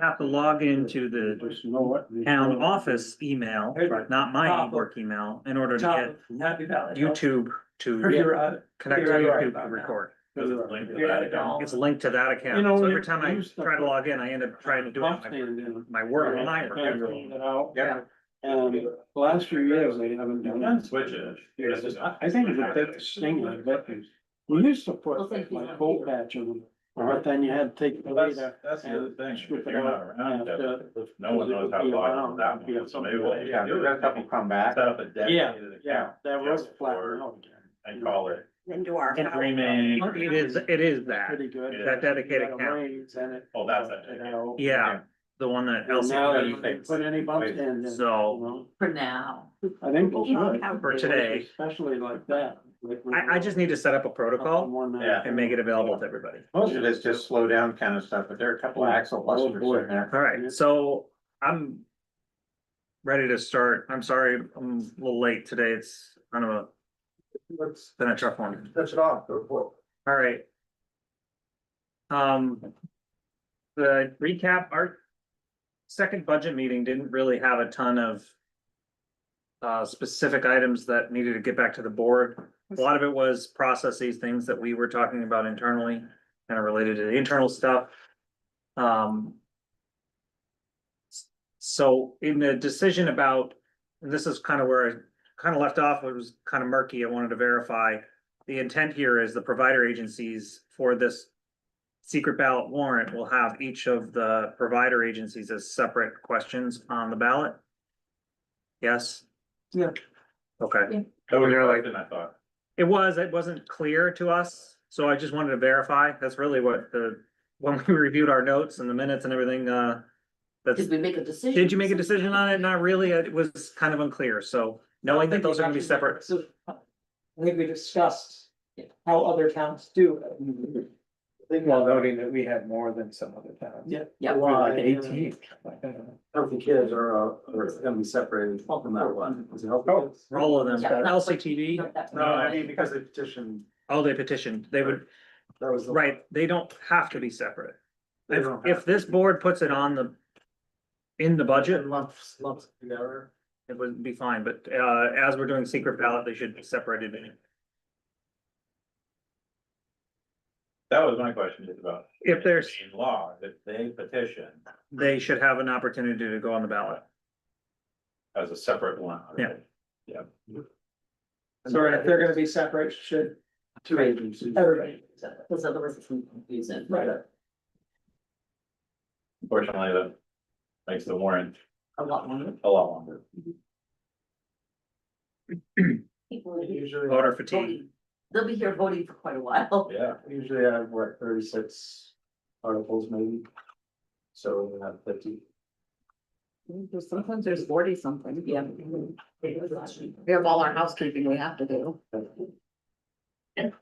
have to log into the Just know what. town office email, not my Top of- work email, in order to Top get of Happy Valley. YouTube to You're connect to you're right YouTube to about that. record. Yeah. It's linked to that account, You know, so we every time I used to try to put log in, I end up trying to do it Pump on stand in. my work, my Kind of work. clean it out. Yeah. And the last few years, they haven't done that. Switch it. I think it's a bit sting like that. We used to put like coal patch on them, but then you had to take the Well, later. that's the other thing, if Strip it you're not out around, after- no one knows how to log that one, so maybe we'll. Yeah, we've got a couple come back. Set up a dedicated Yeah, account. that was just flat for- out again. And call it Then do our. streaming. It is that, Pretty good. that dedicated You got a account. raise and it- Oh, that's that. Yeah, the one that And now LCD they thinks. put any bump stand in. So- you know? For now. I think they should. For today. Especially like that. Like when I just need to set up a we're protocol on one, Yeah. and make it available to everybody. Most of it's just slow down kind of stuff, but there are a couple of axle busters in there. All right, so I'm ready to start. I'm sorry, I'm a little late today. It's kind of a, Let's been a tough one. touch it off, go for it. All right. The recap, our second budget meeting didn't really have a ton of specific items that needed to get back to the board. A lot of it was processes, things that we were talking about internally, kind of related to the internal stuff. So in the decision about, and this is kind of where I kind of left off, it was kind of murky, I wanted to verify. The intent here is the provider agencies for this secret ballot warrant will have each of the provider agencies as separate questions on the ballot. Yes? Yeah. Okay, That was They're like- your question, I thought. it wasn't clear to us, so I just wanted to verify, that's really what when we reviewed our notes and the minutes and everything, that's, Did we make a decision? did you make a decision on it? Not really, it was kind of unclear, so knowing that those are gonna be separate. So, I think we discussed how other towns do it. While noting that we have more than some other towns. Yeah. Yeah. We're like 18. Healthy kids are gonna be separated from that one. Is it healthy Oh, kids? All of them, Yeah, not- LCTV, No, that's- No, I mean, because they petitioned, oh, they petitioned, they would, that was. the- right, they don't have to be separate. They If, don't if have this board puts it on in the budget, Lumps together. it would be fine, but, as we're doing secret ballot, they should be separated. That was my question, just about. If there's, In law, if they petition they should have an opportunity to go on the ballot. as a separate one. Yeah. Yeah. So if they're gonna be separate, should Two agencies. everybody. Because otherwise it's confusing. Right. Unfortunately, that makes the warrant A lot longer. a lot longer. People will be Usually, Voter fatigue. voting. They'll be here voting for quite a while. Yeah. usually I have what, 36 articles maybe. So we have 50. Sometimes there's 40 something, yeah. We have all our housekeeping we have to do.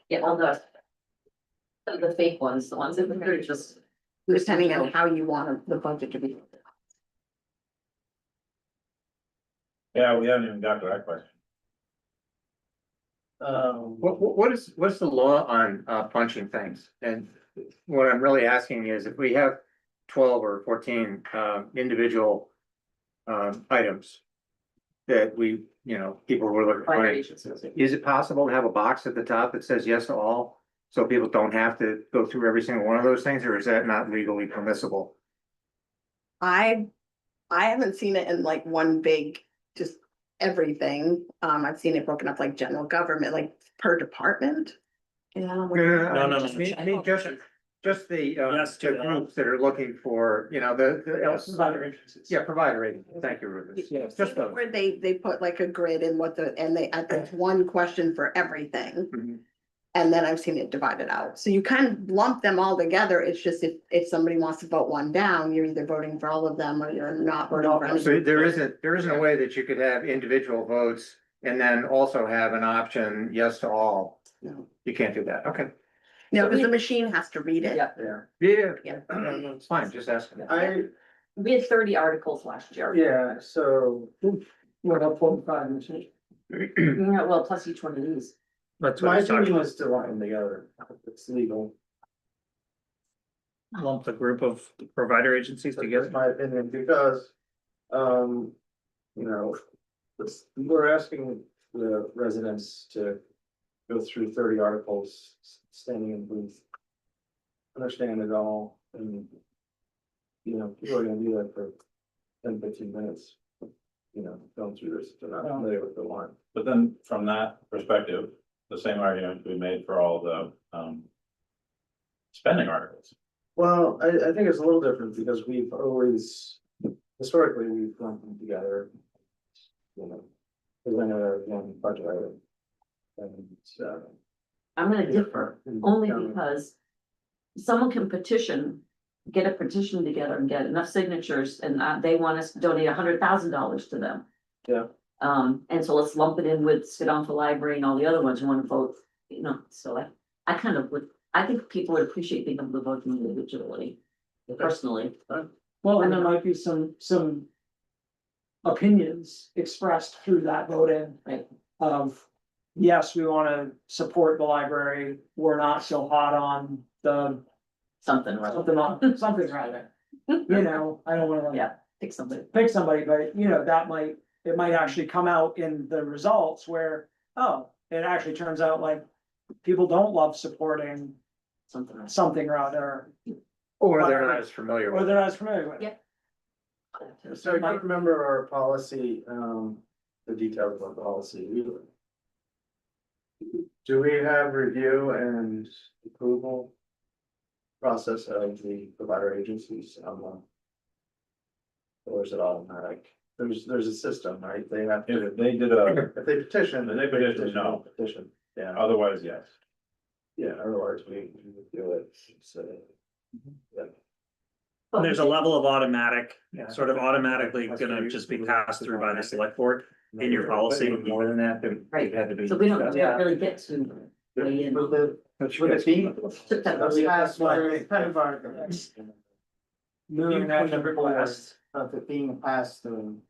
Yeah, all the fake ones, the ones that are just. Depending on how you want the budget to be. Yeah, we haven't even got to that question. What's the law on punching things? And what I'm really asking is if we have 12 or 14 individual items that we, people were looking Fire for, agencies. is it possible to have a box at the top that says yes to all? So people don't have to go through every single one of those things, or is that not legally permissible? I haven't seen it in like one big, just everything. I've seen it broken up like general government, like per department. Yeah. No. I mean, just the Yes, the groups that are looking for, Provider agencies. yeah, provider agency. Thank you, Rufus. Yes, just those. Where they put like a grid and there's one question for everything. Mhm. And then I've seen it divided out. So you kind of lump them all together. It's just if somebody wants to vote one down, you're either voting for all of them or you're not voting for any. So there isn't a way that you could have individual votes and then also have an option, yes to all. No, You can't do that. Okay. no, because the machine has to read it. Yeah, Yeah. Yeah. Yeah. It's fine, just asking. we had 30 articles last year. Yeah, so What about 45 machines? Yeah, well, plus each one of these. That's what my I was talking opinion about. is to line them together. It's legal. lump the group of provider agencies That's together? my opinion, because, you know, we're asking the residents to go through 30 articles, standing in booth. Understand it all, and, you know, people are gonna do that for 10, 15 minutes. You know, going through this, they're not familiar with the line. But then from that perspective, the same argument we made for all the, spending articles. Well, I think it's a little different because we've always, historically, we've lumped them together. You know, presented our one budget item. And, I'm gonna differ, only because someone can petition, get a petition together and get enough signatures, and they want us to donate $100,000 to them. Yeah. And so let's lump it in with Skedonka Library and all the other ones who want to vote, you know, so I kind of would, I think people would appreciate being able to vote individually, personally. Well, and there might be some opinions expressed through that vote-in. Right. Of, yes, we wanna support the library, we're not so hot on the, Something, right? something rather. You know, I don't wanna Yeah, pick somebody. pick somebody, but you know, it might actually come out in the results where, oh, it actually turns out like. People don't love supporting Something, right? something or other, Or they're not as familiar or with they're it. not as familiar with. Yeah. So I don't remember our policy, the details of the policy. Do we have review and approval? Process of the provider agencies, or is it automatic? There's a system, right? They have to, If they did a, if they petition. If they petition, no. Petition, yeah, otherwise, yes. yeah, otherwise we would do it, so. Yeah. And there's a level of automatic, Yeah. sort of automatically gonna just be passed through by the select board in your policy. More than that, it Right. had to be. So we don't really get to weigh in. With the, That's with the fee. Took that That's really- past my, kind of our. Moving that Point of request of it being passed through.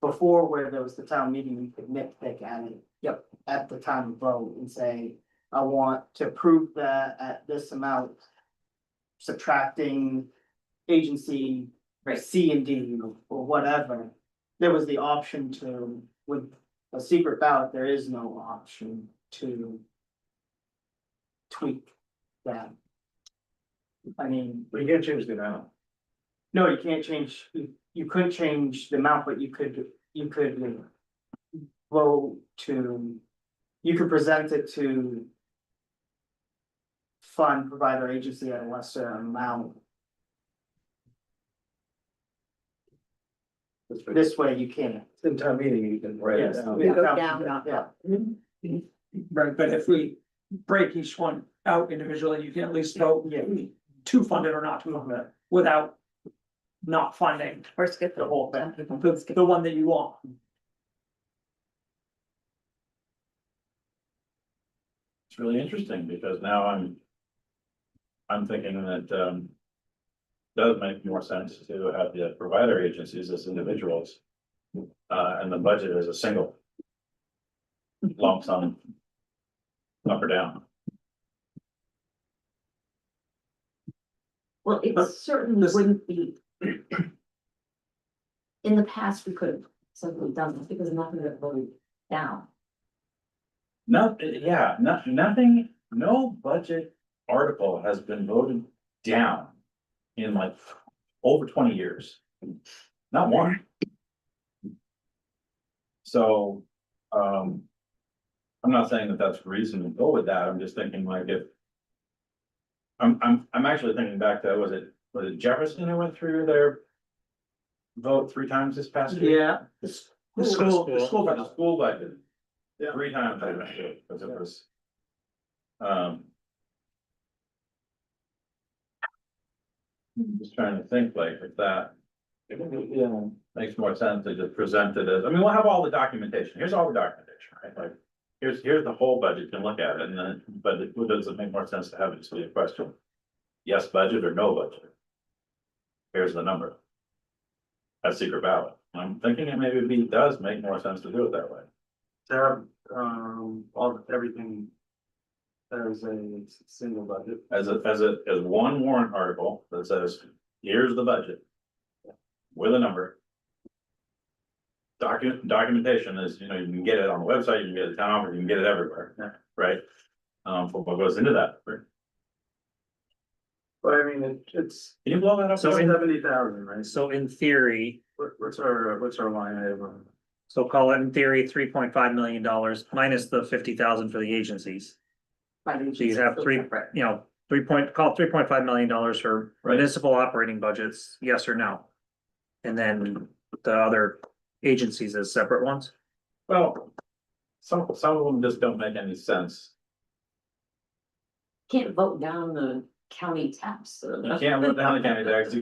Before where there was the town meeting, we could nitpick at it. Yep. At the time of vote and say, I want to prove that at this amount. Subtracting agency Right. C and D or whatever. There was the option to, with a secret ballot, there is no option to. Tweak that. I mean. We can't change the amount. No, you can't change, you couldn't change the amount, but you could vote to, you could present it to. Fund provider agency at a lesser amount. This way you can't. In town meeting, you can write it down. Go down, not up. Right, but if we break each one out individually, you can at least vote to fund it or not to fund it without. Not funding Or skip the whole Some thing, people skip. the one that you want. It's really interesting because now I'm thinking that, does make more sense to have the provider agencies as individuals. And the budget as a single. Lump sum. Up or down. Well, it certainly wouldn't be. In the past, we could have simply done this because nothing got voted down. No, yeah, nothing, no budget article has been voted down in like over 20 years. Not one. So, I'm not saying that that's reason to go with that, I'm just thinking like if. I'm actually thinking back to, was it Jefferson who went through their. Vote 3 times this past year? Yeah. The school For the budget. school budget. Yeah. 3 times I went through it, because it was. Just trying to think like if that Yeah. makes more sense to just present it as, I mean, we'll have all the documentation, here's all the documentation, right? Like. Here's the whole budget, you can look at it, and then, but does it make more sense to have it just be a question? Yes, budget or no budget? Here's the number. A secret ballot, I'm thinking it maybe does make more sense to do it that way. To have, everything. as a single budget. as one warrant article that says, here's the budget. With a number. Documentation is, you know, you can get it on the website, you can get it down, or you can get it everywhere, right? For what goes into that. Can But I mean, it's you blow that up? So in- 70,000, right? So in theory, What's our line item? so call it in theory, $3.5 million minus the 50,000 for the agencies. So you'd have call it $3.5 million for Right. municipal operating budgets, yes or no? And then the other agencies as separate ones? Well, some of them just don't make any sense. Can't vote down the county tax. You can't vote down the county tax,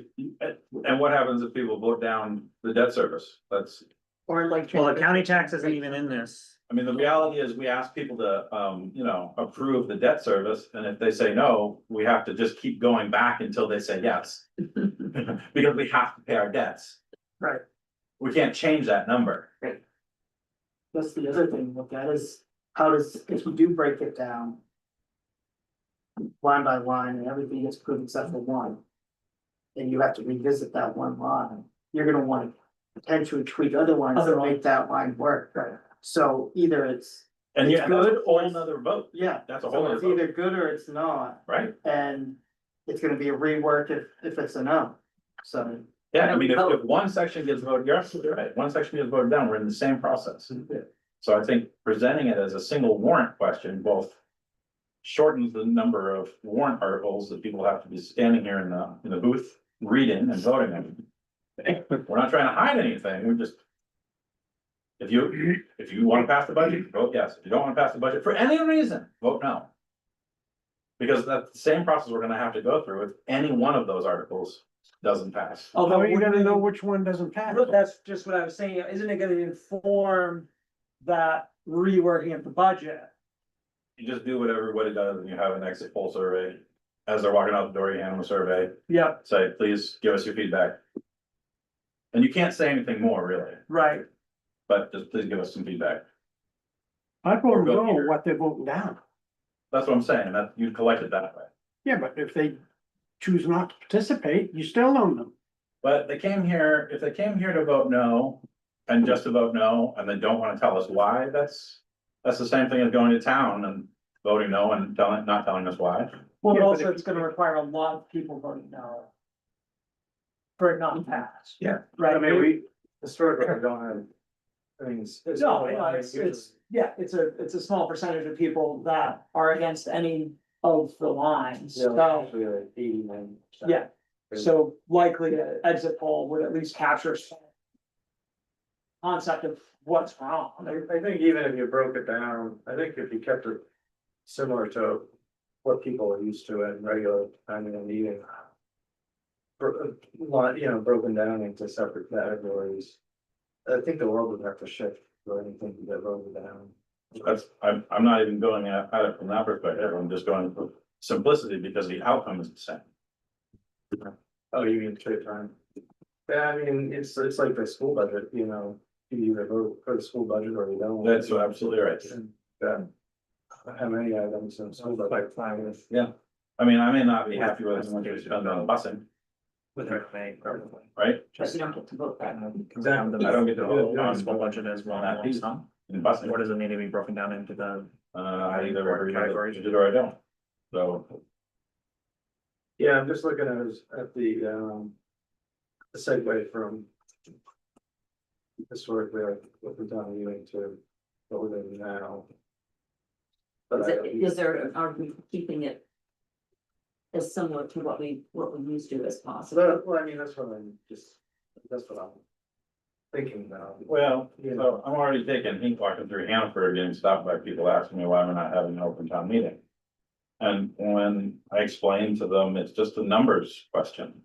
and what happens if people vote down the debt service? That's, Or like. Well, the county tax isn't even in this. I mean, the reality is we ask people to, approve the debt service, and if they say no, we have to just keep going back until they say yes. Because we have to pay our debts. Right. We can't change that number. That's the other thing, look at is, how does, if we do break it down. Line by line and everything gets approved except for one. And you have to revisit that one line, you're gonna wanna potentially tweak other lines to make that line work. Right. So either it's, And It's yeah, that's good a or whole it's- nother vote, yeah, that's a whole so other it's vote, either good or it's not, right? and. It's gonna be a rework if it's a no, so. Yeah, I mean, if one section gets voted, you're absolutely right, one section gets voted down, we're in the same process. So I think presenting it as a single warrant question, both. Shortens the number of warrant articles that people have to be standing here in the booth, reading and voting on. We're not trying to hide anything, we're just. If you wanna pass the budget, vote yes, if you don't wanna pass the budget for any reason, vote no. Because that's the same process we're gonna have to go through if any one of those articles doesn't pass. How are you gonna know which one doesn't pass? But that's just what I was saying, isn't it gonna inform that reworking of the budget? You just do what everybody does, and you have an exit poll survey. As they're walking out the door, you hand them a survey, Yep, say, please give us your feedback. And you can't say anything more, really, right, but just please give us some feedback. I don't know what they're voting down. That's what I'm saying, that you collect it that way. Yeah, but if they choose not to participate, you still don't know. But they came here, if they came here to vote no, and just to vote no, and they don't wanna tell us why, that's the same thing as going to town and voting no and not telling us why. well, Yeah, but also if- it's gonna require a lot of people voting no. For it not to pass. Yeah. Right. I mean, we historically don't have. I mean, it's. No, it's, yeah, it's a small percentage of people that are against any of the lines, Yeah, so, actually like 89%. yeah. So likely an exit poll would at least capture some concept of what's wrong. I think even if you broke it down, I think if you kept it similar to what people are used to in regular time of meeting. Broken down into separate categories. I think the world would have to shift for anything to get voted down. I'm not even going at it from that perspective, I'm just going for simplicity because the outcome is the same. Oh, you mean trade time? Yeah, I mean, it's like the school budget, you either vote for the school budget or you don't. That's absolutely right. Yeah. How many items in school budget? I mean, I may not be happy with as much as spend on busing, With her May, probably. right? But you don't get to vote that. Exactly. I don't get to vote on Municipal budget as well, that piece. huh? In busing, Or does it need to be broken down into the? I either Categories. agree or I don't, so. Yeah, I'm just looking at the segue from. Historically, like what we've done viewing to what we're doing now. But Is there, are we keeping it? As similar to what we used to as possible? Well, I mean, that's what I'm thinking about. Well, so I'm already taking heat walking through Hannaford, getting stopped by people asking me why we're not having an open town meeting. And when I explain to them, it's just a numbers question.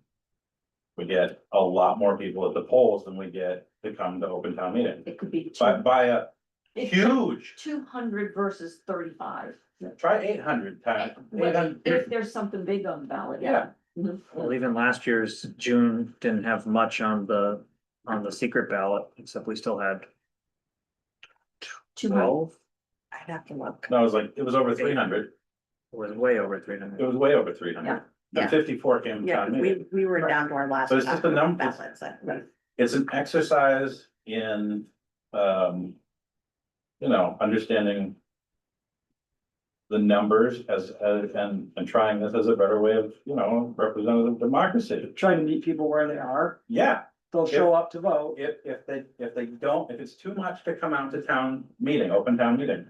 We get a lot more people at the polls than we get to come to open town meeting, It could be by a huge, 200 versus 35. try 800 times. If there's something big on the ballot, Yeah. Mhm. Well, even last year's June didn't have much on the secret ballot, except we still had 200. 12. I'd have to look. No, it was over 300, was way over It 300. was way over 300. Yeah. Yeah. And 54 came to Yeah, town meeting. we were down to our last. So it's just a number. ballots, right. It's an exercise in, understanding the numbers and trying this as a better way of, representative democracy. Trying to meet people where they are, Yeah, they'll show up to vote. if they don't, if it's too much to come out to town meeting, open town meeting.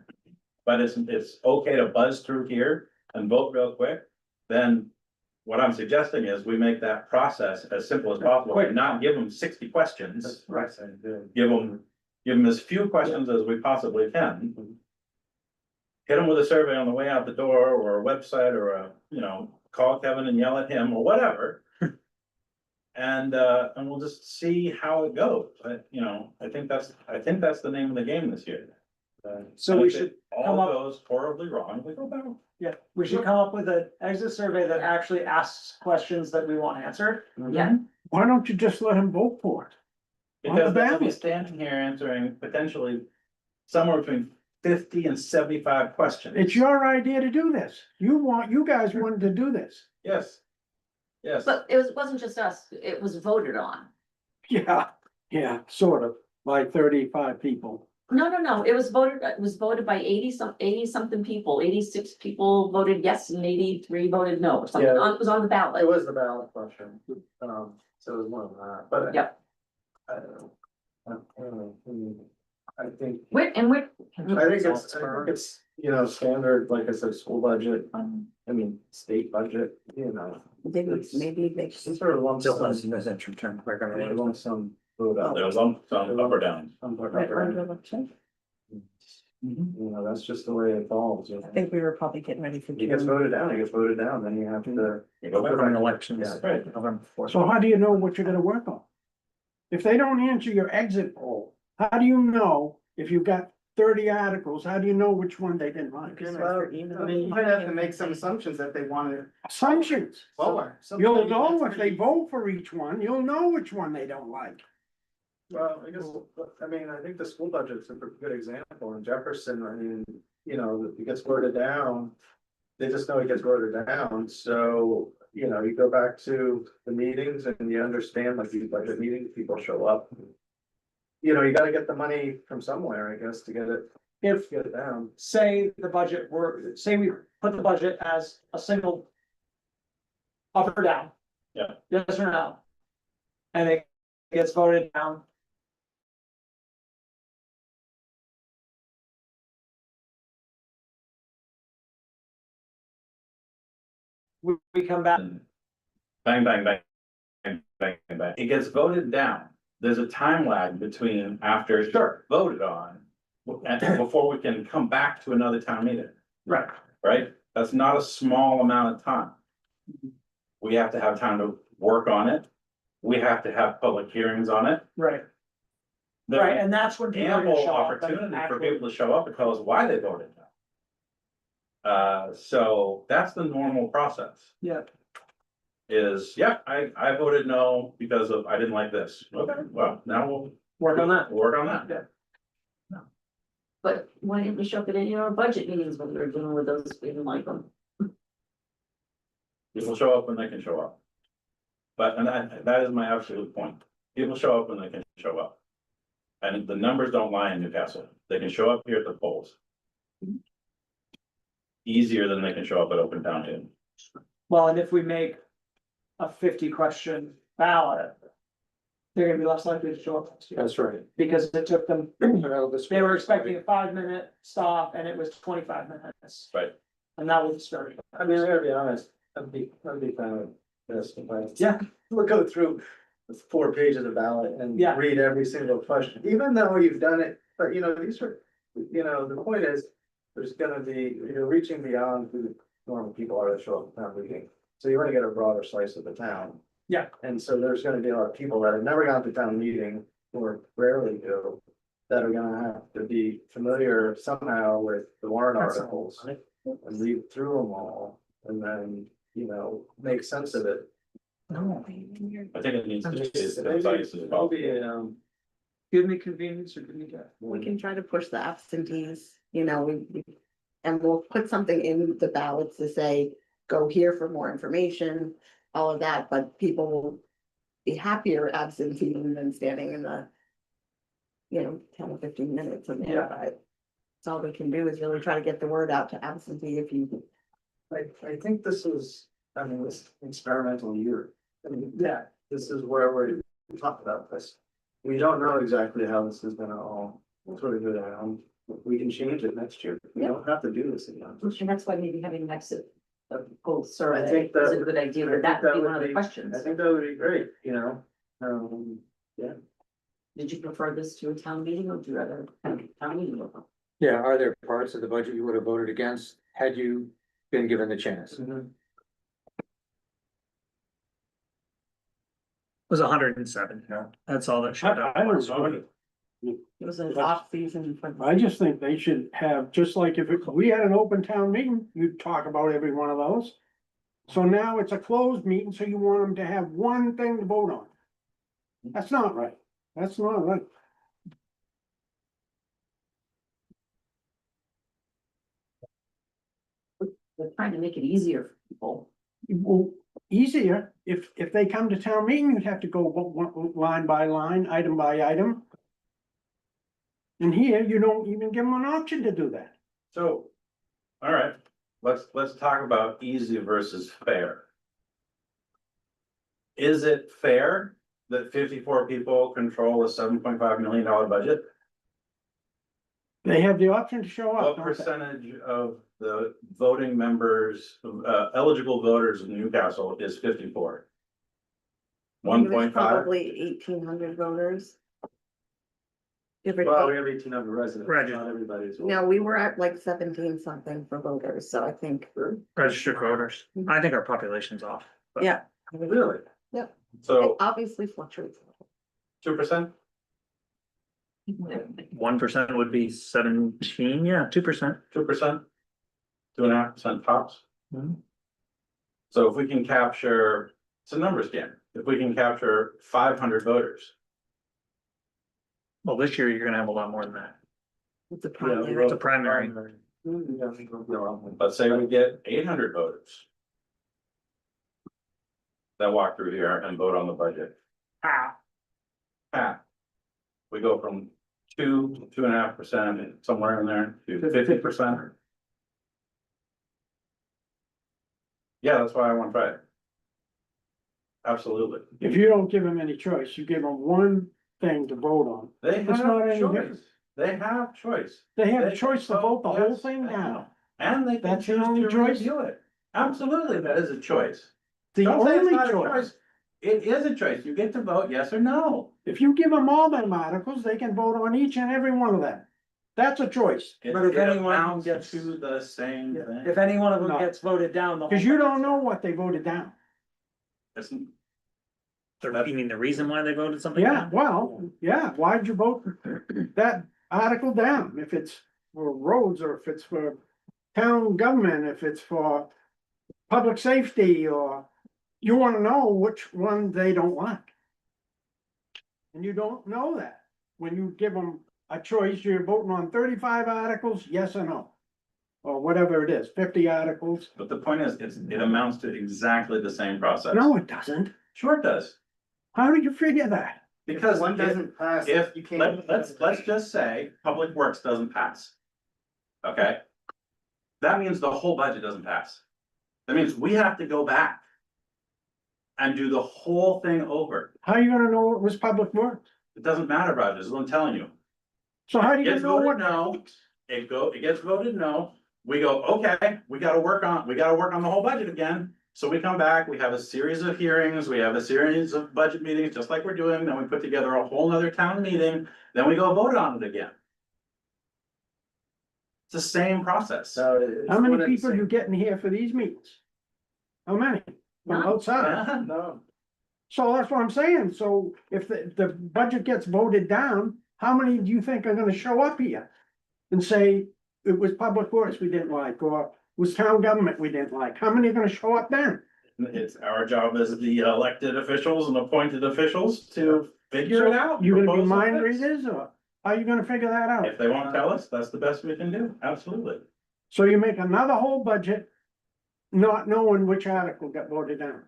But it's okay to buzz through here and vote real quick, then what I'm suggesting is we make that process as simple as possible, and not give them 60 questions. Right. Give them as few questions as we possibly can. Hit them with a survey on the way out the door, or a website, or call Kevin and yell at him, or whatever. And we'll just see how it goes. I think that's the name of the game this year. So we If should it all come up, goes horribly wrong, we go back. yeah, we should come up with an exit survey that actually asks questions that we want answered. Yeah, Why don't you just let him vote for it? On the Because they'll be ballot. standing here answering potentially somewhere between 50 and 75 questions. It's your idea to do this. You guys wanted to do this. Yes. Yes. but wasn't just us, it was voted on. Yeah, sort of, by 35 people. No, it was voted by 80 something people, 86 people voted yes and 83 voted no, or something, Yeah. it was on the It ballot. was the ballot question, so it was more than that, but. Yep. I don't know. I don't know. I think, We're. I think it's, standard, like I said, school budget, state budget, Maybe they some sort of lump Still sum. has no entry term, we're gonna. Lump sum vote out. There was some up or down. That's just the way it falls. I think we were probably getting ready for. He gets voted down, then you have to. Government elections. Yeah. Right. November 4th. So how do you know what you're gonna work on? If they don't answer your exit poll, how do you know if you've got 30 articles, how do you know which one they didn't like? Well, you might have to make some assumptions that they want to Assumptions. lower. You'll know if they vote for each one, you'll know which one they don't like. Well, I think the school budget's a good example. In Jefferson, it gets voted down. They just know it gets voted down, so, you go back to the meetings and you understand, like, these budget meetings, people show up. You gotta get the money from somewhere, I guess, to get it down. Say the budget say we put the budget as a single. Up or down. Yeah. Yes or no? And it gets voted down. We come back, And bang, bang, bang, bang, bang, bang, bang. It gets voted down. There's a time lag between after it's voted on and before we can come back to another town meeting, right, right? That's not a small amount of time. We have to have time to work on it. We have to have public hearings on it. right, There's right, and that's when people are gonna ample show up and opportunity for actually. people to show up and tell us why they voted no. So that's the normal process. Yeah. I voted no because I didn't like this. Okay, well, now we'll Work on that. work on that. Yeah. But why didn't we show up at any of our budget meetings when we were dealing with those, we didn't like them? People show up when they can show up. But, that is my absolute point. People show up when they can show up. And the numbers don't lie in Newcastle. They can show up here at the polls. Easier than they can show up at open town meeting. Well, and if we make a 50-question ballot. They're gonna be less likely to show up next year, That's right. because it took them, they were expecting a 5-minute stop and it was 25 minutes. Right. And that was starting. I gotta be honest, I'd be kind of pissed if I. Yeah. We'll go through the 4 pages of ballot and Yeah. read every single question, even though you've done it, but these are, the point is. There's gonna be, you're reaching beyond who the normal people are that show up at town meeting, so you wanna get a broader slice of the town. Yeah. And so there's gonna be a lot of people that have never gone to town meeting, or rarely do. That are gonna have to be familiar somehow with the warrant articles. And read through them all, and then, make sense of it. I think it needs to be as Maybe concise as it'll possible. be, Give me convenience or give me that. We can try to push the absentees, we And we'll put something in the ballots to say, go here for more information, all of that, but people will be happier absentee than standing in the, 10 or 15 minutes in there, but that's all we can do is really try to get the word out to absentee if you. I think this is, I mean, this experimental year. I mean, yeah, this is where we talked about this. We don't know exactly how this is gonna all sort of go down. We can change it next year. We don't have to do this again. And that's why maybe having an exit poll I survey think is a that- good idea, I but that think would that be would one of the be- questions. I think that would be great, Did you prefer this to a town meeting or do you rather have a town meeting? Yeah, are there parts of the budget you would have voted against had you been given the chance? It was 107. Yeah. That's all that showed up. I don't know. It was an off season for. I just think they should have, just like if we had an open town meeting, you'd talk about every one of those. So now it's a closed meeting, so you want them to have one thing to vote on. That's not right. That's not right. They're trying to make it easier for people. Well, easier, if they come to town meeting, you'd have to go line by line, item by item. And here, you don't even give them an option to do that. So, all right, let's talk about easy versus fair. Is it fair that 54 people control a $7.5 million budget? They have the option to show up. What don't they? percentage of the voting members, eligible voters in Newcastle is 54? I think it was 1.5? Probably 1,800 voters. Give or Well, we take. have 1,800 residents, Registered. not everybody's. No, we were at like 17 something for voters, so I think, Registered voters. I think our population's off. but- yeah. Really? It So obviously fluctuates. 2%? 1% would be 17, yeah, 2%. 2%? 2.5% tops? Mhm. So if we can capture, it's a numbers game, if we can capture 500 voters. Well, this year you're gonna have a lot more than that. It's a Yeah, primary. It's a primary. Let's say we get 800 voters. That walk through here and vote on the budget. Half. We go from 2.5%, somewhere in there, to 50%. Yeah, that's why I want to try it. Absolutely. If you don't give them any choice, you give them one thing to vote on. They It's not any have different. choice. They have choice. They have a They choice to can vote the whole yes, thing I down. know. And they can That's the choose only to choice? review it. Absolutely, that is a choice. The Don't say it's only not a choice, It is a choice. You get to vote yes or no. if you give them all them articles, they can vote on each and every one of them. That's a choice, But if It anyone amounts gets- to the same thing. If any one of them No. gets voted down, the whole. cause you don't know what they voted down. It's- You mean the reason why they voted something Yeah, down? well, yeah, why'd you vote that article down? If it's for roads or if it's for town government, if it's for public safety or you wanna know which one they don't like. And you don't know that. When you give them a choice, you're voting on 35 articles, yes or no? Or whatever it is, 50 articles. But the point is, it amounts to exactly the same process. No, it doesn't. Sure it does. How do you figure that? Because One doesn't pass. if, You can't. let's just say Public Works doesn't pass. Okay? That means the whole budget doesn't pass. That means we have to go back. And do the whole thing over. How are you gonna know it was public works? It doesn't matter, Rogers, is what I'm telling you. So how do you Gets know voted what? no. It gets voted no. We go, okay, we gotta work on the whole budget again. So we come back, we have a series of hearings, we have a series of budget meetings, just like we're doing, then we put together a whole nother town meeting, then we go vote on it again. It's the same process. How many people you getting here for these meetings? How many? From None. outside? Yeah. No, So that's what I'm saying. So if the budget gets voted down, how many do you think are gonna show up here? And say, it was public works we didn't like, or it was town government we didn't like. How many are gonna show up then? It's our job as the elected officials and appointed officials to figure it out. You gonna be propose a mind fix. readers or how are you gonna figure that out? If they won't tell us, that's the best we can do, absolutely. So you make another whole budget, not knowing which article got voted down.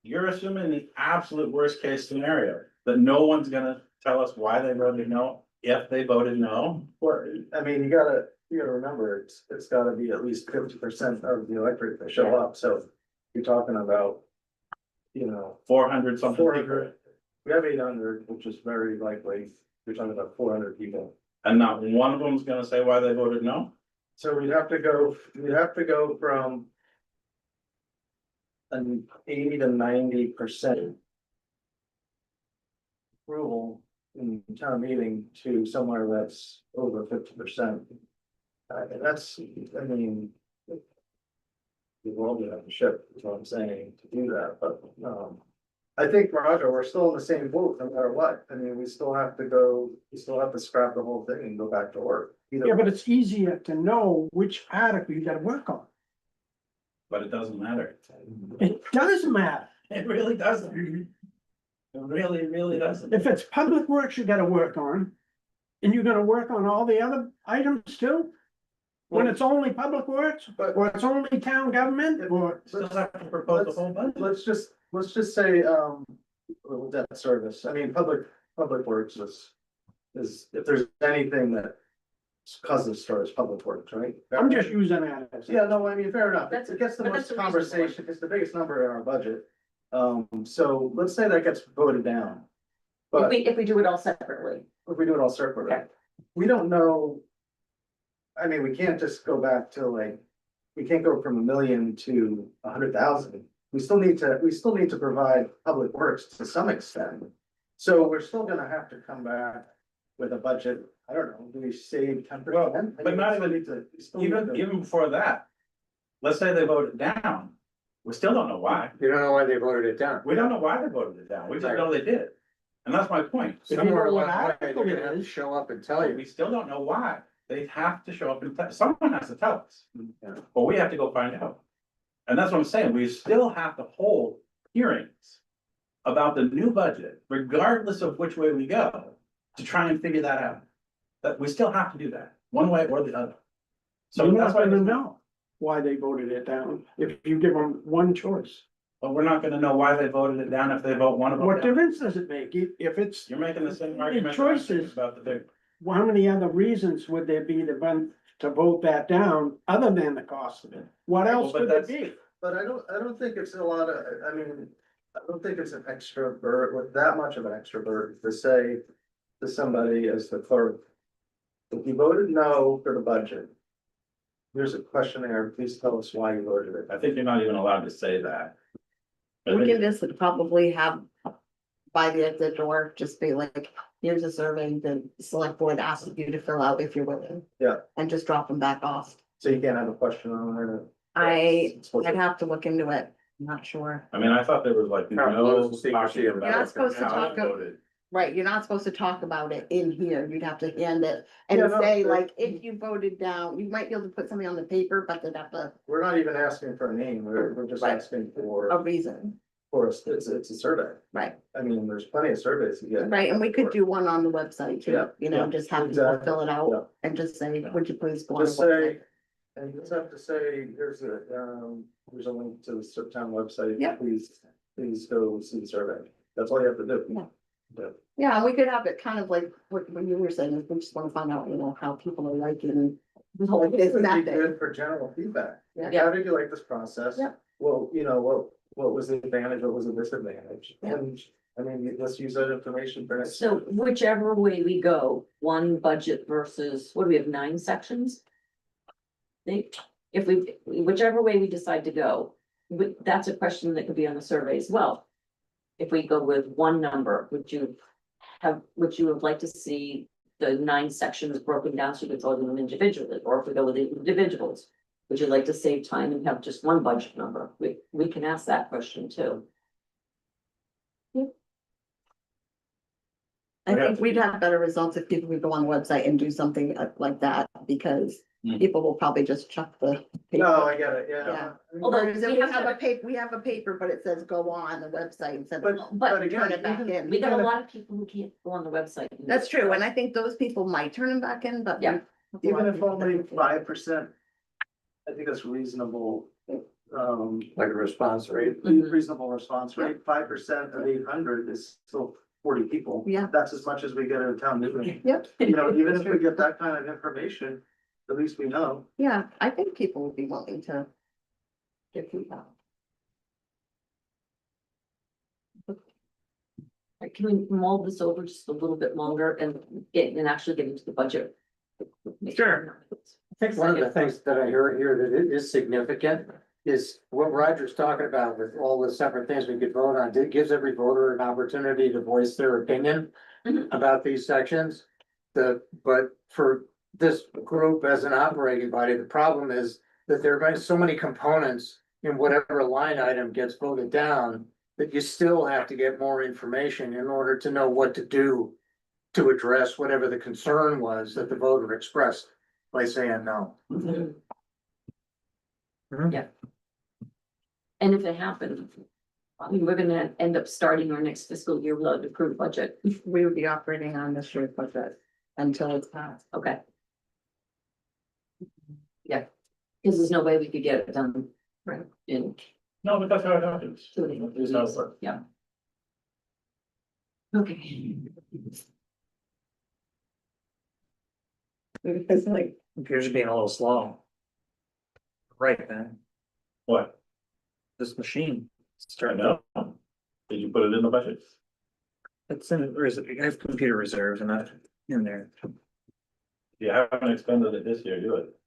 You're assuming the absolute worst case scenario, that no one's gonna tell us why they voted no, if they voted no. Or, I mean, you gotta remember, it's gotta be at least 50% of the electorate that show up, so you're talking about. You know, 400 something. 400, we have 800, which is very likely, you're talking about 400 people. And not one of them's gonna say why they voted no? So we'd have to go from. An 80 to 90% approval in town meeting to somewhere that's over 50%. That's, I mean. We will be on the ship, is what I'm saying, to do that, but, I think, Roger, we're still in the same boat no matter what. I mean, we still have to scrap the whole thing and go back to work. Either Yeah, but it's easier to know which article you gotta work on. But it doesn't matter. It does matter. It really doesn't. It really doesn't. If it's public works you gotta work on, and you're gonna work on all the other items too? When it's only public works, But- or it's only town government, or, Still have to propose the whole budget. let's just say, debt service, I mean, public works is, if there's anything that. Causes starts public works, right? I'm just using that as. Yeah, no, I mean, fair enough, That's- it gets the but most that's a reasonable conversation, it's the biggest number in our budget. So let's say that gets voted down. But If we do it all separately, if we do it all separately, Okay. we don't know. I mean, we can't just go back to like, we can't go from 1 million to 100,000. We still need to provide public works to some extent. So we're still gonna have to come back with a budget, I don't know, do we save 10%? But not even- Even before that, let's say they voted down, we still don't know why. You don't know why they voted it down. We don't know why they voted it down, we just know they did. And that's my point. If you Somewhere know what along the way, article they're it gonna have to is. show up and tell you. We still don't know why. They have to show up and someone has to tell us. Yeah. But we have to go find out. And that's what I'm saying. We still have to hold hearings about the new budget, regardless of which way we go, to try and figure that out. That we still have to do that, one way or the other. So You're that's not why, gonna know why they voted it down, if you give them one choice. but we're not gonna know why they voted it down if they vote one of them What down. difference does it make? If it's, You're making the same argument that I'm making choices. about the big. well, how many other reasons would there be to vote that down, other than the cost of it? What else Well, could but it be? But I don't think it's a lot of, I mean, I don't think it's an extra burden, with that much of an extra burden to say to somebody as the clerk. If you voted no for the budget. Here's a questionnaire, please tell us why you voted it. I think you're not even allowed to say that. I We think- can just probably have by the exit door, just be like, here's a survey the select board asked you to fill out if you're willing. Yeah. And just drop them back off. So you can't have a question on there. I'd have to look into it, I'm not sure. I mean, I thought there was like How no close is the secrecy talking of about You're not supposed to how talk I of- voted. Right, you're not supposed to talk about it in here, you'd have to hand it Yeah, and no, say sure. like, if you voted down, you might be able to put something on the paper, but they'd have to, We're not even asking for a name, we're just Right. asking a for reason, it's a survey. right? I mean, there's plenty of surveys to get. Right, and we could do one on the website too, Yeah, you know, yeah, just have people exactly, fill it yeah. out and just say, would you please go on the Just say, website? and you just have to say, there's a link to the town website. Yeah. Please go see the survey. That's all you have to do. Yeah. Yeah. Yeah, and we could have it kind of like what you were saying, if we just wanna find out, you know, how people are liking. Like this Would be method. good for general feedback. Yeah. How did you like this process? Yeah. Well, you know, what was the advantage, what was the disadvantage? Yeah. And, I mean, let's use that information for next. so whichever way we go, one budget versus, what do we have, 9 sections? If we, whichever way we decide to go, that's a question that could be on the survey as well. If we go with one number, would you have liked to see the 9 sections broken down so you could vote them individually, or if we go with the individuals? Would you like to save time and have just one budget number? We can ask that question too. I think we'd have better results if people would go on the website and do something like that, because Hmm. people will probably just chuck the. paper. No, I get it, Yeah. yeah. I mean, Although Whereas if we we have have to- a paper, but it says go on the website instead of. But again, turn it back even- in. we got a lot of people who can't go on the website. That's true, and I think those people might turn them back in, but Yeah. even if only 5%, I think that's reasonable. Like a response rate. Mhm. Reasonable response rate, 5% of 800 is still 40 people. Yeah. That's as much as we get at a town meeting. Yep. You know, even if we get that kind of information, at least we know. Yeah, I think people would be willing to give feedback. Right, can we mull this over just a little bit longer and actually get into the budget? Sure. I think one of the things that I hear here that it is significant is what Roger's talking about with all the separate things we could vote on. It gives every voter an opportunity to voice their opinion Mhm. about these sections. But for this group as an operating body, the problem is that there are so many components in whatever line item gets voted down, that you still have to get more information in order to know what to do to address whatever the concern was that the voter expressed by saying no. Mhm. Mhm. Yeah. And if it happens, I mean, we're gonna end up starting our next fiscal year without an approved budget. We would be operating on this year's budget until it's passed. Okay. Yeah, because there's no way we could get it done. Right. In No, but that's how it happens. 2 days. There's no- Yeah. Okay. It's like, Appears to be a little slow. Right, man, What? this machine. I Starting know. Did you put it in the budget? It's in, I have computer reserves and not in there. You haven't expended it this year, do it.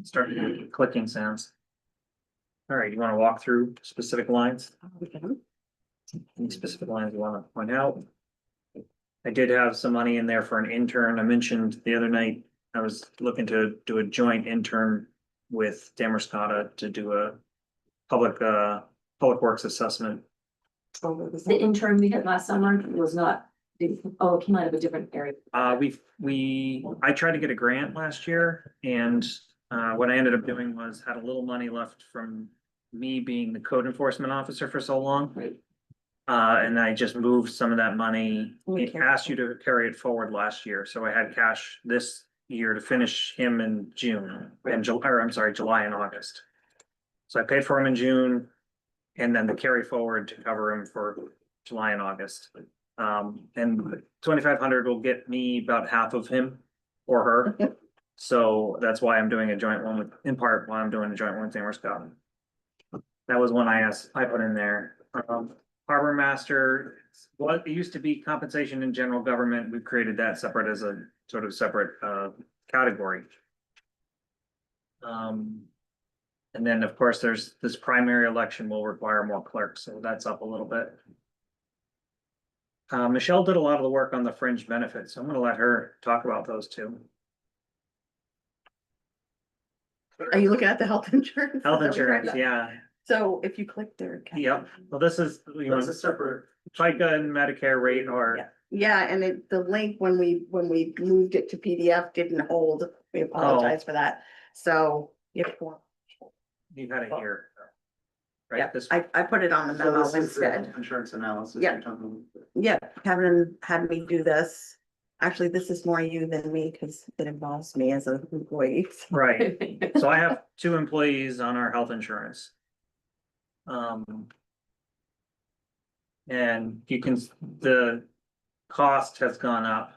Starting to do clicking sounds. All right, you wanna walk through specific lines? Any specific lines you wanna point out? I did have some money in there for an intern. I mentioned the other night, I was looking to do a joint intern with Damerscott to do a public works assessment. The intern we had last summer was not, it came out of a different area. I tried to get a grant last year and, what I ended up doing was had a little money left from me being the code enforcement officer for so long. Right. And I just moved some of that money, it Okay. asked you to carry it forward last year, so I had cash this year to finish him in June, and July and August. So I paid for him in June, and then the carry forward to cover him for July and August. And 2,500 will get me about half of him or her. So that's why I'm doing a joint one with, in part, why I'm doing a joint one with Damerscott. That was one I put in there. Harbor master, what it used to be compensation in general government, we've created that separate as a sort of separate category. And then, of course, there's this primary election will require more clerks, so that's up a little bit. Michelle did a lot of the work on the fringe benefits, so I'm gonna let her talk about those two. Are you looking at the health insurance? Health Is that what you're insurance, talking about? yeah, So if you click there. yep, well, this is, you know, That's a separate. FICA and Medicare rate are, Yeah, and the link, when we moved it to PDF, didn't hold. We apologize for that. So if, you had it here. yeah, Right, this, I put it on the So memo this is the instead. insurance analysis. Yeah. you're talking about. Yeah, Kevin had me do this. Actually, this is more you than me because it involves me as an employee. right, so I have 2 employees on our health insurance. And you can, the cost has gone up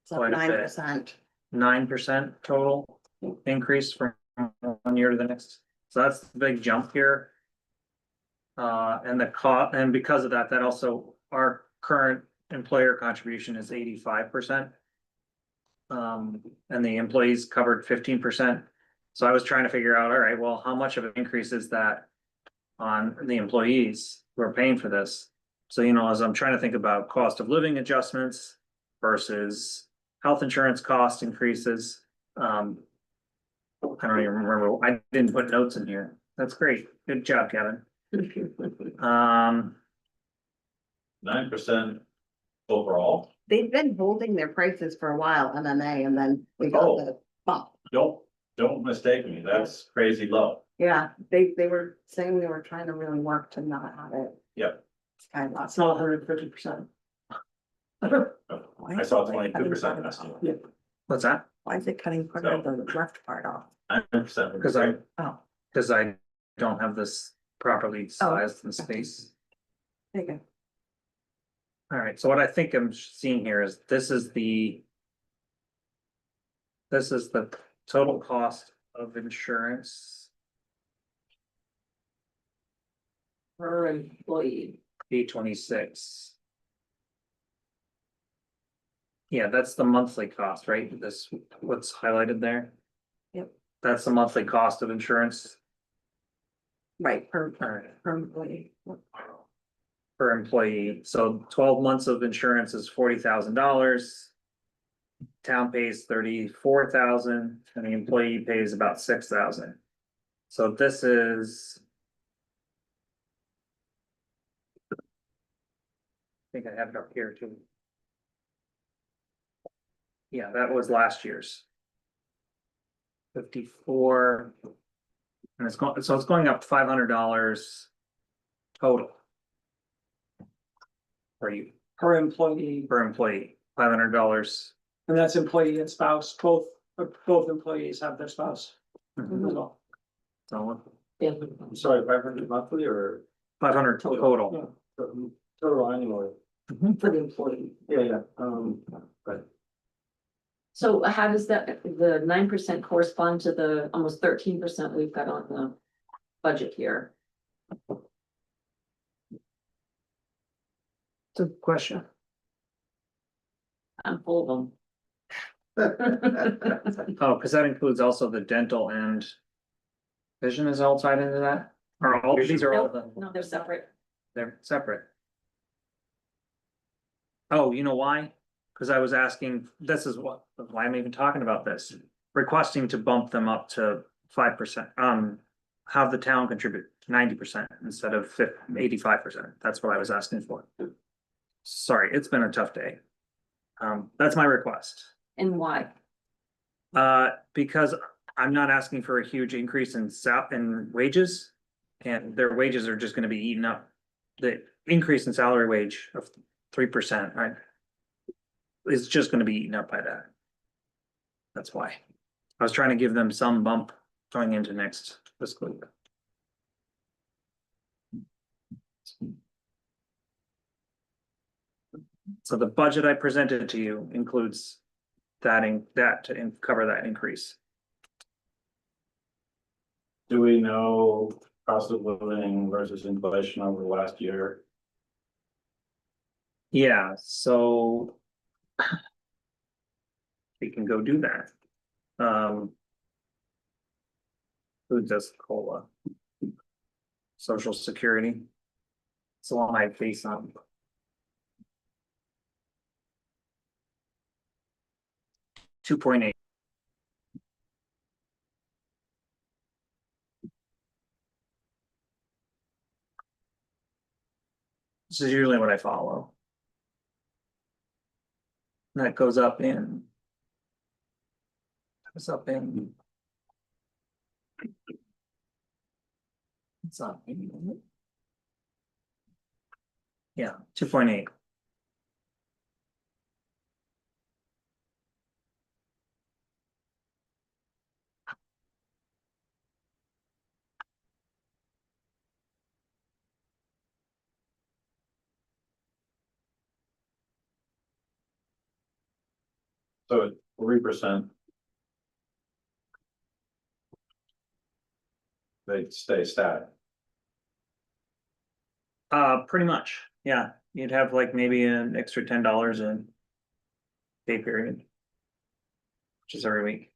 It's up Quite a bit. 9%. 9% total increase from one year to the next. So that's the big jump here. And the cost, and because of that, that also, our current employer contribution is 85%. And the employees covered 15%. So I was trying to figure out, all right, well, how much of an increase is that on the employees who are paying for this? So, you know, as I'm trying to think about cost of living adjustments versus health insurance cost increases. I don't even remember, I didn't put notes in here. That's great. Good job, Kevin. 9% overall. They've been holding their prices for a while, MMA, and then we got Oh. the bump. Don't mistake me, that's crazy low. Yeah, they were saying we were trying to really work to not have it. Yep. It's kind of. It's not 150%. I saw 22% last year. What's that? Why is it cutting part of the left part off? 9%. Because I, Oh, because I don't have this properly sized and spaced. there you go. All right, so what I think I'm seeing here is this is the. This is the total cost of insurance, Per employee. B26. Yeah, that's the monthly cost, right? This, what's highlighted there? Yep. That's the monthly cost of insurance. Right, per, All right. per employee. Per employee, so 12 months of insurance is $40,000. Town pays 34,000 and the employee pays about 6,000. So this is. I think I have it up here too. Yeah, that was last year's. 54. And it's going, so it's going up $500 total. For you, Per employee, per employee, $500. and that's employee and spouse, both employees have their spouse as well. So Yeah. I'm sorry, 500 monthly or 500 total. total annually? For the employee. Yeah, but So how does that, the 9% correspond to the almost 13% we've got on the budget here? It's a question. I'm full of them. Oh, because that includes also the dental and vision is all tied into that? Or all, these are all the, No, they're separate. they're separate. Oh, you know why? Because I was asking, this is why I'm even talking about this. Requesting to bump them up to 5%, have the town contribute 90% instead of 85%. That's what I was asking for. Sorry, it's been a tough day. That's my request. And why? Because I'm not asking for a huge increase in wages. And their wages are just gonna be eaten up. The increase in salary wage of 3%, right? Is just gonna be eaten up by that. That's why. I was trying to give them some bump going into next fiscal year. So the budget I presented to you includes that to cover that increase. Do we know cost of living versus inflation over the last year? Yeah, so. We can go do that. Who does COLA? Social Security. It's a one I face on. $2.8. This is usually what I follow. That goes up in. It's up in. It's up in. Yeah, 2.8. So 3%. They stay static. Pretty much, yeah, you'd have like maybe an extra $10 in. Pay period. Which is every week.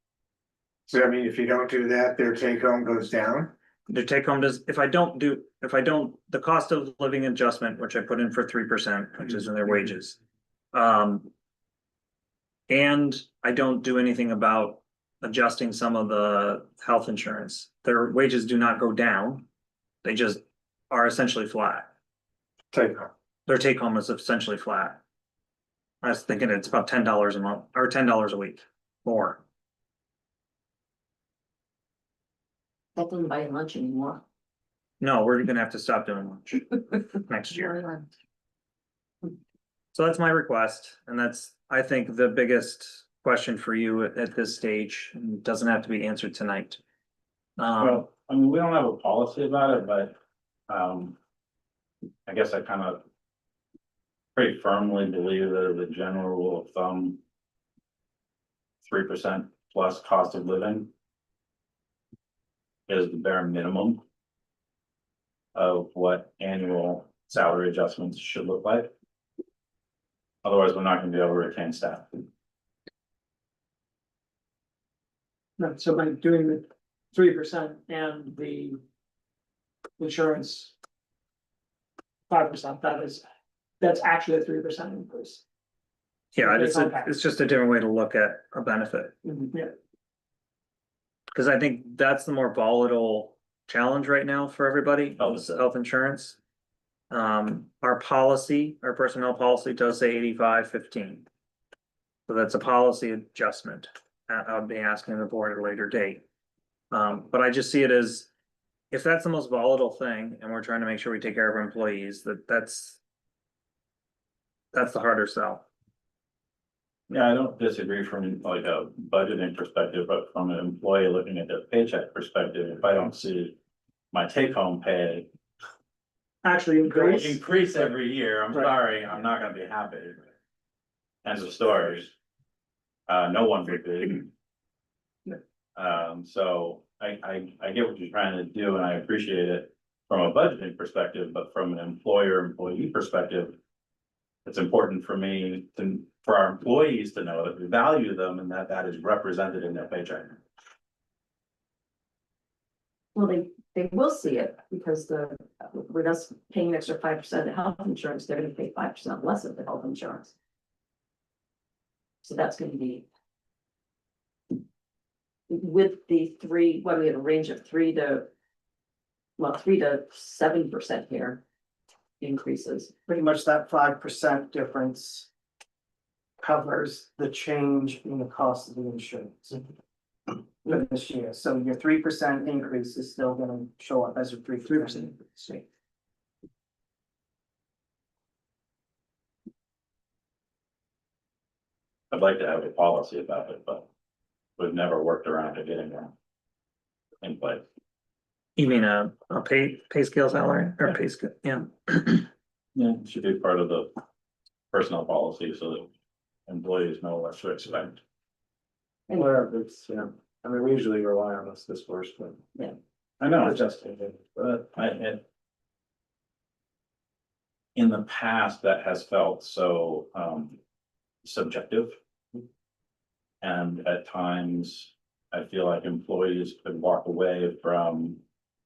So I mean, if you don't do that, their take home goes down? The take home does, if I don't, the cost of living adjustment, which I put in for 3%, which is in their wages. And I don't do anything about adjusting some of the health insurance. Their wages do not go down. They just are essentially flat. Take home. Their take home is essentially flat. I was thinking it's about $10 a month or $10 a week more. That doesn't buy lunch anymore. No, we're gonna have to stop doing lunch next year. So that's my request, and that's, I think, the biggest question for you at this stage, and doesn't have to be answered tonight. Well, I mean, we don't have a policy about it, but, I guess I kind of pretty firmly believe that the general rule of thumb, 3% plus cost of living is the bare minimum of what annual salary adjustments should look like. Otherwise, we're not gonna be able to retain staff. No, so by doing the 3% and the insurance 5%, that's actually a 3% increase. Yeah, it's, Okay. it's just a different way to look at a benefit. Yeah, Cause I think that's the more volatile challenge right now for everybody, is health insurance. Our policy, our personnel policy does say 85-15. So that's a policy adjustment. I'll be asking the board at a later date. But I just see it as, if that's the most volatile thing and we're trying to make sure we take care of our employees, that's the harder sell. Yeah, I don't disagree from like a budgeting perspective, but from an employee looking at their paycheck perspective, if I don't see my take home pay actually increase. increase every year, I'm Right. sorry, I'm not gonna be happy. Ends of stories. No one would be. So I get what you're trying to do and I appreciate it from a budgeting perspective, but from an employer-employee perspective, it's important for me for our employees to know that we value them and that is represented in their paycheck. Well, they will see it because with us paying an extra 5% of health insurance, they're gonna pay 5% less of the health insurance. So that's gonna be. With the three, what do we have, a range of 3 to 7% here. Increases. Pretty much that 5% difference covers the change in the cost of the insurance for this year. So your 3% increase is still gonna show up as a 3% increase. I'd like to have a policy about it, but we've never worked around to getting one in place. You mean a pay scale salary or pay scale, yeah. Yeah, it should be part of the personnel policy so that employees know what to expect. Well, it's, I mean, we usually rely on this first, but. I know, Adjusting it, but in the past, that has felt so subjective. And at times, I feel like employees could walk away from,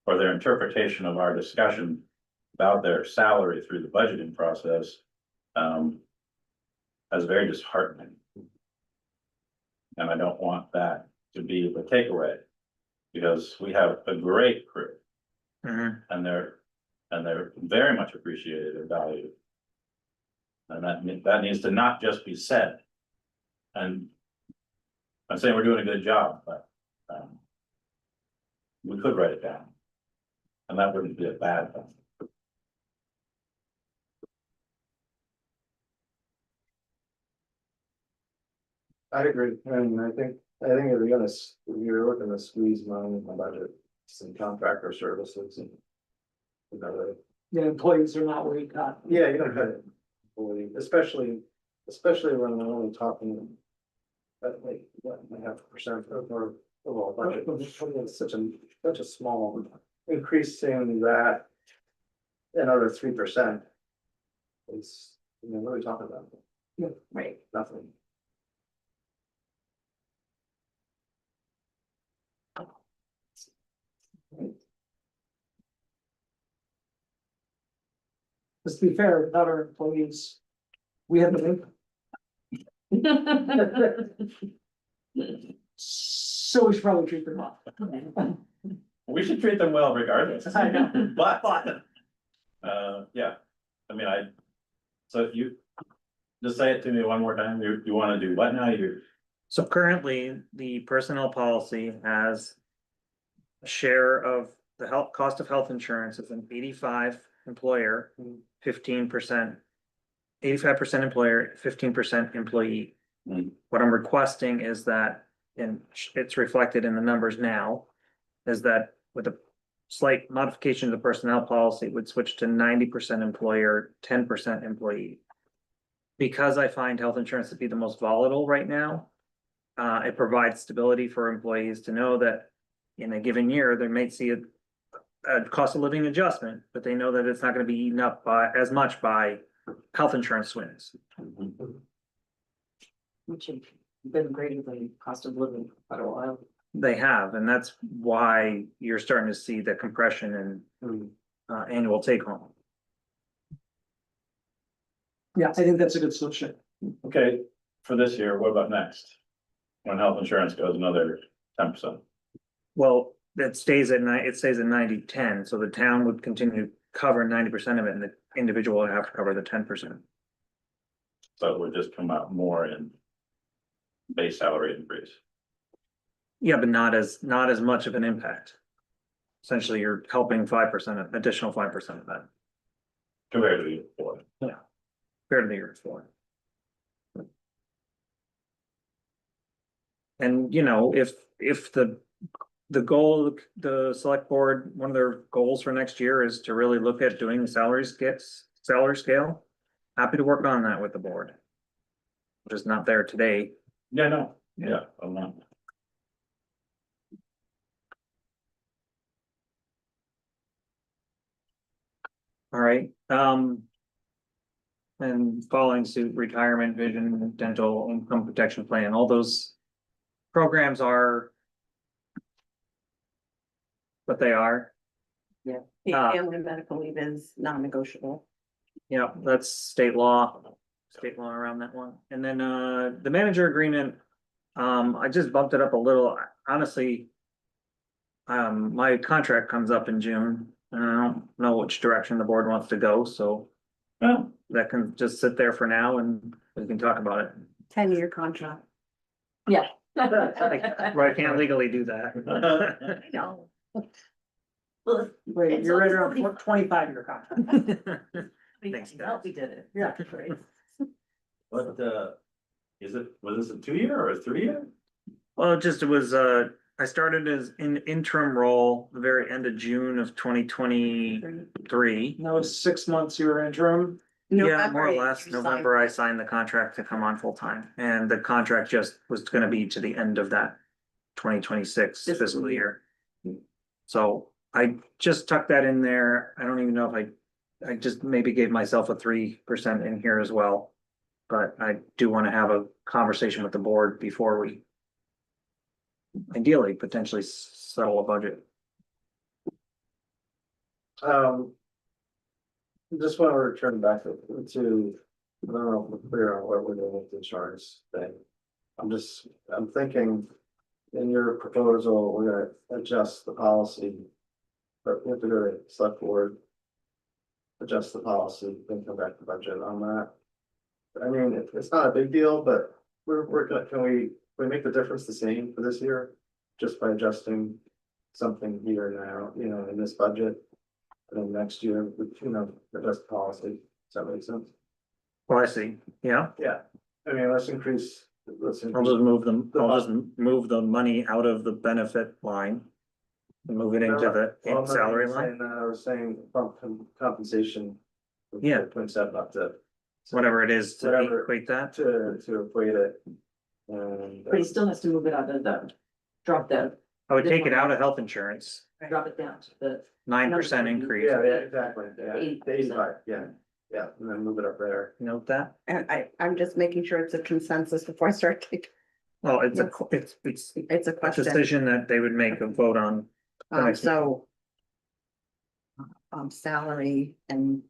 or their interpretation of our discussion about their salary through the budgeting process as very disheartening. And I don't want that to be the takeaway, because we have a great crew Mhm. and they're very much appreciated and valued. And that needs to not just be said. And I'm saying we're doing a good job, but we could write it down. And that wouldn't be a bad thing. I agree, and I think if you're looking to squeeze money in the budget, some contractor services and. You know, The employees are not where you got. yeah, you don't have it, especially when we're only talking. Like, what, 0.5% of our overall budget, it's such a small increase in that. Another 3%. Is, what are we talking about? Right. Nothing. Let's be fair, without our employees, we have no income. So we should probably treat them well. We should treat them well regardless. I know. But, yeah, I mean, so you. Just say it to me one more time, you wanna do what now, So currently, the personnel policy has a share of the cost of health insurance is an 85 employer, 15% 85% employer, 15% employee. Hmm. What I'm requesting is that, and it's reflected in the numbers now, is that with a slight modification of the personnel policy, it would switch to 90% employer, 10% employee. Because I find health insurance to be the most volatile right now, it provides stability for employees to know that in a given year, they may see a cost of living adjustment, but they know that it's not gonna be eaten up by as much by health insurance swings. Which have been greater than cost of living for quite a while. They have, and that's why you're starting to see the compression in annual take home. Yeah, I think that's a good solution. Okay, for this year, what about next? When health insurance goes another 10%. Well, it stays at 90-10, so the town would continue to cover 90% of it, and the individual would have to cover the 10%. So it would just come out more in base salary increase. Yeah, but not as much of an impact. Essentially, you're helping 5%, additional 5% of that, Compared to the year before. compared to the year before. And you know, if the goal, the select board, one of their goals for next year is to really look at doing the salary scale. Happy to work on that with the board. Just not there today. Yeah, no, yeah, I'm not. All right, and following suit, retirement, vision, dental, income protection plan, all those programs are what they are. The Ah. family and medical leave is non-negotiable. Yeah, that's state law around that one. And then, the manager agreement, I just bumped it up a little, honestly. My contract comes up in June, and I don't know which direction the board wants to go, so Well, that can just sit there for now and we can talk about it. 10-year contract. Yeah. Right, I can't legally do that. No. Well, Wait, you're right around 25-year contract. Thanks, guys. Help, we did it. Yeah. but, was this a 2-year or a 3-year? Well, it was, I started as an interim role the very end of June of 2023. That was 6 months you were interim. Yeah, more or November, less, you signed- November, I signed the contract to come on full time, and the contract just was gonna be to the end of that 2026 fiscal year. So I just tucked that in there, I don't even know if I just maybe gave myself a 3% in here as well. But I do wanna have a conversation with the board before we ideally potentially settle a budget. Just want to return back to, I don't know if we're clear on what we're doing with the insurance thing. I'm thinking in your proposal, we're gonna adjust the policy. But we have to go to select board. Adjust the policy, then come back to budget on that. I mean, it's not a big deal, but can we make the difference the same for this year? Just by adjusting something here now, in this budget. And then next year, adjust policy, does that make sense? Well, I see, yeah, Yeah. I mean, I'll just move them, I'll just move the money out of the benefit line. And move it into the Well, I'm not salary even line, saying that, I was saying compensation. Yeah. 27 up to. whatever it is to Whatever. equate that. To equate it. And. But he still has to move it out of drop I would take it out of health insurance, drop it down to the, 9% increase, Yeah, exactly, yeah, 80%. 85, yeah, and then move it up there. note that. And I'm just making sure it's a consensus before I start taking, Well, it's it's a a question. decision that they would make a vote on. the next So. Salary and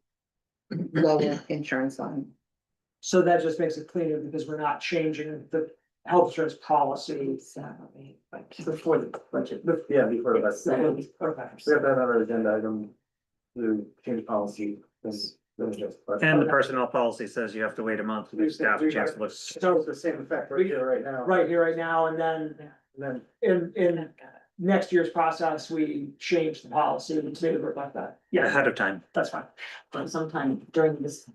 lower insurance line. So that just makes it cleaner because we're not changing the health insurance policy Salary, but before the budget. Yeah, before that, So- we have that on our agenda item to change policy, then just. And the personnel policy says you have to wait a month to give staff a chance to look. So It's the same effect right here, right now. right here, right now, and then And then, in next year's process, we change the policy to reflect that. Yeah, Ahead of time. that's fine. sometime during this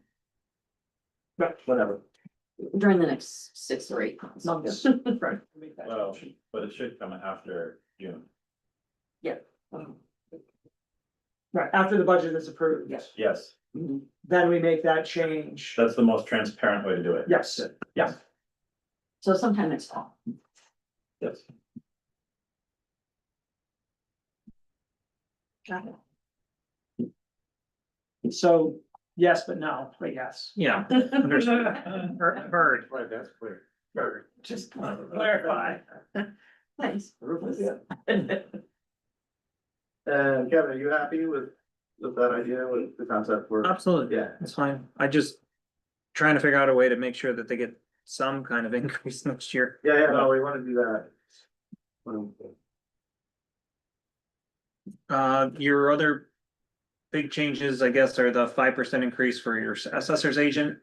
whatever. during the next 6 or 8 months. Right. Well, but it should come after June. Right, after the budget is approved. Yes. Yes, Then we make that change. that's the most transparent way to do it. Yes, yes. So sometime next fall. Yes. Got it. So, yes, but no, but yes. Yeah, understood. Heard. Right, that's clear. Just to clarify. Thanks. And Kevin, are you happy with that idea, with the concept for? Absolutely, Yeah. it's fine. I just trying to figure out a way to make sure that they get some kind of increase next year. Yeah, no, we wanna do that. Your other big changes, I guess, are the 5% increase for your assessor's agent.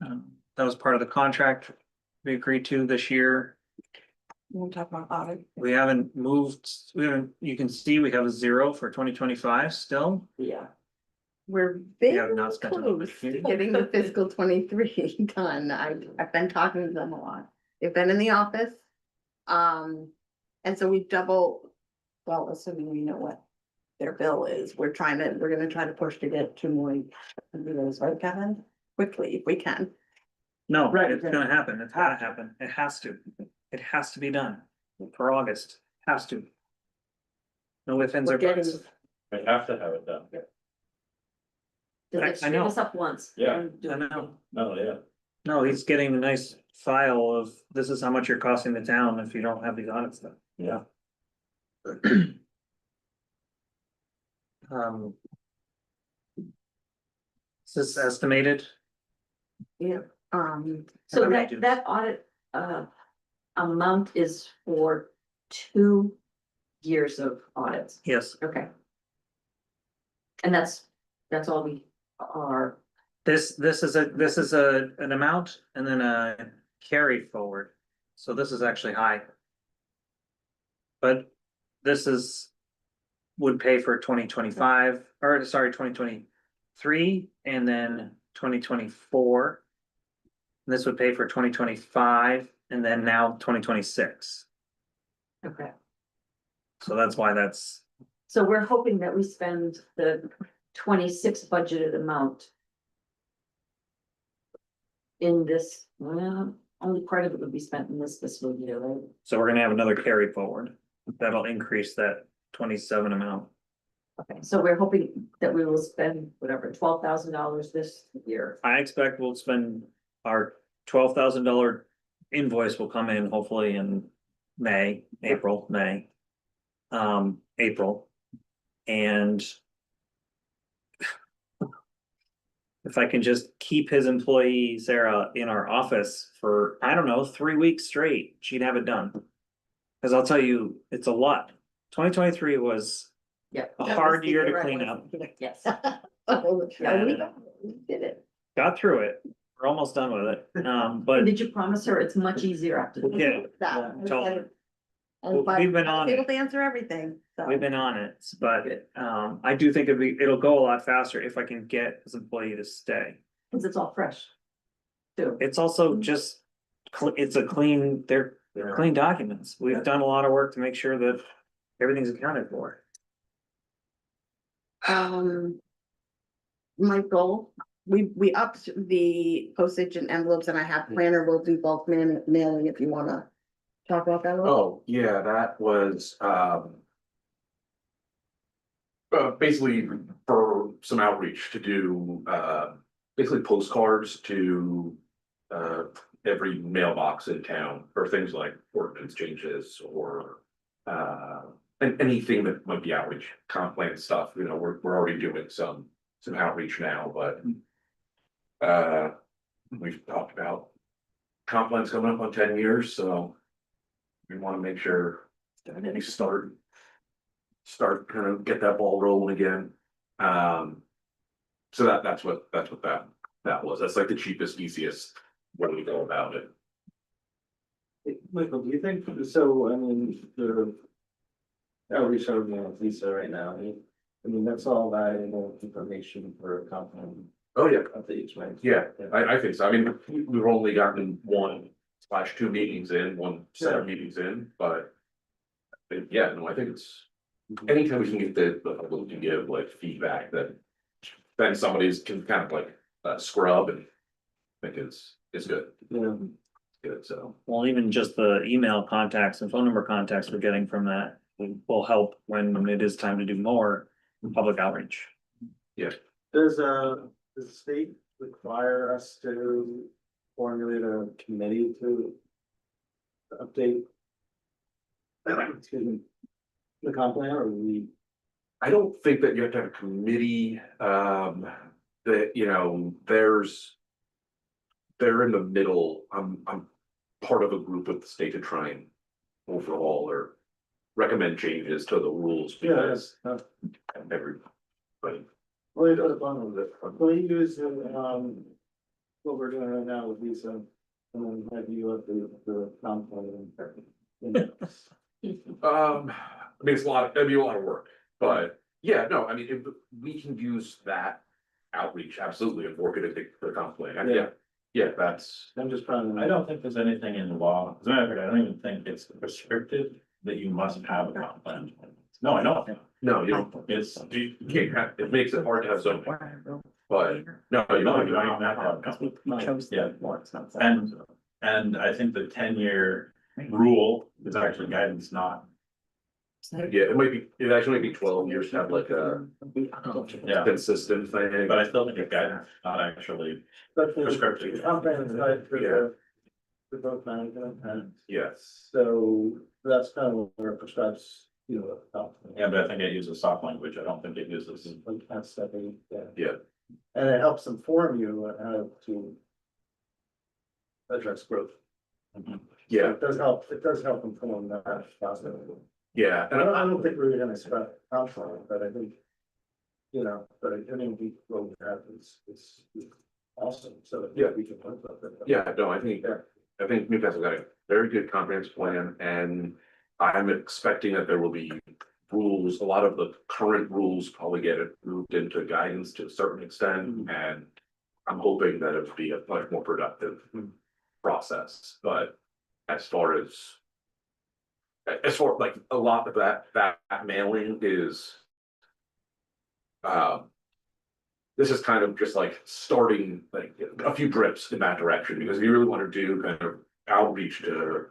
That was part of the contract we agreed to this year. We'll talk about audit. We haven't moved, you can see we have a 0 for 2025 still. Yeah. We're have very not spent enough close to money. getting the fiscal 23 done. I've been talking to them a lot. They've been in the office. And so we well, assuming we know what their bill is, we're gonna try to push to get 2 more. Those, right, Kevin? Quickly, if we can. No, Right, it's gonna happen, it's gotta happen, it has to, it has to be done for August, has to. No ifs, ands, We're or getting, buts. We have to have it done. Does I it screw know. us up once? Yeah. I know. No, yeah. No, he's getting a nice file of, this is how much you're costing the town if you don't have these audits done. Yeah. Um. Is this estimated? yeah, So How many do? that audit, amount is for 2 years of audits, Yes, okay. And that's all we are, this is an amount and then a carry forward, so this is actually high. But this would pay for 2025, or sorry, 2023, and then 2024. This would pay for 2025, and then now 2026, okay. so that's why that's, So we're hoping that we spend the 26 budgeted amount in this, well, only part of it would be spent in this fiscal year, right? so we're gonna have another carry forward. That'll increase that 27 amount. Okay, so we're hoping that we will spend whatever, $12,000 this year. I expect we'll spend our $12,000 invoice will come in hopefully in April. And if I can just keep his employee Sarah in our office for, I don't know, 3 weeks straight, she'd have it done. Cause I'll tell you, it's a lot. 2023 was Yeah. a hard year to clean up. Yes. Oh, Yeah. we did it. Got through it. We're almost done with it. But Did you promise her it's much easier after? this? yeah, That. told her. And but We've been I was on able it. to answer everything, so. We've been on it, but I do think it'll go a lot faster if I can get his employee to stay. Cause it's all fresh. Too. It's also just, it's a clean, they're clean documents. We've done a lot of work to make sure that everything's accounted for. Michael, we upped the postage and envelopes and I have planner will do bulk mailing if you wanna talk about that a little. Oh, yeah, that was, basically for some outreach to do, basically postcards to, every mailbox in town for things like ordinance changes or, anything that might be outreach, comp plan stuff, you know, we're already doing some outreach now, but, we've talked about comp plan's coming up on 10 years, so we want to make sure we start kind of get that ball rolling again. So that's what that was. That's like the cheapest, easiest way to go about it. Michael, do you think, so, I mean, the outreach of Lisa right now, I mean, that's all valuable information for a company. Oh, yeah, Updates, right? yeah, I think so. I mean, we've only gotten 1/2 meetings in, one set of meetings in, but. Yeah, no, I think it's, anytime we can get the public to give like feedback that. Then somebody's can kind of like scrub and. I think it's good, Yeah. good, so. Well, even just the email contacts and phone number contacts we're getting from that will help when it is time to do more public outreach. Does the state require us to formulate a committee to update? Excuse me. The comp plan, or we, I don't think that you have to have a committee, that, you know, there's. They're in the middle, I'm part of a group with the state to try and overhaul or recommend changes to the rules yeah, because that's, everybody. well, it does bundle it. Well, you use, what we're doing right now with Lisa, and then have you up the comp plan. I mean, it's a lot, it'd be a lot of work, but yeah, no, I mean, if we can use that outreach, absolutely, and work it into the comp plan, and yeah. Yeah, that's, I'm just trying to. I don't think there's anything in the law, as a matter of fact, I don't even think it's restricted that you must have a comp plan. No, I don't, no, you don't, it's, you can't have, it makes it hard to have zoning, but no, you no, don't. you don't even have to have a comp plan. Yeah. And I think the 10-year rule is actually guidance, not, Yeah, it actually might be 12 years to have like a yeah, consistent thing. but I still think it's guidance, not actually But the prescriptive. comp plan is right for Yeah. the growth management, and Yes, so that's kind of where it prescribes, a comp plan. Yeah, but I think it uses soft language, I don't think it uses. Like that's stepping, yeah. yeah, And it helps inform you on how to address growth. yeah, It does help inform that process. yeah, I don't think we're gonna spend comp plan, but I think, but I mean, what we have is awesome, so yeah, we can talk about that. yeah, no, I think Newcastle got a very good comprehensive plan, and I'm expecting that there will be rules, a lot of the current rules probably get it moved into guidance to a certain extent, and I'm hoping that it'll be a much more productive process, but as far as like a lot of that mailing is this is kind of just like starting like a few drips in that direction, because if you really want to do kind of outreach to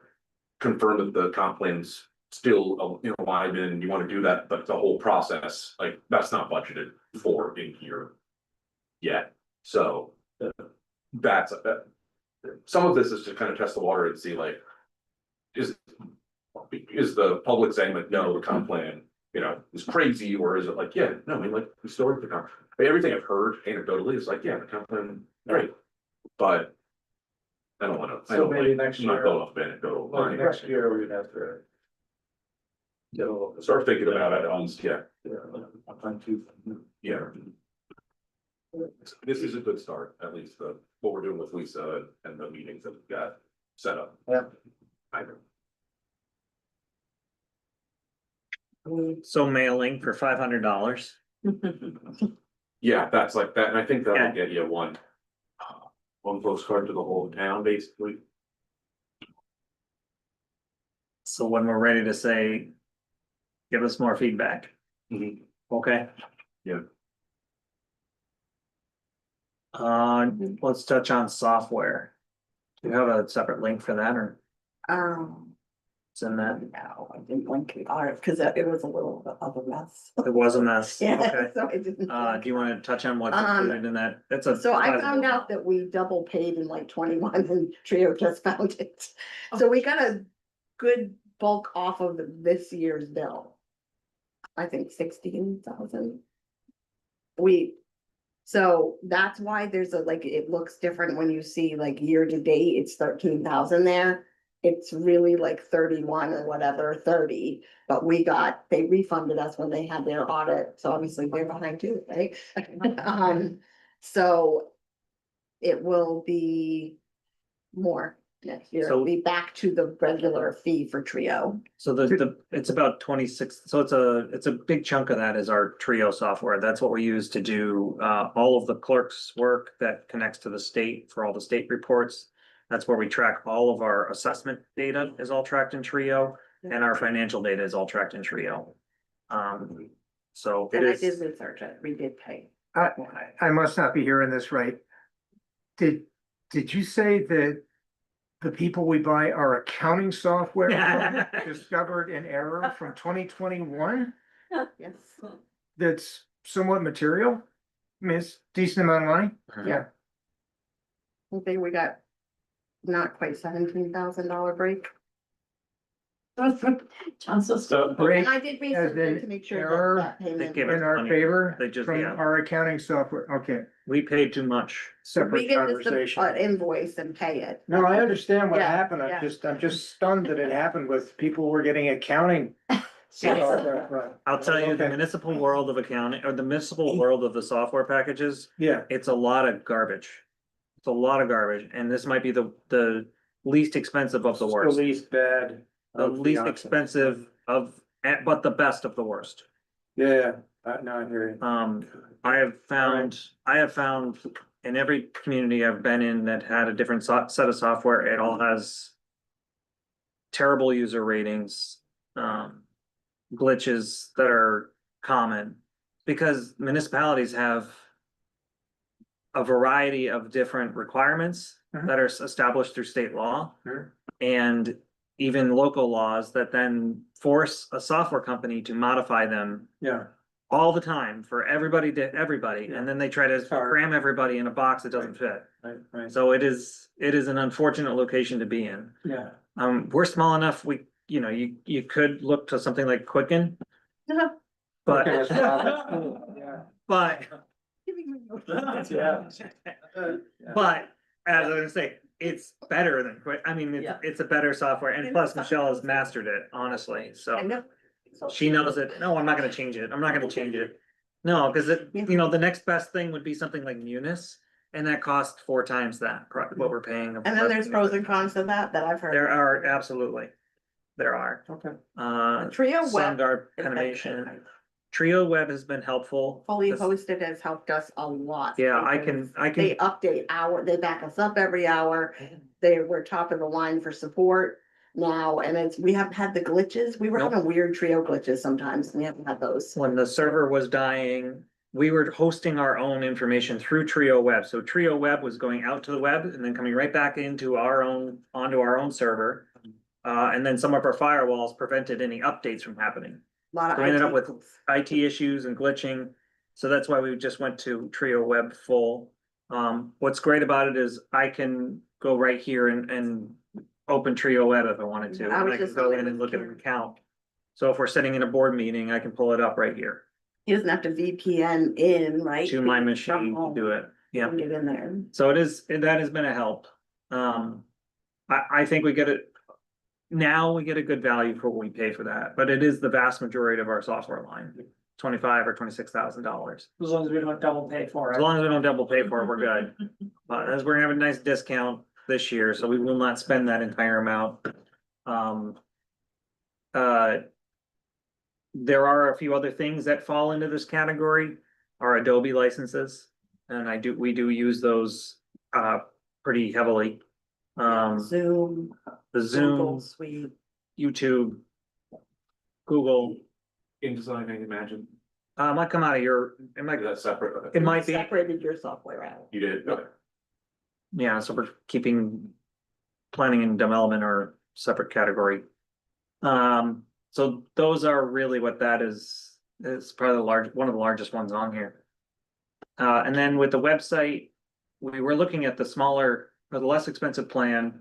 confirm that the comp plan's still in alignment, and you want to do that, but the whole process, like, that's not budgeted for in here yet. So that's some of this is to kind of test the water and see like, is the public saying like, no, the comp plan, is crazy, or is it like, yeah, no, I mean, like, we still like the comp. Everything I've heard anecdotally is like, yeah, the comp plan, great, but I don't wanna. So maybe next I'm not year, going off of anecdotal. well, next year we'd have to. Start thinking about it on, yeah, yeah. This is a good start, at least what we're doing with Lisa and the meetings that we've got set up. Yeah. I know. So mailing for $500. Yeah, that's like that, and I think Yeah. that'll get you one postcard to the whole town, basically. So when we're ready to say, give us more feedback, Mhm. okay? Yeah. Let's touch on software. Do you have a separate link for that, or it's in that? No, I didn't link it, because it was a little of a mess. It was a mess, Yeah, okay. so I didn't. Do you wanna touch on what's included in that? It's a. So I found sizable- out that we double paid in like 21 and Trio just found it. So we got a good bulk off of this year's bill. I think 16,000. So that's why there's it looks different when you see like year to date, it's 13,000 there. It's really like 31 or whatever, 30, but they refunded us when they had their audit, so obviously they're behind too, right? So it will be more Next year, So- it'll be back to the regular fee for Trio. So it's about 26, so it's a big chunk of that is our Trio software. That's what we use to do all of the clerk's work that connects to the state for all the state reports. That's where we track all of our assessment data is all tracked in Trio and our financial data is all tracked in Trio. So it And I did is, research it, we did pay. I must not be hearing this right. Did you say that the people we buy are accounting software from discovered in error from 2021? Yes. That's somewhat material? I mean, it's decent amount of money? Yeah. I think we got not quite $17,000 break. John's so. So, Break And I did research it to make sure that that payment. give us in our money. favor They just- from yeah. our accounting software, okay, we paid too much. We separate get just conversation. an invoice and pay it. No, I understand what Yeah, happened, yeah. I'm just stunned that it happened with people who were getting accounting. software. I'll tell you, the Okay. municipal world of accounting or the municipal world of the software packages, Yeah, it's a lot of garbage. It's a lot of garbage, and this might be the least expensive of the the worst. least bad. The of least options. expensive of, but the best of the worst. Yeah, no, I hear you. I have found in every community I've been in that had a different set of software, it all has terrible user ratings, glitches that are common, because municipalities have a variety of different requirements Mhm. that are established through state law. Sure. And even local laws that then force a software company to modify them Yeah, all the time for everybody to everybody, and then they try to hard. cram everybody in a box that doesn't fit. right, So it is an unfortunate location to be in. yeah. We're small enough, you could look to something like Quicken. Yeah. But, Yeah. but, Yeah. but, as I was gonna say, it's better than Quick, Yeah. it's a better software, and plus Michelle has mastered it, honestly, I so. know. She knows it. No, I'm not gonna change it. I'm not gonna change it. No, cause the next best thing would be something like Munis, and that costs 4 times that, what we're paying. And then there's pros and cons to that I've heard. There are, absolutely. There are. Okay. Trio Web SunGuard is animation. Trio Web has been helpful. fully This- hosted has helped us a lot. Yeah, I because can, They update they back us up every hour. We're top of the line for support now, and we haven't had the glitches. We were Nope. having weird Trio glitches sometimes, and we haven't had those. when the server was dying, we were hosting our own information through Trio Web. So Trio Web was going out to the web and then coming right back onto our own server. And then some of our firewalls prevented any updates from happening. Lot of So we ended up IT with tools. IT issues and glitching. So that's why we just went to Trio Web full. What's great about it is I can go right here and open Trio Web if I wanted to. I And was I can just go wondering in and if look at an Karen- account. So if we're sitting in a board meeting, I can pull it up right here He doesn't have to VPN in, right? to my From machine to home. do it. Yeah. Get in there. So that has been a help. I think we get it. Now we get a good value for what we pay for that, but it is the vast majority of our software line, $25,000 or $26,000. As long as we don't double pay for As it. long as we don't double pay for it, we're good. But as we're gonna have a nice discount this year, so we will not spend that entire amount. There are a few other things that fall into this category, our Adobe licenses, and we do use those pretty heavily. Zoom, The Google Zoom, Suite. YouTube, Google, InDesign, I imagine, might come out of it might, that's separate. it might be, Separated your software out. You did, okay. yeah, so we're keeping planning and development are separate category. So those are really what that is probably one of the largest ones on here. And then with the website, we were looking at the smaller or the less expensive plan.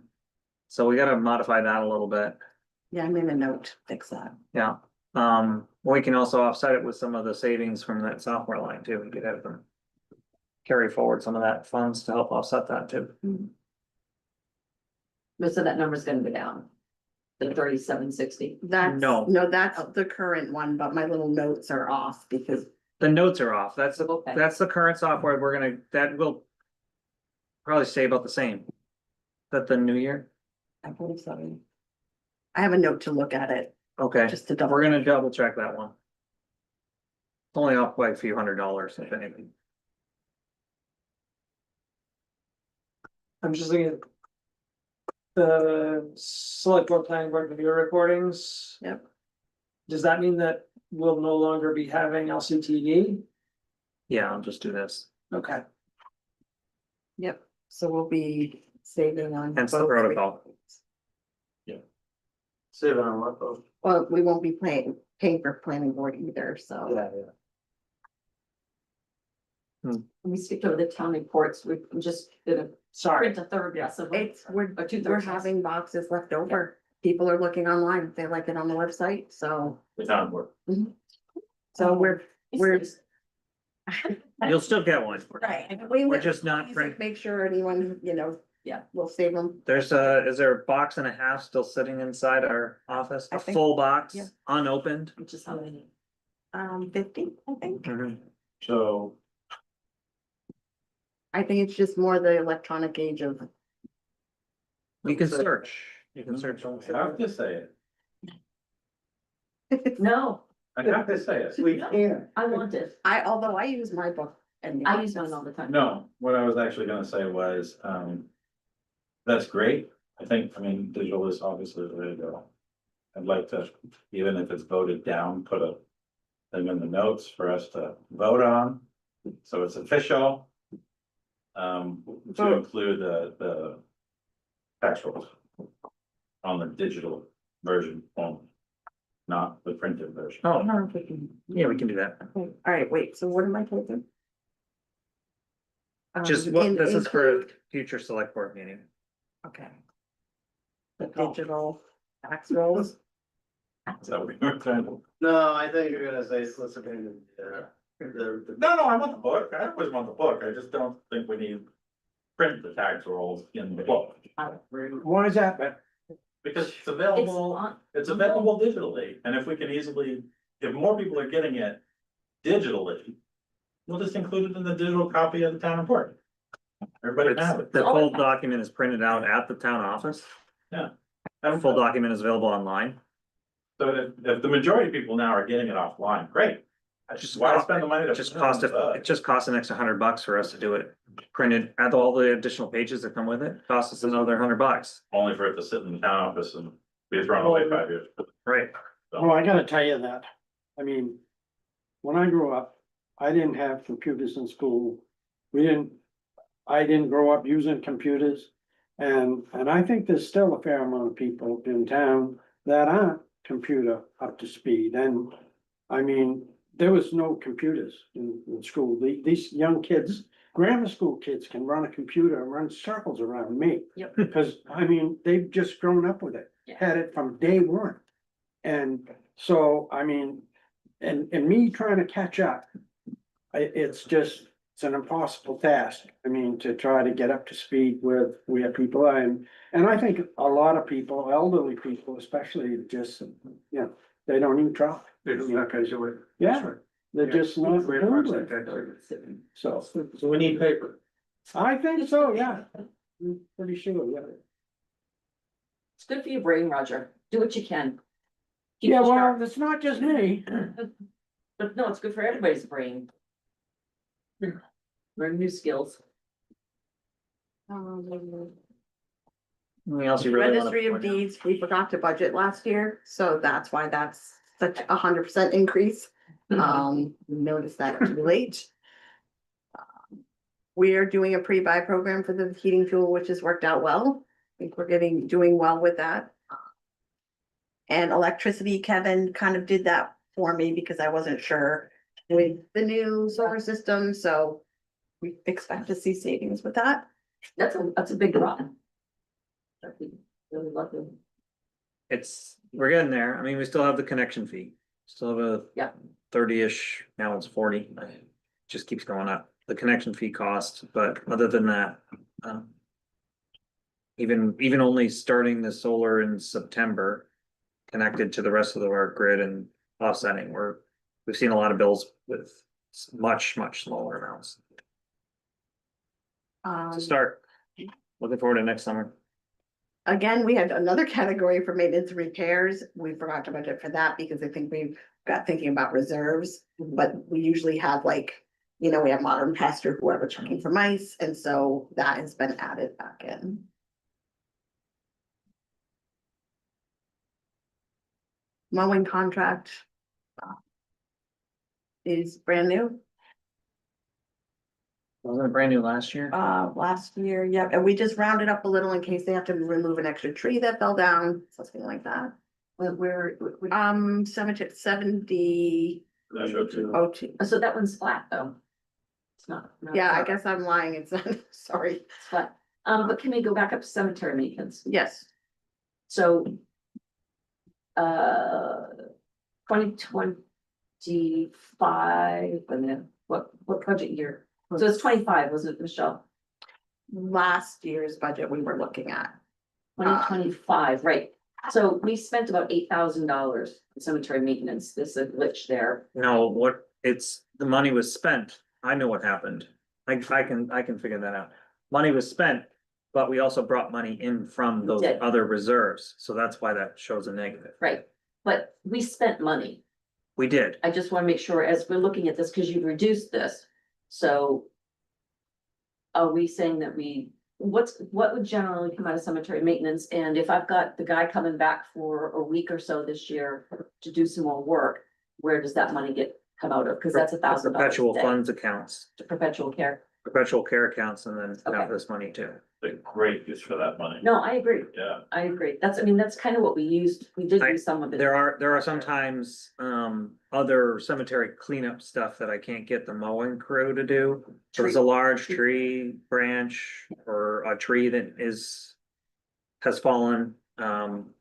So we gotta modify that a little bit. Yeah, I made a note, fix that. Yeah, we can also offset it with some of the savings from that software line too. We could have them carry forward some of that funds to help offset that too. So that number's gonna go down. The 3760. That's, No. no, that's the current one, but my little notes are off because The notes are off. That's Okay. the current software. That will probably stay about the same. That the new year? I believe so. I have a note to look at it, Okay, just to double. we're gonna double check that one. It's only off by a few $100, if anything. I'm just thinking. The select board planning board video recordings. Yep. Does that mean that we'll no longer be having LCTV? Yeah, I'll just do this. Okay, Yep, so we'll be saving on. Hence the both protocol. Save it on what, though? Well, we won't be paying for planning board either, so. Yeah. We stick to the town reports, we're just gonna sorry. print a third, yes, of it. It's, we're Or two-thirds, we're yes. having boxes left over. People are looking online, if they like it on the website, so, The town board. so we're, we're. You'll still get one. Right. We're just not Please print. Make sure anyone, Yeah. we'll save them. Is there a box and a half still sitting inside our office? I A think- full box, yeah. unopened? Which is how many. 50, I think. So, I think it's just more the electronic age of. You can search. You can search. I have to say it, No, I have to say it. We can. I want it, Although I use my book and. I use mine all the time. No, what I was actually gonna say was, that's great. I mean, digital is obviously the way to go. I'd like to, even if it's voted down, put a thing in the notes for us to vote on, so it's official. To include the tax rolls on the digital version only, not the printed version. Oh, don't know if we can- yeah, we can do that. Okay, all right, wait, so what am I taking? Just what, this is for a Include- future select board meeting. Okay. The digital tax rolls, Is that what you were trying to? No, I think you're gonna say soliciting, No, I want the book. I always want the book. I just don't think we need print the tax rolls in the book. Why is that, Ben? Because it's It's available, on, it's available digitally, and if we can easily, if more people are getting it digitally. We'll just include it in the digital copy of the town report. Everybody can have it. The full document is printed out at the town office. Yeah. The full document is available online. So if the majority of people now are getting it offline, great. Why spend the money to? It just cost, it just costs an extra $100 for us to do it. Printed, add all the additional pages that come with it, costs us another $100. Only for it to sit in the town office and be thrown away 5 years. Right. Oh, I gotta tell you that. I mean, when I grew up, I didn't have computers in school. I didn't grow up using computers. And I think there's still a fair amount of people in town that aren't computer up to speed. And I mean, there was no computers in school. These young kids, grammar school kids can run a computer and run circles around me. Yep. Because, I mean, they've just grown up with it, Yeah. had it from day one. And so, I mean, and me trying to catch up, it's an impossible task. I mean, to try to get up to speed with where people are. And I think a lot of people, elderly people especially, just, they don't even try. Yeah, they're just not doing it. So, so we need paper. I think so, yeah. I'm pretty sure, yeah. it's good for your brain, Roger, do what you can. Keep Yeah, it well, sharp. it's not just me. But no, it's good for everybody's brain. Learn new skills. Anything else you really want to? Registry of Deeds, we forgot to budget last year, so that's why that's such 100% increase. Noticed that too late. We are doing a pre-buy program for the heating fuel, which has worked out well. I think we're doing well with that. And electricity, Kevin kind of did that for me because I wasn't sure with the new solar system, so we expect to see savings with that. That's a big drop. Really love them. We're getting there. I mean, we still have the connection fee. Still have a. Yeah. 30-ish, now it's 40. Just keeps going up. The connection fee cost, but other than that. Even only starting the solar in September. Connected to the rest of our grid and offsetting, we've seen a lot of bills with much smaller amounts. To start, looking forward to next summer. Again, we had another category for maintenance and repairs. We forgot to budget for that because I think we got thinking about reserves. But we usually have like, you know, we have Modern Pest or whoever checking for mice, and so that has been added back in. Mowing contract. Is brand new, Wasn't it brand new last year? last year, yeah, and we just rounded up a little in case they have to remove an extra tree that fell down, something like that. Cemetery 70, That show too. oh, two. So that one's flat though. It's not. Yeah, I flat. guess I'm lying, it's, sorry, It's flat. But can we go back up to cemetery maintenance? yes, So. 2025, and then what budget year? So it's 25, was it, Michelle? last year's budget we were looking at. 2025, right? So we spent about $8,000 in cemetery maintenance. There's a glitch there. No, the money was spent. I know what happened. I can figure that out. Money was spent, but we also brought money in from those Did. other reserves, so that's why that shows a negative. Right, but we spent money. We did. I just wanna make sure as we're looking at this, because you've reduced this, so. Are we saying that what would generally come out of cemetery maintenance, and if I've got the guy coming back for a week or so this year to do some more work, where does that money come out of? Cause that's $1,000. Perpetual a day funds accounts, to perpetual care. perpetual care accounts, and then Okay. have this money too. The great use for that money. No, I agree. Yeah. I agree. That's kind of what we used. We did use some of it. There are sometimes, other cemetery cleanup stuff that I can't get the mowing crew to do. So there's a large tree branch or a tree that has fallen, I'm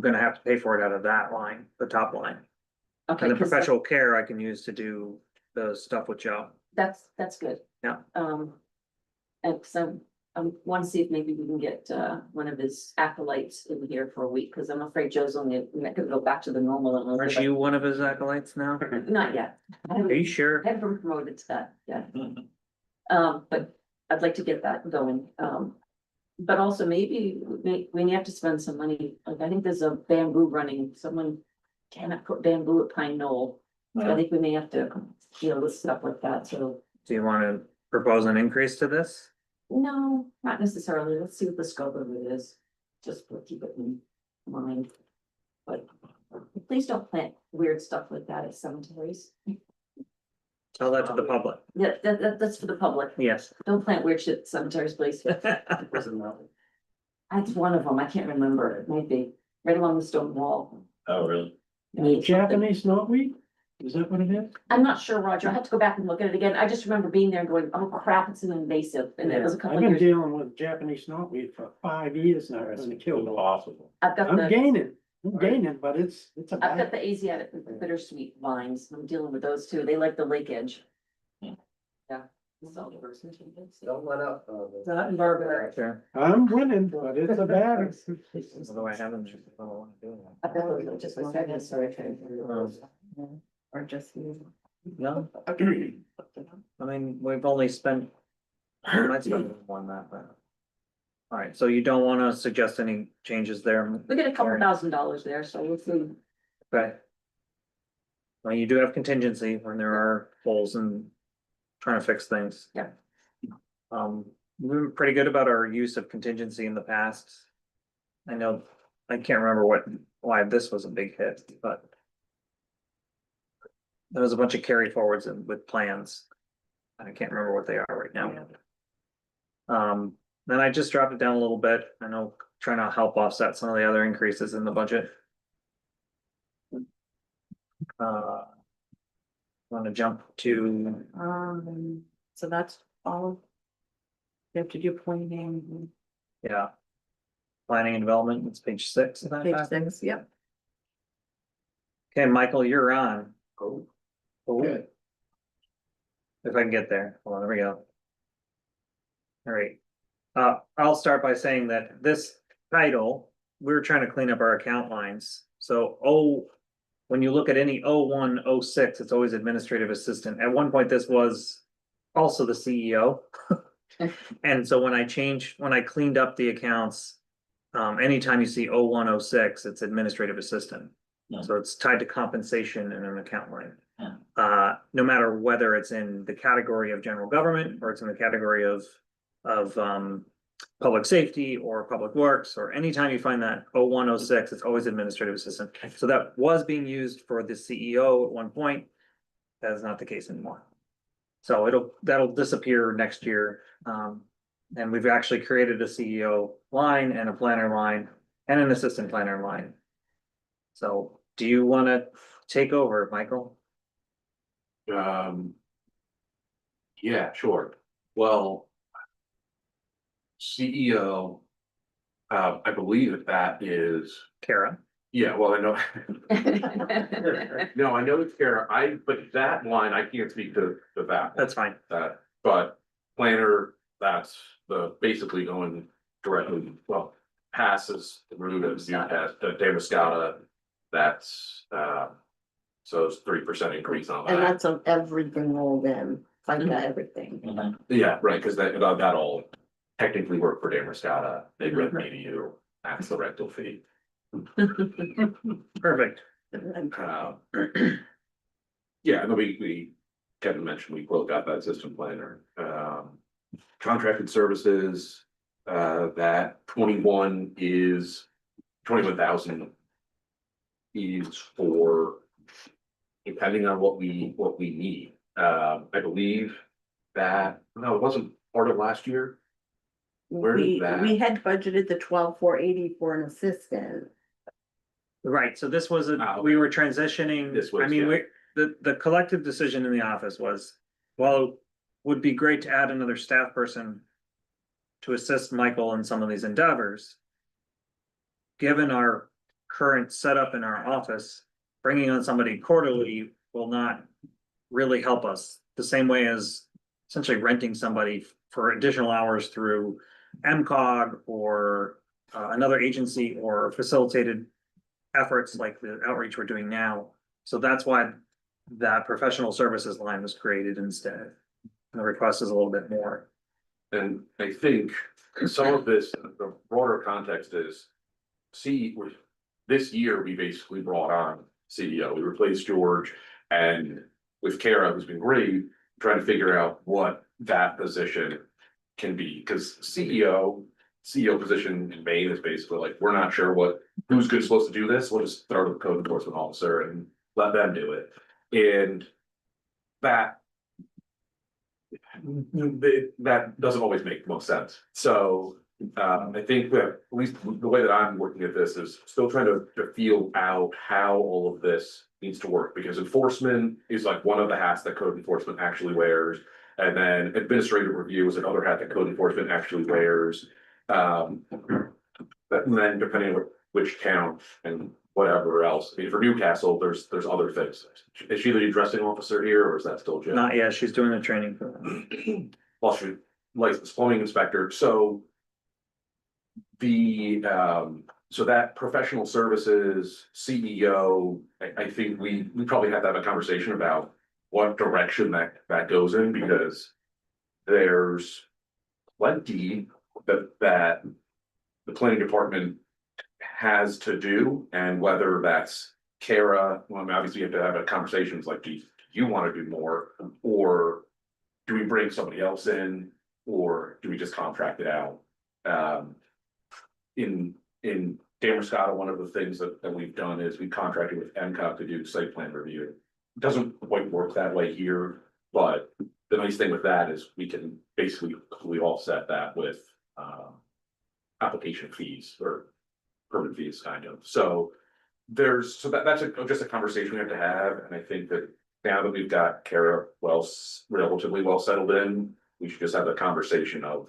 gonna have to pay for it out of that line, the top line. Okay, And the 'cause perpetual care I can use to do the stuff with Joe. that's good. Yeah. And so I want to see if maybe we can get one of his acolytes in here for a week, because I'm afraid Joe's only gonna go back to the normal. in a little Aren't bit. you one of his acolytes now? Not yet. I Are you haven't sure? I haven't been promoted to that yet. But I'd like to get that going. But also maybe we have to spend some money. Like I think there's a bamboo running. Someone cannot put bamboo at Pine Knoll. So I think we may have to deal with stuff like that. So Do you wanna propose an increase to this? no, not necessarily. Let's see what the scope of it is. Just to keep it in mind. But please don't plant weird stuff like that at cemeteries. Tell that to the public. Yeah, that's for the public. Yes. Don't plant weird shit at cemeteries, please. That's one of them. I can't remember. It might be right along the stone wall. Oh, really? Japanese knotweed, is that what it is? I'm not sure, Roger. I have to go back and look at it again. I just remember being there and going, oh crap, it's an invasive. And it was a I've couple of been years. dealing with Japanese knotweed for 5 years now, It's and it killed all. impossible. I've got I'm the, gaining, but it's a I've got bad. the Asiatic bittersweet vines. I'm dealing with those too. They like the lake edge. Hmm. Yeah. Don't let up. That and Barbara. Sure. I'm winning, but it's a bad. Although I haven't. I don't wanna do that. I've got those just like that. Sorry. Or just you. No, Okay. I mean, we've only spent. We might spend more than that, but. Alright, so you don't wanna suggest any changes there? We get a couple $1,000 there, so we'll see. Okay. Well, you do have contingency when there are holes and trying to fix things. Yeah. We were pretty good about our use of contingency in the past. I know, I can't remember why this was a big hit, but. There was a bunch of carry forwards and with plans. I can't remember what they are right now. Then I just dropped it down a little bit. I know, trying to help offset some of the other increases in the budget. Want to jump to, So that's all. You have to do planning, yeah. Planning and development, it's page 6 of that page document. 6, yep. Okay, Michael, you're on. Oh. Oh. Good. If I can get there, hold on, there we go. All right, I'll start by saying that this title, we're trying to clean up our account lines, so, when you look at any 01, 06, it's always administrative assistant, at one point this was also the CEO. And so when I cleaned up the accounts, anytime you see 0106, it's administrative assistant. Yeah. So it's tied to compensation in an account line. Yeah. No matter whether it's in the category of general government or it's in the category of public safety or public works, or anytime you find that 0106, it's always administrative assistant. So that was being used for the CEO at one point. That is not the case anymore. So that'll disappear next year. And we've actually created a CEO line and a planner line and an assistant planner line. So do you want to take over, Michael? Yeah, sure. Well. CEO. I believe that is, Kara? yeah, well, I know. No, I know it's Kara, but that line, I can't speak to that. That's fine. But planner, that's basically going directly, well, passes the route of the Damascata. That's, so it's 3% increase on And that. that's on everything rolled in, FICA, everything. Yeah, right, cause that all technically work for Damascata, they rent EDU, that's the rental fee. Perfect. Yeah, and then Kevin mentioned we both got that system planner, contracted services, that 21,000 is for, depending on what we need, I believe that, no, it wasn't part of last year. Where is We that? had budgeted the 12,480 for an assistant. Right, so this was Ah, okay. we were transitioning, This was, I mean, yeah. the collective decision in the office was, well, it would be great to add another staff person to assist Michael in some of these endeavors. Given our current setup in our office, bringing on somebody quarterly will not really help us the same way as essentially renting somebody for additional hours through MCOG or another agency or facilitated efforts like the outreach we're doing now. So that's why that professional services line was created instead. The request is a little bit more. And I think some of this, the broader context is, this year, we basically brought on CEO, we replaced George, and with Kara, who's been great, trying to figure out what that position can be, because CEO position in Maine is basically like, we're not sure who's supposed to do this, we'll just throw to the code enforcement officer and let them do it. And that doesn't always make most sense. So I think that at least the way that I'm working at this is still trying to feel out how all of this needs to work, because enforcement is like one of the hats that code enforcement actually wears. And then administrative review is another hat that code enforcement actually wears. And then depending on which town and whatever else, I mean, for Newcastle, there's other things. Is she the addressing officer here, or is that still Jim? Not yet, she's doing the training for them. Well, she licensed plumbing inspector, so. So that professional services CEO, I think we probably have to have a conversation about what direction that goes in, because there's plenty that the planning department has to do, and whether that's Kara, well, obviously you have to have a conversations like, do you want to do more, or do we bring somebody else in, or do we just contract it out? In Damascata, one of the things that we've done is we contracted with MCOG to do site plan review. It doesn't quite work that way here, but the nice thing with that is we can basically completely offset that with application fees or permit fees, kind of. So that's just a conversation we have to have, and I think that now that we've got Kara relatively well settled in, we should just have the conversation of,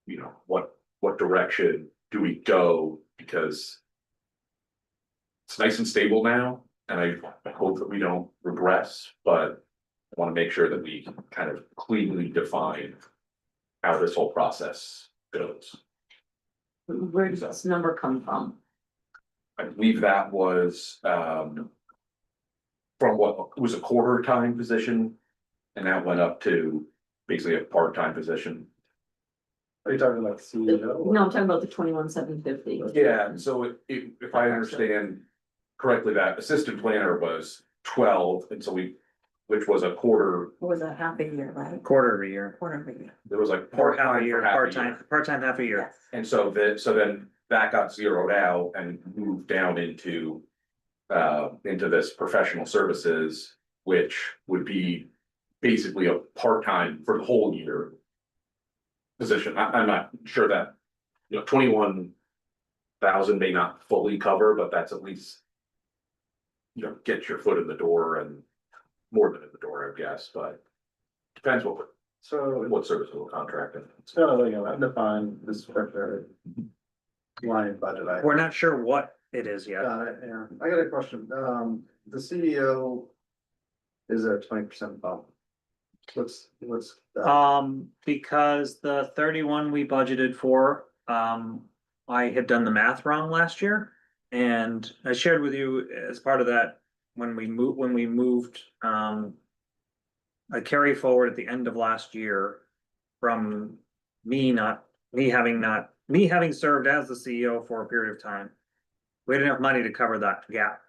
you know, what direction do we go, because it's nice and stable now, and I hope that we don't regress, but I want to make sure that we kind of cleanly define how this whole process goes. Where does this number come from? I believe that was from what was a quarter-time position, and that went up to basically a part-time position. Are you talking about the CEO? No, I'm talking about the 21,750. Yeah, so if I understand correctly, that assistant planner was 12, and so which was a quarter, What was a half a year, right? Quarter of a year, Quarter of a year. there was like or half part-time a for year, half a part-time, year. part-time, half a year. Yes. And so then that got zeroed out and moved down into this professional services, which would be basically a part-time for the whole year position. I'm not sure that, 21,000 may not fully cover, but that's at least, get your foot in the door and more than in the door, I guess, but depends So what service we're contracting. it's kind of like an undefined discretionary line budget. We're not sure what it is yet. Got it, yeah. I got a question. The CEO is a 20% bump. What's that? Because the 31 we budgeted for, I had done the math wrong last year. And I shared with you as part of that, when we moved, a carry forward at the end of last year. From me having served as the CEO for a period of time. We had enough money to cover that gap.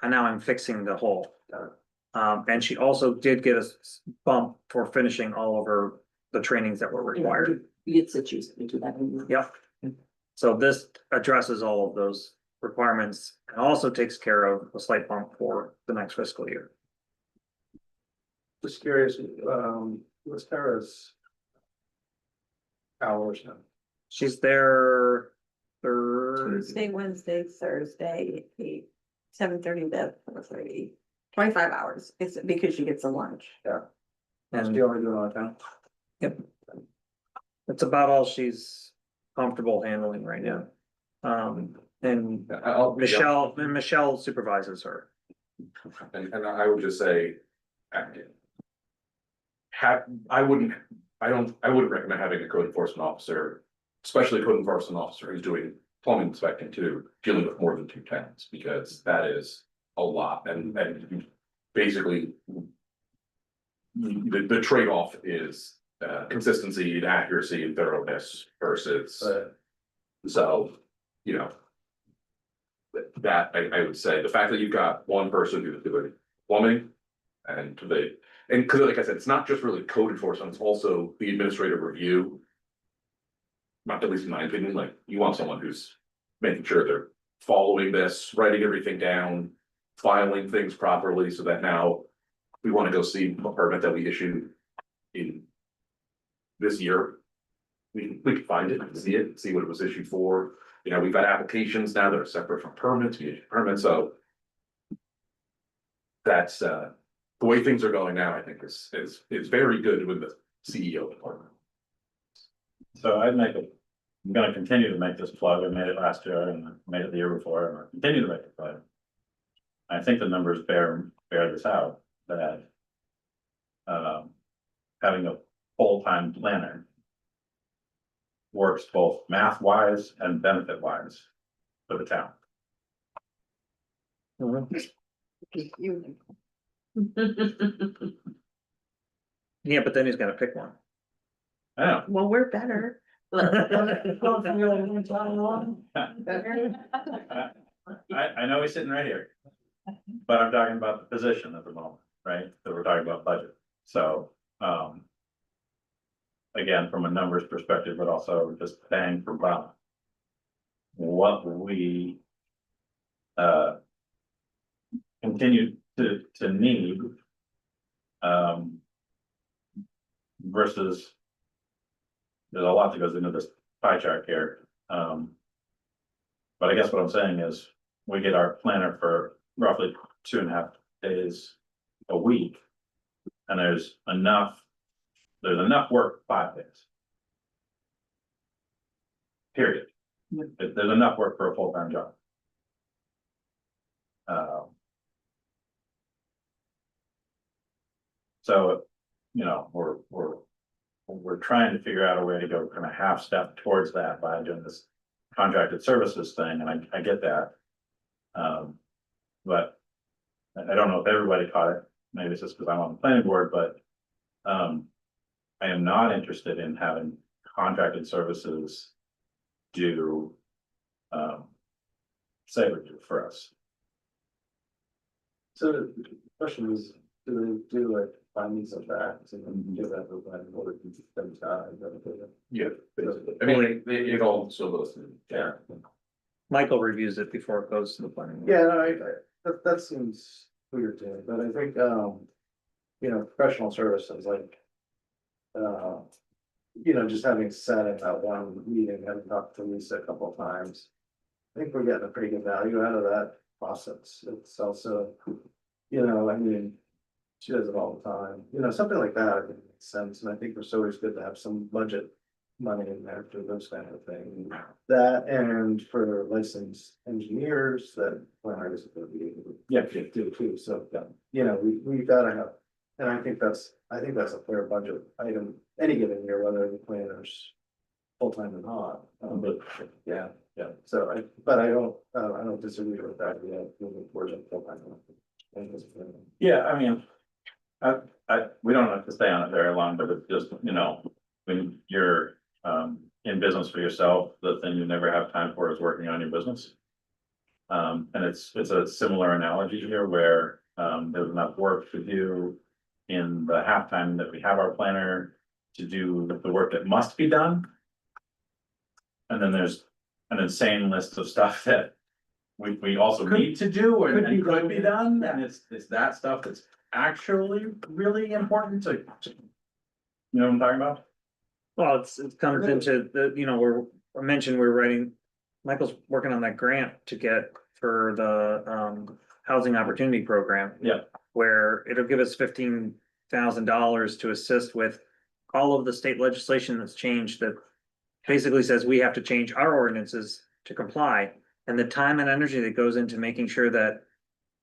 And now I'm fixing the hole. Got it. And she also did get a bump for finishing all of the trainings that were required. You get situated into that. Yep. So this addresses all of those requirements and also takes care of a slight bump for the next fiscal year. Just curious, what's Tara's hours now? She's there Tuesday, Wednesday, Thursday, 7:30 to 4:30. 25 hours. It's because she gets a lunch. Is and she only doing on time? it's about all she's comfortable handling right now. And Michelle supervises her. And I would just say. I wouldn't recommend having a code enforcement officer, especially a code enforcement officer who's doing plumbing inspecting too, dealing with more than 2 tenants, because that is a lot, and basically. The trade-off is consistency and accuracy and thoroughness versus, so, that I would say, the fact that you've got one person who's doing plumbing. And because like I said, it's not just really code enforcement, it's also the administrative review. Not at least in my opinion, like you want someone who's making sure they're following this, writing everything down, filing things properly, so that now. We want to go see a permit that we issued in this year. We can find it and see what it was issued for. We've got applications now that are separate from permits, we issue permits, so. That's the way things are going now, I think is very good with the CEO department. So I'm gonna continue to make this plug. I made it last year and I made it the year before, and I'll continue to make the plug. I think the numbers bear this out, that having a full-time planner works both math-wise and benefit-wise for the town. Yeah, but then he's gotta pick one. I know. Well, we're better. I know he's sitting right here. But I'm talking about the position at the moment, right? That we're talking about budget, so, again, from a numbers perspective, but also just bang for buck. What we continue to need. Versus. There's a lot that goes into this pie chart here, but I guess what I'm saying is, we get our planner for roughly 2.5 days a week. And there's enough work 5 days. Period. There's enough work for a full-time job. So, we're trying to figure out a way to go kind of half step towards that by doing this contracted services thing, and I get that. But I don't know if everybody caught it, maybe it's just because I'm on the planning board, but I am not interested in having contracted services do say would do for us. So the question is, do they do like findings of facts and then give that to the planning board and then Yeah, basically. I mean, it all still goes through. Yeah. Michael reviews it before it goes to the planning. board. Yeah, no, that seems weird to me, but I think, you know, professional services like. You know, just having sat in that one meeting and talked to Lisa a couple of times. I think we're getting a pretty good value out of that process. It's also, you know, I mean. She does it all the time, you know, something like that, I think makes sense, and I think it's always good to have some budget. Money in there for those kind of things, that and for licensed engineers that planners are gonna be able to. Yeah. Do too, so, you know, we gotta have, and I think that's a fair budget item, any given year, whether the planners. Full-time or not, but, yeah, so but I don't disagree with that, yeah, moving towards a full-time. Yeah, I mean. We don't have to stay on it very long, but it's just, you know, when you're in business for yourself, the thing you never have time for is working on your business. And it's a similar analogy here where there's enough work to do in the halftime that we have our planner to do the work that must be done. And then there's an insane list of stuff that we also need to do and could be done, and it's that stuff that's actually really important to. You know what I'm talking about? Well, it comes into the, you know, I mentioned we're writing, Michael's working on that grant to get for the housing opportunity program. Yeah. Where it'll give us $15,000 to assist with all of the state legislation that's changed that basically says we have to change our ordinances to comply. And the time and energy that goes into making sure that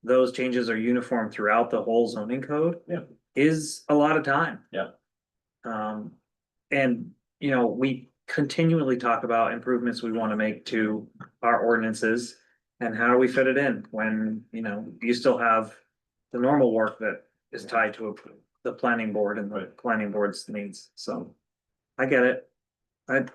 those changes are uniform throughout the whole zoning code. Yeah. Is a lot of time. Yeah. And, you know, we continually talk about improvements we want to make to our ordinances. And how do we fit it in when, you know, you still have the normal work that is tied to the planning board and the planning board's needs, so. I get it. I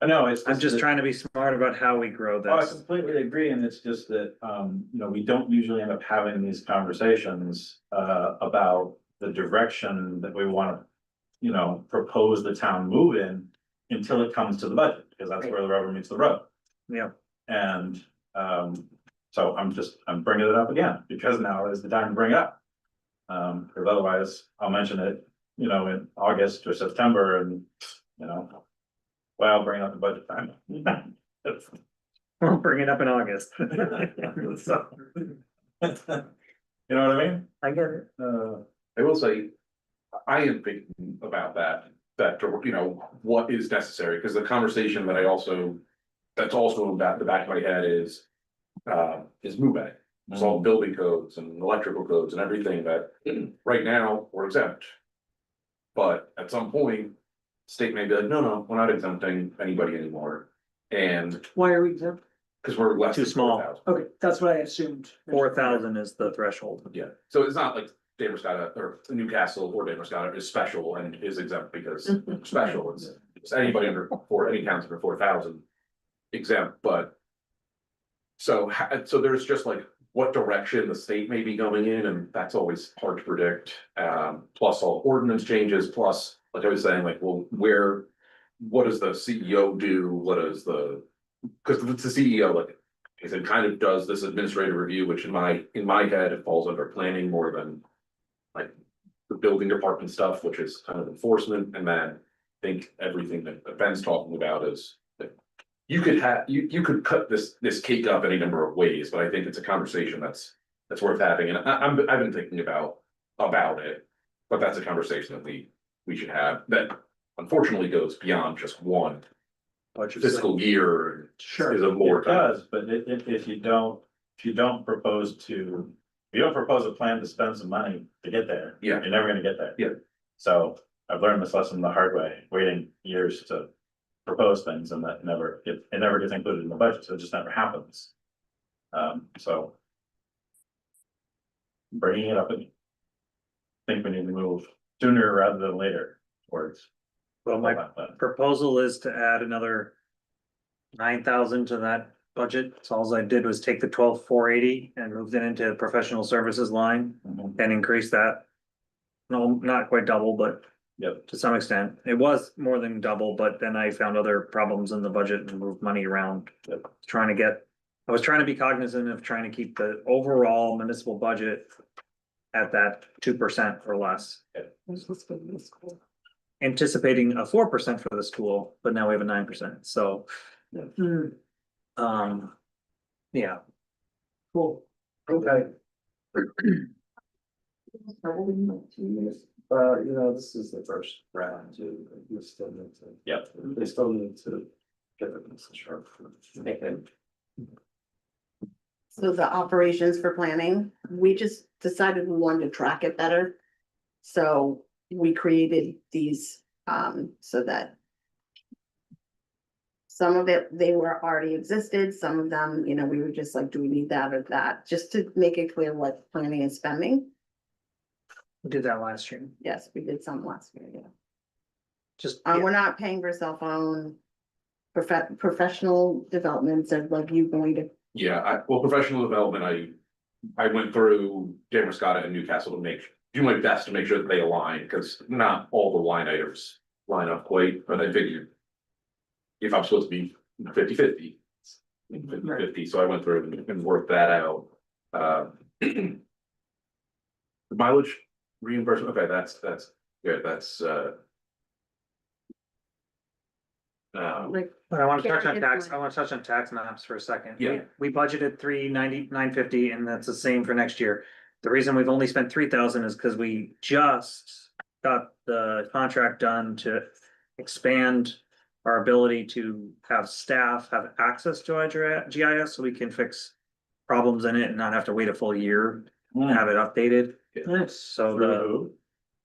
know, I'm just trying to be smart about how we grow Oh, I this. completely agree, and it's just that, you know, we don't usually end up having these conversations, about the direction that we wanna. You know, propose the town move in until it comes to the budget, because that's where the rubber meets the road. Yeah. And, so I'm bringing it up again, because now is the time to bring it up. Because otherwise, I'll mention it, you know, in August or September and, you know. Well, bring up the budget time. We'll bring it up in August. So. You know what I mean? I get it. I will say, I am thinking about that, you know, what is necessary, because the conversation that that's also about the back of my head is MUBEC. It's all building codes and electrical codes and everything that, right now, we're exempt. But at some point, state may be like, no, we're not exempting anybody anymore, and, Why are we exempt? because we're less Too than small. 4,000. Okay, that's what I assumed. 4,000 is the threshold. Yeah, so it's not like Damerscott or Newcastle or Damerscott is special and is exempt because special, it's anybody any towns under 4,000 exempt, but. So there's just like what direction the state may be going in, and that's always hard to predict. Plus all ordinance changes, plus, like I was saying, like, well, what does the CEO do? What is because it's the CEO, like, it kind of does this administrative review, which in my head, it falls under planning more than. Like the building department stuff, which is kind of enforcement, and then I think everything that Ben's talking about is. That you could cut this cake up any number of ways, but I think it's a conversation that's worth having, and I've been thinking about it. But that's a conversation that we should have, that unfortunately goes beyond just one fiscal year. Sure. Is a more. It does, but if you don't propose a plan to spend some money to get there. Yeah. You're never gonna get there. Yeah. So I've learned this lesson the hard way, waiting years to propose things, and that it never gets included in the budget, so it just never happens. So. Bringing it up, I think we need to move sooner rather than later towards Well, my proposal is to add another 9,000 to that budget. So all I did was take the 12,480 and moved it into professional services line Mhm. and increase that. No, not quite double, but Yep. to some extent. It was more than double, but then I found other problems in the budget and moved money around. Trying to get, I was trying to be cognizant of trying to keep the overall municipal budget at that 2% or less. Anticipating a 4% for the school, but now we have a 9%, so. Yeah, Cool. Okay, you know, this is the first round too, you still need to. Yep. They still need to get the message sharp. Okay. So the operations for planning, we just decided we wanted to track it better. So we created these, so that. Some of it, they were already existed, some of them, you know, we were just like, do we need that or that, just to make it clear what planning and spending. we did that last year, Yes, we did some last year, yeah. just. We're not paying for cell phone. Professional developments of like you going to, Yeah, well, professional development, I went through Damascotta and Newcastle to do my best to make sure that they align, because not all the line items line up quite, but I figured. If I'm supposed to be 50/50, 50/50, so I went through and worked that out. The mileage reimbursement, okay, that's good, that's like, But I want to touch on Karen, tax, it's I want to touch on tax maps for a second. Yeah. We budgeted 390,950, and that's the same for next year. The reason we've only spent 3,000 is because we just got the contract done to expand our ability to have staff have access to our GIS, so we can fix problems in it and not have to wait a full year to have it updated. Nice. So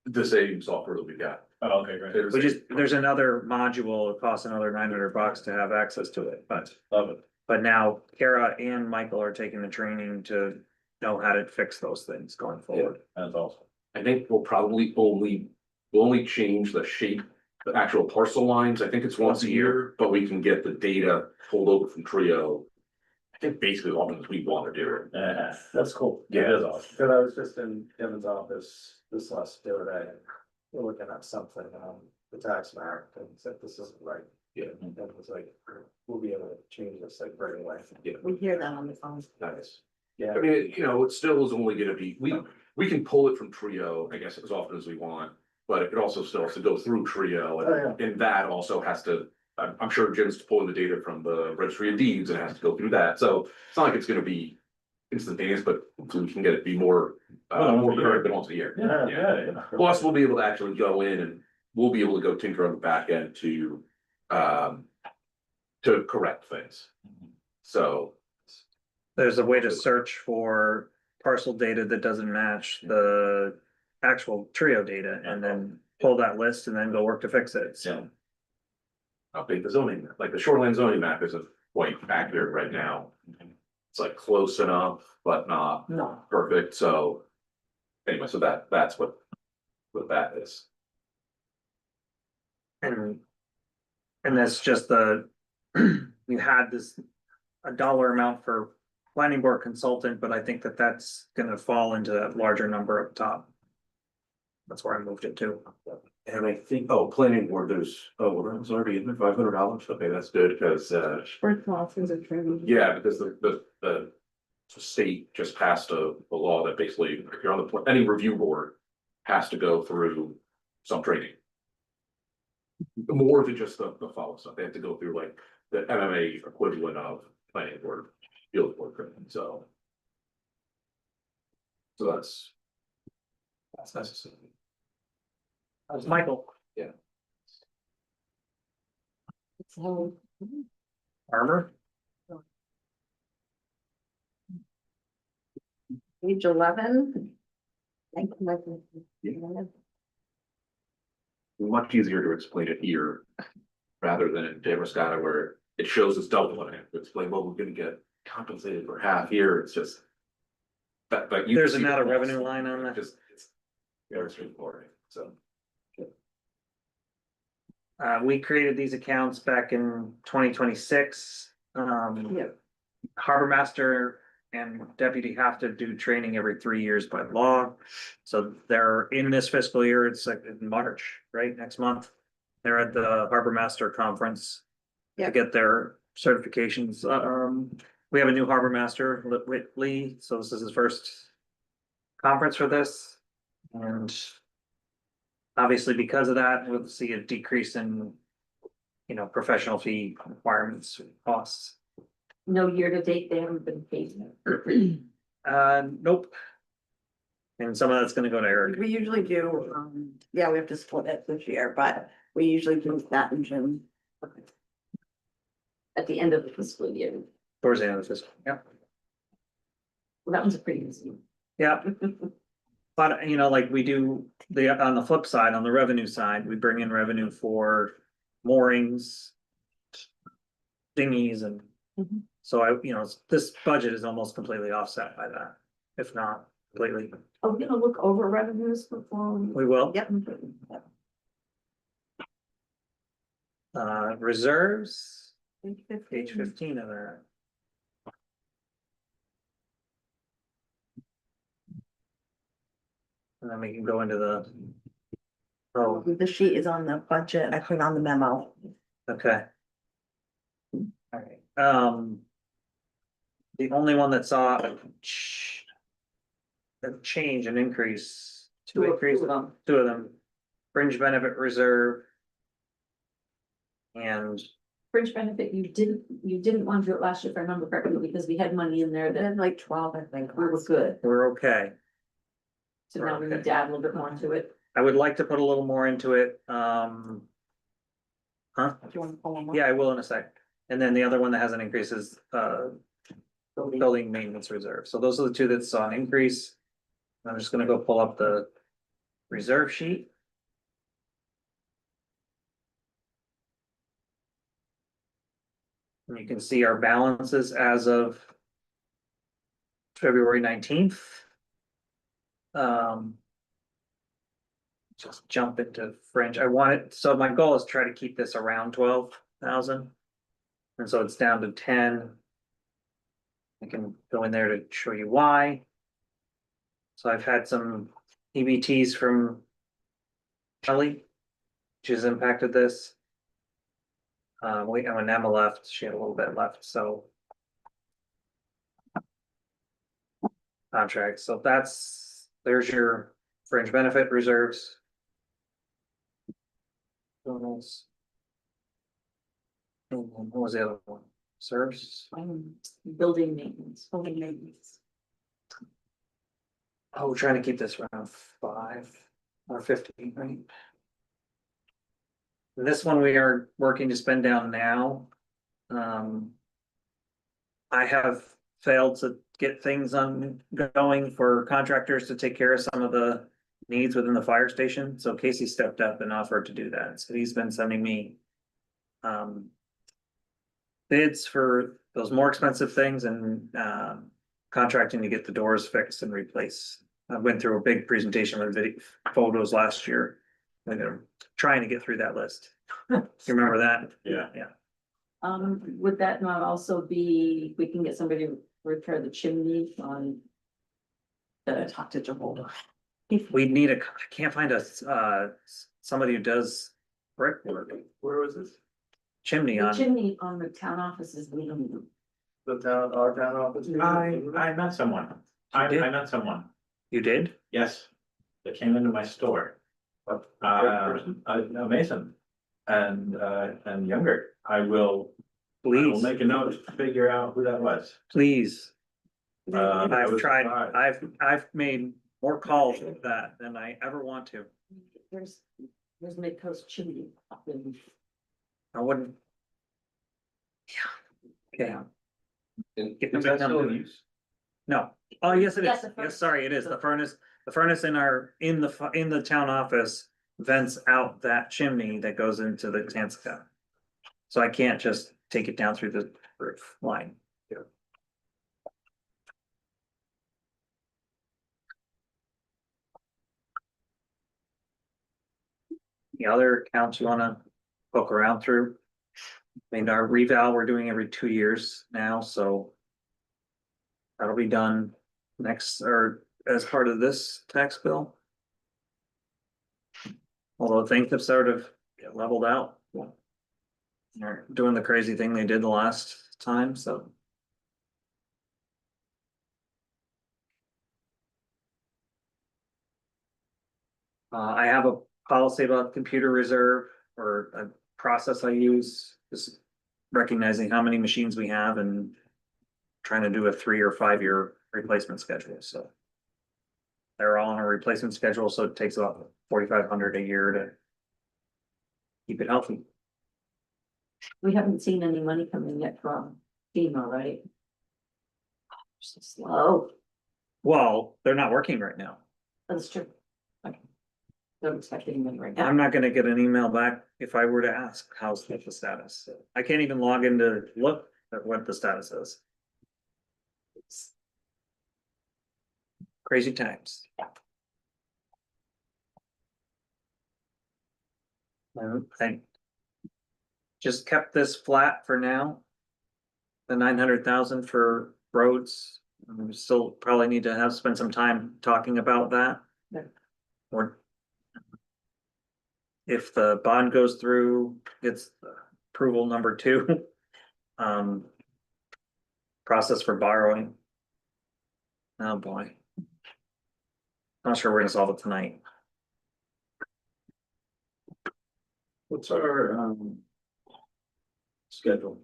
the same software that we got. Oh, okay, great. there's another module, it costs another $900 to have access to it, but. Love it. But now Kara and Michael are taking the training to know how to fix those things going forward. That's awesome. I think we'll probably we'll only change the shape, the actual parcel lines, I think it's once a year, but we can get the data pulled over from Trio. I think basically as often as we want to do it. Yeah, That's cool. it is awesome. Cause I was just in Kevin's office the other day, we're looking at something on the tax map and said this isn't right. Yeah. And it was like, we'll be able to change this like right away. Yeah. we hear that on the phone. Nice. Yeah. I mean, it still is only gonna be, we can pull it from Trio, I guess, as often as we want. But it also still has to go through Trio, Oh, and that also has to, I'm sure Jim's pulling the data from the registry of deeds and it has to go through that, so it's not like it's gonna be instantaneous, but we can get it be more current than once a year. Yeah. Plus, we'll be able to actually go in and we'll be able to go tinker on the back end to correct things. So, There's a way to search for parcel data that doesn't match the actual Trio data and then pull that list and then go work to fix it, so. update the zoning, like the shoreline zoning map isn't quite accurate right now. It's like close enough, but not No. perfect, so. Anyway, so that's what that is. And that's just you had a dollar amount for planning board consultant, but I think that's gonna fall into that larger number up top. That's where I moved it to. And I think, planning board, well, it's already in there, $500, okay, that's good, because, Sports losses are training. yeah, because the state just passed a law that basically, if you're on any review board, has to go through some training. More than just the follow stuff, they have to go through like the MMA equivalent of planning board, field board training, so. So that's necessary. Michael. So, Armor? page 11. Thank you, Michael. Much easier to explain it here. Rather than in Damascotta where it shows us double and I have to explain, well, we're gonna get compensated for half here, it's just. But you. There's see the not a cost. revenue line on that? Just, it's very straightforward, so. We created these accounts back in 2026. Yep. Harbor master and deputy have to do training every 3 years by law. So they're in this fiscal year, it's like in March, right, next month. They're at the harbor master conference to Yep. get their certifications. We have a new harbor master, Whitley, so this is his first conference for this. And obviously, because of that, we'll see a decrease in, professional fee requirements, costs. No year-to-date, they haven't been paid. Nope. And some of that's gonna go to Eric. We usually do, yeah, we have to split it this year, but we usually do that in June. At the end of the fiscal year. Towards the end of the fiscal, yeah. Well, that one's a pretty easy. Yeah, but like we do on the flip side, on the revenue side, we bring in revenue for moorings. Dinghies and Mhm. so this budget is almost completely offset by that, if not completely. Are we gonna look over revenues before? We will. Yep. Reserves, Page page 15 of that. And then we can go into the. Oh, The sheet is on the budget, I put it on the memo. okay. Alright, the only one that saw a change, an increase, two increase, two of them, fringe benefit reserve. And Fringe benefit, you didn't want to do it last year, if I remember correctly, because we had money in there that Then like 12, I think. we were good, we're okay. so now we need to add a little bit more to it. I would like to put a little more into it, Do you want to pull them up? yeah, I will in a sec. And then the other one that has an increase is, building maintenance reserve. So those are the two that saw an increase. I'm just gonna go pull up the reserve sheet. And you can see our balances as of February 19th. Just jump into fringe. I want it, so my goal is to try to keep this around 12,000. And so it's down to 10. I can go in there to show you why. So I've had some EBTs from Kelly, which has impacted this. When Emma left, she had a little bit left, so. Contract, so there's your fringe benefit reserves. Totals. And then what was the other one? Serves? Building maintenance. Oh, we're trying to keep this around 5 or 15, right? And this one we are working to spend down now. I have failed to get things going for contractors to take care of some of the needs within the fire station. So Casey stepped up and offered to do that. So he's been sending me bids for those more expensive things and contracting to get the doors fixed and replaced. I went through a big presentation with video photos last year. I'm trying to get through that list. You remember that? Yeah. Would that not also be, we can get somebody to repair the chimney on? Talk to Jehovah. We need I can't find somebody who does brickwork, Where was this? chimney The on. chimney on the town offices, we don't. Our town office? I met someone. I You did? met someone, You did? yes, that came into my store. A Mason and younger. I will Please, make a note to figure out who that was. please. I I've was tried, surprised. I've made more calls with that than I ever want to. There's Midcoast chimney up in. I wouldn't. Yeah. Okay, Get them Is that back still on. in use? no, oh, yes, it Yes, is, the yes, furnace. sorry, it is, the furnace in the town office. Vents out that chimney that goes into the Tansica. So I can't just take it down through the roof line. The other accounts you wanna poke around through. I mean, our reval, we're doing every 2 years now, so. That'll be done next, or as part of this tax bill. Although things have sort of leveled out. They're doing the crazy thing they did the last time, so. I have a policy about computer reserve or a process I use, just recognizing how many machines we have and trying to do a 3 or 5 year replacement schedule, so. They're all on a replacement schedule, so it takes about 4,500 a year to keep it healthy. We haven't seen any money coming yet from FEMA, right? So slow, Well, they're not working right now. that's true. Okay. Don't expect any money right now. I'm not gonna get an email back if I were to ask, how's the status? I can't even log in to look at what the status is. It's crazy times. I just kept this flat for now. The 900,000 for roads, we still probably need to spend some time talking about that. Yeah. Or if the bond goes through, it's approval number 2. Process for borrowing. Oh, boy. Not sure we're gonna solve it tonight. What's our, schedule?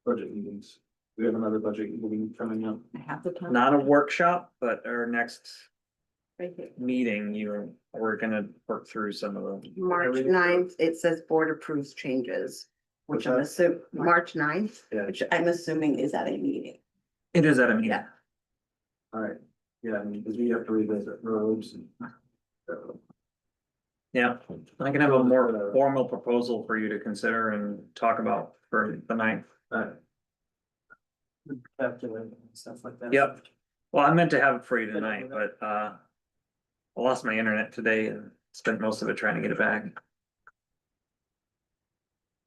Budget meetings. We have another budget meeting coming up. I have the time. Not a workshop, but our next Right here. meeting, we're gonna work through some of the. March 9th, it says board approves changes, which I'm What's assuming, March 9th, Yeah. which I'm assuming is at a meeting. It is at a meeting. Yeah. All right, yeah, I mean, because we have to revisit roads and. Yeah, I can have a more formal proposal for you to consider and talk about for the 9th. Calculating and stuff like that. Yep. Well, I meant to have it for you tonight, but I lost my internet today and spent most of it trying to get it back.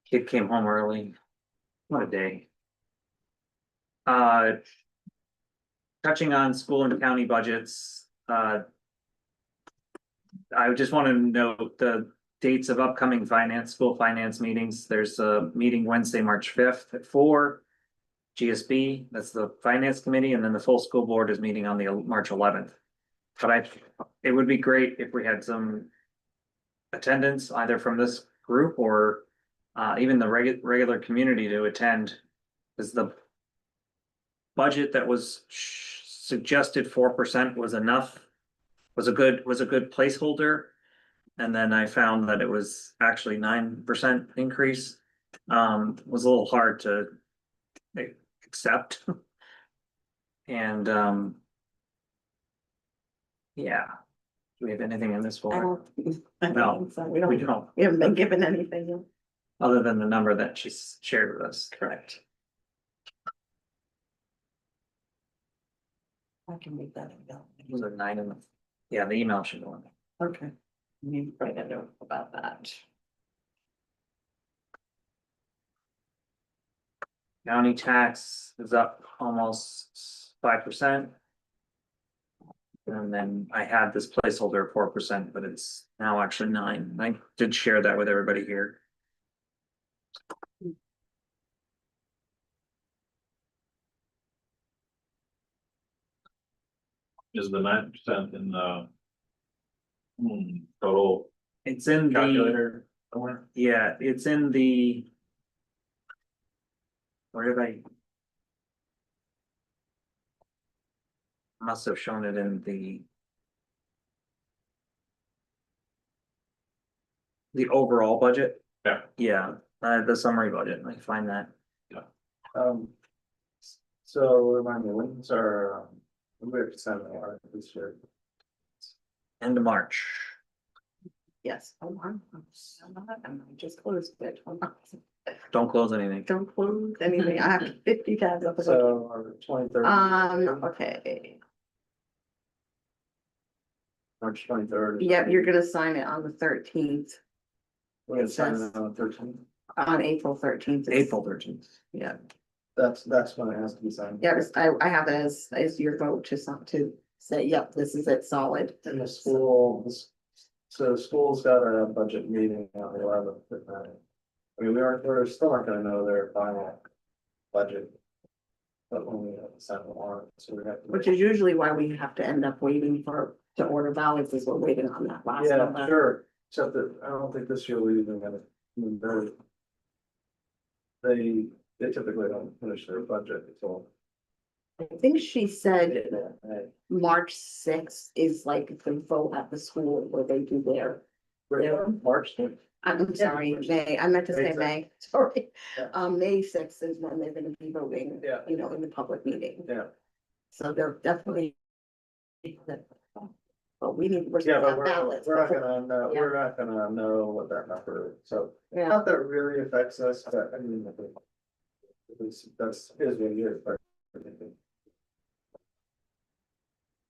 Kid came home early. What a day. Touching on school and county budgets, I just want to note the dates of upcoming school finance meetings. There's a meeting Wednesday, March 5th at 4. GSB, that's the finance committee, and then the full school board is meeting on the March 11th. But it would be great if we had some attendance either from this group or even the regular community to attend. Because the budget that was suggested 4% was enough, was a good placeholder. And then I found that it was actually 9% increase. Was a little hard to accept. And yeah. Do we have anything in this I for? don't. I don't No, think so. We don't, We haven't been given anything. other than the number that she shared with us, correct? I can read that and go. Was it 9 in the, yeah, the email should go in there. Okay. Maybe write a note about that. County tax is up almost 5%. And then I had this placeholder of 4%, but it's now actually 9. I did share that with everybody here. Is the 9% in the total It's in the, calculator somewhere? yeah, it's in the. Where did I? Must have shown it in the overall budget. Yeah. Yeah, the summary budget, I find that. So remind me, when's our, we have to send our this year? End of March. Yes, hold on. I just closed it. Hold on. Don't close anything. Don't close anything. I have 50 tabs up. So our 23rd. Okay. March 23rd. Yep, you're gonna sign it on the 13th. We're gonna sign it on the 13th. On April 13th. April 13th. Yeah, That's when it has to be signed. yeah, I have it as your vote to say, yep, this is it, solid. And the school, so the school's got a budget meeting on the 11th. I mean, we're still not gonna know their final budget. But when we have to send the warrant, so we have to. Which is usually why we have to end up waiting to order ballots, is we're waiting on that last Yeah, one. sure, except that I don't think this year we're even gonna, they typically don't finish their budget until. I think she said March 6th is like the vote at the school where they do their. March. I'm sorry, May, I meant to say May May, sorry. Yeah. May 6th is when they're gonna be voting, Yeah. you know, in the public meeting. Yeah. So they're definitely. But we need, we're Yeah, still but have we're ballots. not before- gonna know, Yeah. we're not gonna know what that number is, so. Yeah, Not that it really affects us, but I mean. That's is what it is, but.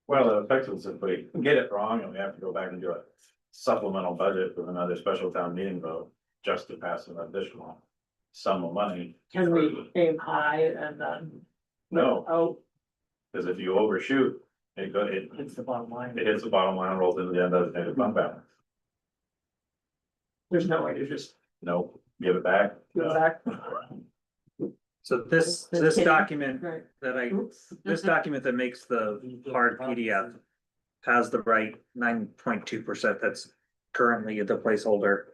Well, it affects us if we get it wrong and we have to go back and do a supplemental budget with another special town meeting vote just to pass an additional sum of money. Can we aim high and then? No, Oh, because if you overshoot, it it's the bottom line. hits the bottom line, rolls into the undesignated fund balance. There's no way to just No, give it back. go back. So this document Right. that Oops. this document that makes the hard PDF has the right 9.2% that's currently the placeholder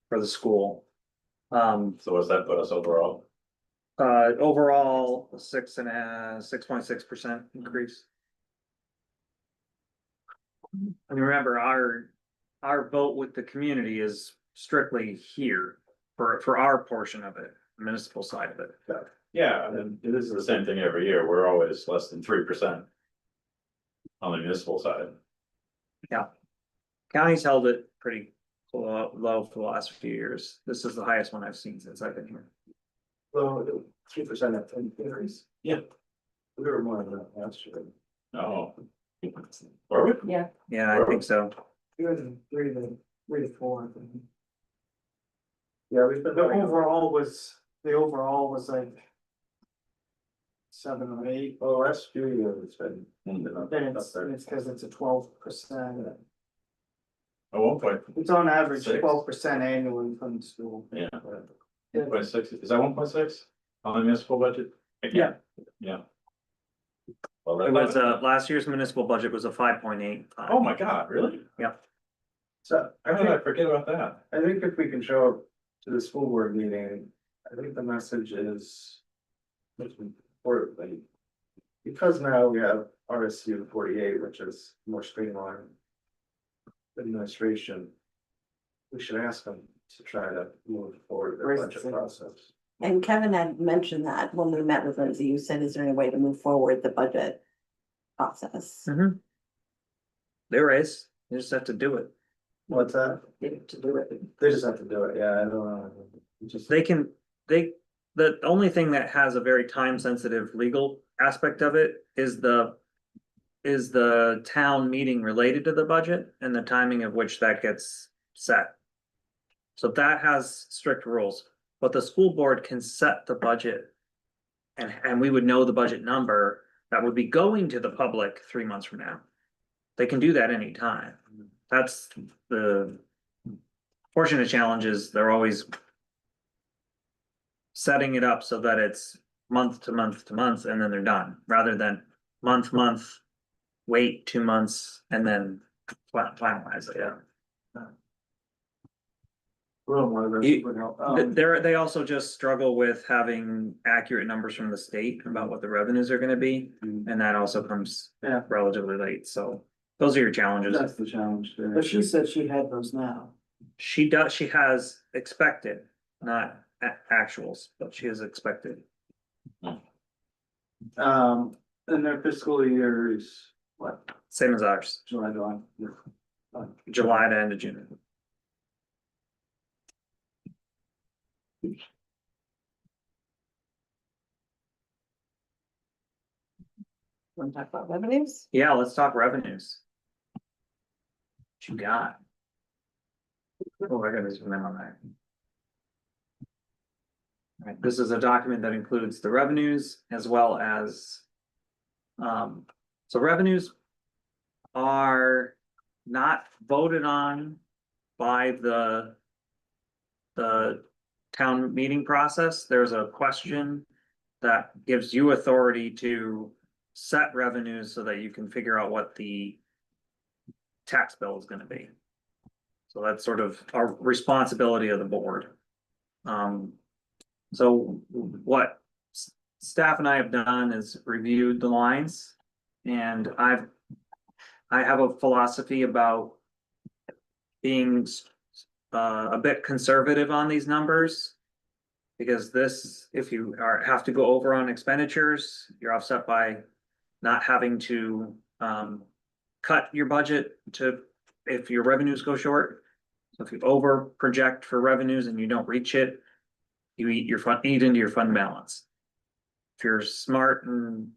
for the school. So what's that put us overall? Overall, 6.6% increase. And remember, our vote with the community is strictly here for our portion of it, the municipal side of it. Yeah, and this is the same thing every year. We're always less than 3%. On the municipal side. County's held it pretty low for the last few years. This is the highest one I've seen since I've been here. Well, 3% increase. Yeah. We were more than that last year. No. Are we? Yeah, Yeah, I think so. Three to four. Yeah, we've been. The overall was like. 7 or 8, Well, the last few years it's been. then it's because it's a 12%. At 1 point, It's on average 6. 12% annually from the school. yeah, 1.6, is that 1.6 on the municipal budget? Yeah. Yeah. Well, It that's was, last year's municipal budget was a 5.8. oh my God, really? So How did I forget about that? I think if we can show up to the school board meeting, I think the message is. Most importantly, because now we have RSU 48, which is more streamlined. Administration. We should ask them to try to move forward the Raise the budget savings. process. and Kevin had mentioned that when we met with Lindsay, you said, is there any way to move forward the budget process? There is, you just have to do it. What's that? To do it. They just have to do it, yeah, I don't know. Just. The only thing that has a very time sensitive legal aspect of it is the town meeting related to the budget and the timing of which that gets set. So that has strict rules, but the school board can set the budget. And we would know the budget number that would be going to the public 3 months from now. They can do that anytime. That's the fortunate challenge is they're always setting it up so that it's month to month to month and then they're done, rather than month, wait 2 months and then finalize it, yeah. A little more of You- this would help. They also just struggle with having accurate numbers from the state about what the revenues are gonna be, and that also comes Yeah. relatively late, so those are your challenges. That's the challenge there. But she said she had those now. She has expected, not actuals, but she has expected. And their fiscal year is what, Same as ours, July, July? July to end of June. Want to talk about revenues? Yeah, let's talk revenues. What you got? Oh, I gotta zoom in on that. Right, this is a document that includes the revenues as well as. So revenues. Are not voted on by the. The town meeting process, there's a question that gives you authority to set revenues so that you can figure out what the. Tax bill is gonna be. So that's sort of a responsibility of the board. So what staff and I have done is reviewed the lines. And I have a philosophy about being a bit conservative on these numbers. Because this, if you have to go over on expenditures, you're offset by not having to cut your budget to, if your revenues go short. So if you over project for revenues and you don't reach it, you eat into your fund balance. If you're smart and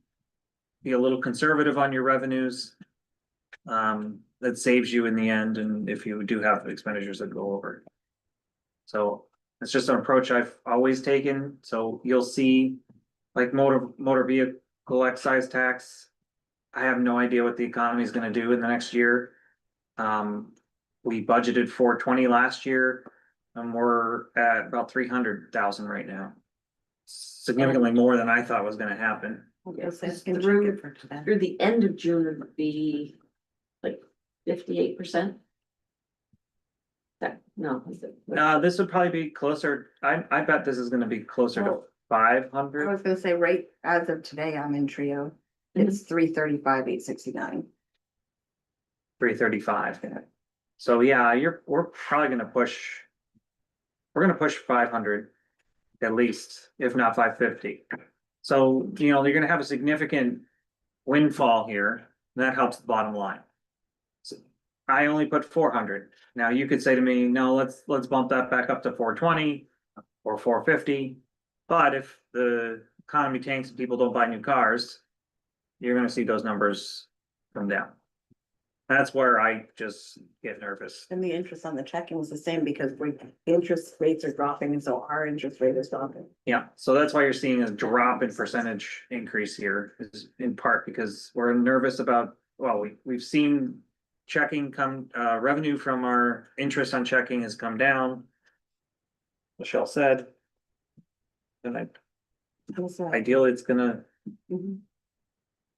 be a little conservative on your revenues, that saves you in the end, and if you do have expenditures that go over. So it's just an approach I've always taken, so you'll see, like motor vehicle excise tax. I have no idea what the economy is gonna do in the next year. We budgeted 420 last year, and we're at about 300,000 right now. Significantly more than I thought was gonna happen. Yes, It's can check through- it for today. Through the end of June, it would be like 58%. That, no, is it? This would probably be closer, I bet this is gonna be closer to Well, 500. I was gonna say, right, as of today, I'm in Trio, it's 335,869. 335. So yeah, we're probably gonna push. We're gonna push 500 at least, if not 550. So, you're gonna have a significant windfall here. That helps the bottom line. So I only put 400. Now you could say to me, no, let's bump that back up to 420 or 450. But if the economy tanks and people don't buy new cars, you're gonna see those numbers come down. That's where I just get nervous. And the interest on the checking was the same because interest rates are dropping, and so our interest rate is dropping. Yeah, so that's why you're seeing a drop in percentage increase here, is in part because we're nervous about, well, we've seen. Checking revenue from our interest on checking has come down. Michelle said. And ideally, it's gonna Mhm.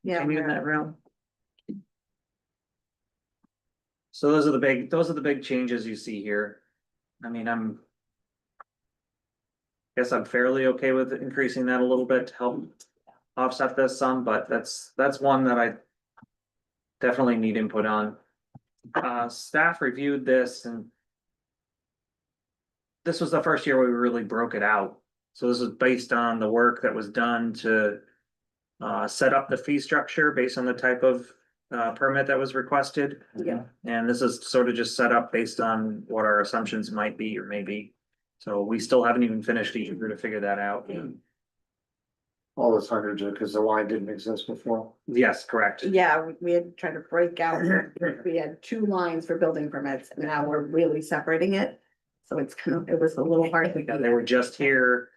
Yeah, continue in that realm. So those are the big changes you see here. I mean, guess I'm fairly okay with increasing that a little bit to help offset this some, but that's one that I definitely need input on. Staff reviewed this, and this was the first year we really broke it out. So this is based on the work that was done to set up the fee structure based on the type of permit that was requested. Yeah. And this is sort of just set up based on what our assumptions might be or may be. So we still haven't even finished each year to figure that out. All those hundreds are because the line didn't exist before. Yes, correct. Yeah, we had tried to break out, we had 2 lines for building permits, and now we're really separating it. So it's it was a little hard to Yeah, do they were that. just here.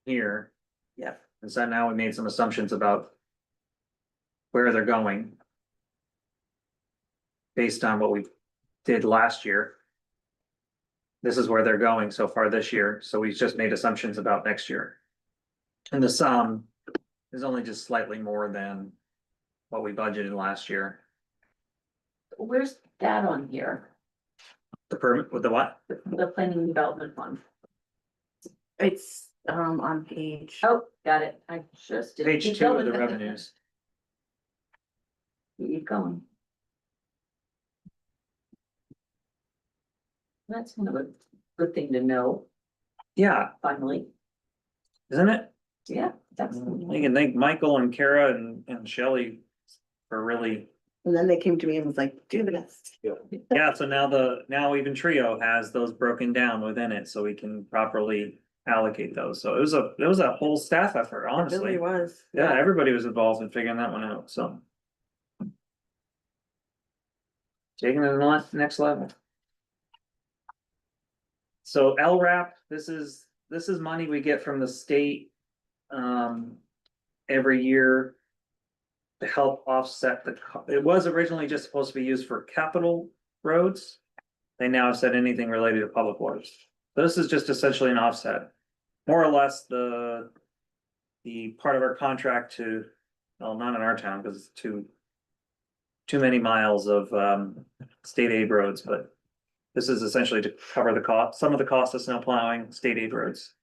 Yeah, And so now we made some assumptions about where they're going. Based on what we did last year. This is where they're going so far this year, so we just made assumptions about next year. And the sum is only just slightly more than what we budgeted last year. Where's that on here? The permit with the what? The planning and development one. it's on page. Oh, got it. I just did. Page Keep 2 of the going. revenues. Keep going. That's kind of a good thing to know, Yeah, finally. isn't it? Yeah, that's. You can thank Michael and Kara and Shelley for really, And then they came to me and was like, do this. yeah, so now even Trio has those broken down within it, so we can properly allocate those. So it was a whole staff effort, It honestly. really was. Yeah, everybody was involved in figuring that one out, so. Taking it to the next level. So LRAP, this is this is money we get from the state. Every year. To help offset it was originally just supposed to be used for capital roads. They now have said anything related to public works. So this is just essentially an offset. More or less the part of our contract to, well, not in our town, because it's too many miles of state aid roads, but this is essentially to cover the cost, some of the cost of snow plowing, state aid roads.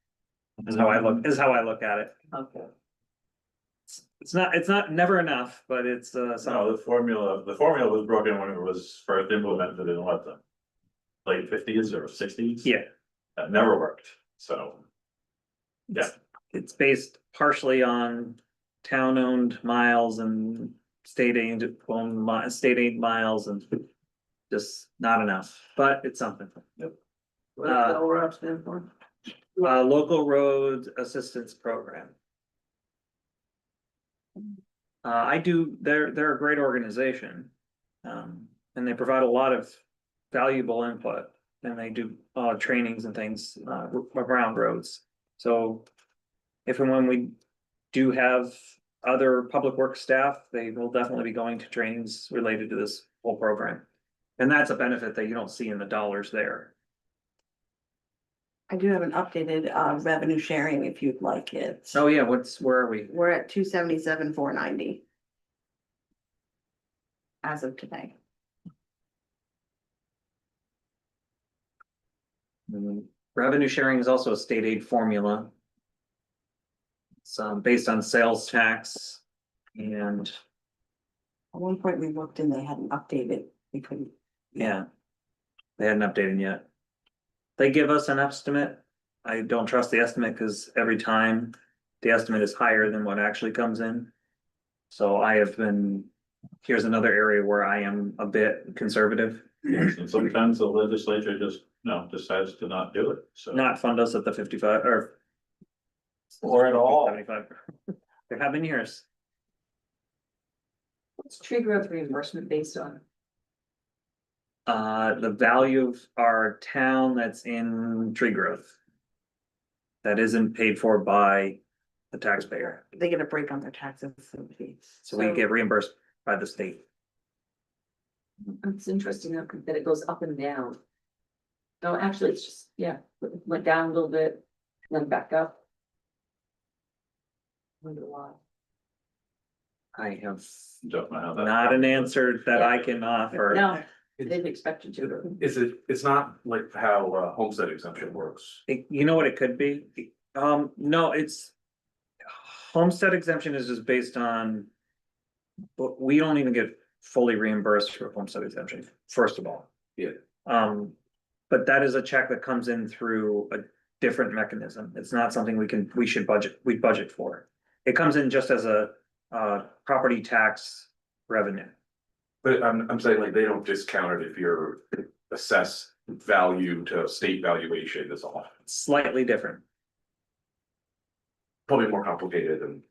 Is how I look at it. Okay. It's not never enough, but it's No, some, the formula was broken when it was first implemented in what, the late fifties or sixties? yeah. That never worked, so. Yeah. It's based partially on town-owned miles and state aid miles and just not enough, but it's something. What does LRAP stand for? Local Road Assistance Program. They're a great organization. And they provide a lot of valuable input and they do trainings and things around roads. So if and when we do have other public works staff, they will definitely be going to trainings related to this whole program. And that's a benefit that you don't see in the dollars there. I do have an updated revenue sharing if you'd like it. Oh, yeah, where are we? We're at 277, 490. As of today. Revenue sharing is also a state aid formula. It's based on sales tax and At one point we looked and they hadn't updated, we couldn't. yeah. They hadn't updated yet. They give us an estimate. I don't trust the estimate because every time the estimate is higher than what actually comes in. So I have been, here's another area where I am a bit conservative, And sometimes the legislature just, decides to not do it, so. not fund us at the 55 or. Or at all. 75. There have been years. What's tree growth reimbursement based on? The value of our town that's in tree growth. That isn't paid for by the taxpayer, They get a break on their taxes. so we get reimbursed by the state. It's interesting that it goes up and down. No, actually, it's just, yeah, went down a little bit, then back up. Wonder why. I have Don't know how that. not an answer that I can offer. No, they've expected to. It's not like how homestead exemption works. You know what it could be? No, it's. Homestead exemption is just based on. But we don't even get fully reimbursed for homestead exemption, first of all. Yeah. But that is a check that comes in through a different mechanism. It's not something we budget for. It comes in just as a property tax revenue. But I'm saying like they don't discount it if your assessed value to state valuation is off. Slightly different. Probably more complicated than.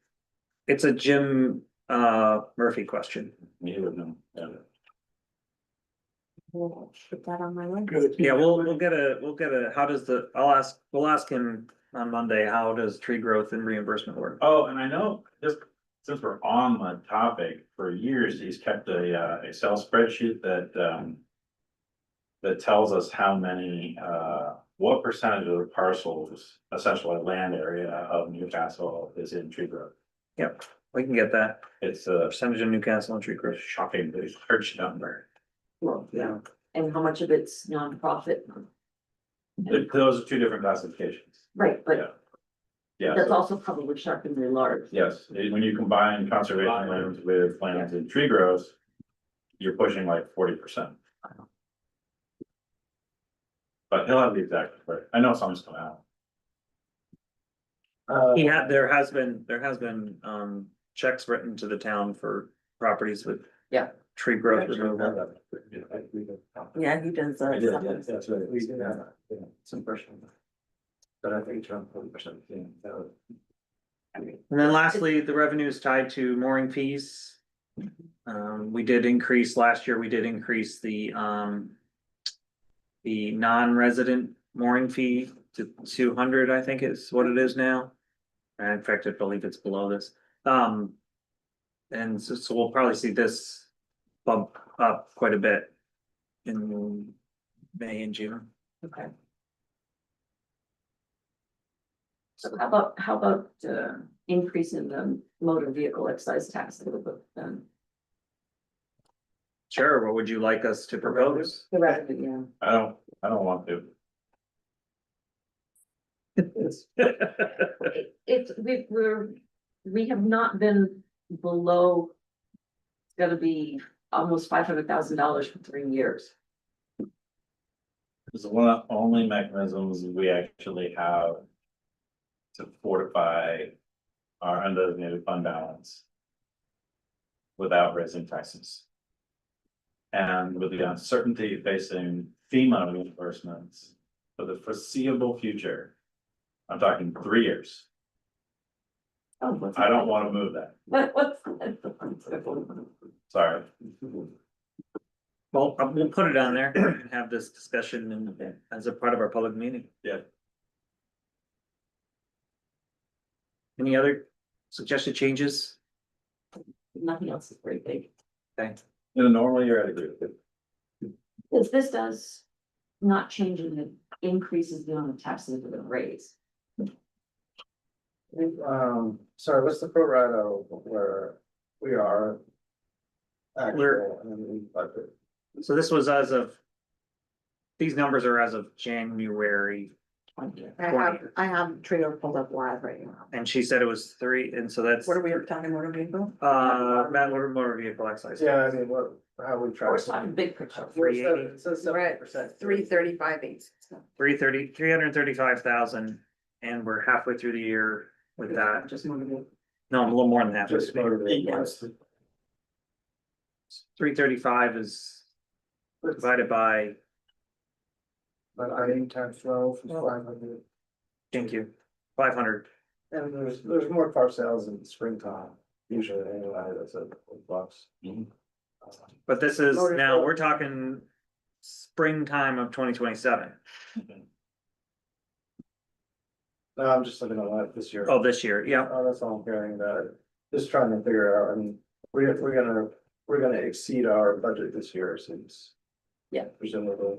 It's a Jim Murphy question. You would know, yeah. We'll put that on my list. Yeah, we'll get a, we'll ask him on Monday, how does tree growth and reimbursement work? Oh, and I know, just since we're on the topic, for years, he's kept a Excel spreadsheet that. That tells us how many, what percentage of the parcels, essentially land area of Newcastle is in tree growth. Yep, we can get that It's a percentage of Newcastle and tree growth. shockingly large number. Well, yeah, and how much of it's nonprofit? Those are two different classifications. Right, Yeah. but Yeah, that's so- also probably shockingly large. yes, when you combine conservation lands with lands in tree growth, you're pushing like 40%. But he'll have the exact, right, I know something's coming out. There has been checks written to the town for properties with. Yeah. Tree growth removal. Yeah, he does. I did, yeah, that's right. We did have, yeah, some question. But I think it's around 40%, yeah, that would. And then lastly, the revenue is tied to mooring fees. We did increase last year, we did increase the non-resident mooring fee to 200, I think is what it is now. And in fact, I believe it's below this. And so we'll probably see this bump up quite a bit in May and June. Okay. So how about, increase in the motor vehicle excise tax a little bit then? Sure, what would you like us to propose? The revenue, I don't want to. yeah. It's, we have not been below. It's gotta be almost $500,000 for 3 years. It's one of the only mechanisms we actually have to fortify our undesignated fund balance without raising taxes. And with the uncertainty facing FEMA reimbursements for the foreseeable future, I'm talking 3 years. Oh, what's I don't want to move that. What's? Sorry. Well, we'll put it on there and have this discussion as a part of our public meeting. Yeah. Any other suggested changes? Nothing else is very big. Thanks. In a normal year, I'd agree with it. If this does not change in the increases the amount of taxes that are raised. Sorry, what's the pro rata where we are? We're- Actual, and then budget. So this was as of. These numbers are as of January, I have Trio pulled up live right now. and she said it was 3, and so that's. What are we talking, motor vehicle? Matt, motor vehicle excise. Yeah, I mean, what, how we try. We're talking big picture. It says We're 70%. at 335 8. 335,000, and we're halfway through the year with that. Just motor vehicle. No, I'm a little more than that. Just motor vehicle. Yes. 335 is divided by, But I think times 12 is 500. thank you, 500. And there's more car sales in springtime, usually anyway, that's a bucks. But this is, Motor now vehicle. we're talking springtime of 2027. No, I'm just looking at that this year. Oh, this year, yeah. Oh, that's all I'm hearing about it. Just trying to figure out, I mean, we're gonna exceed our budget this year since. Yeah. Presumably,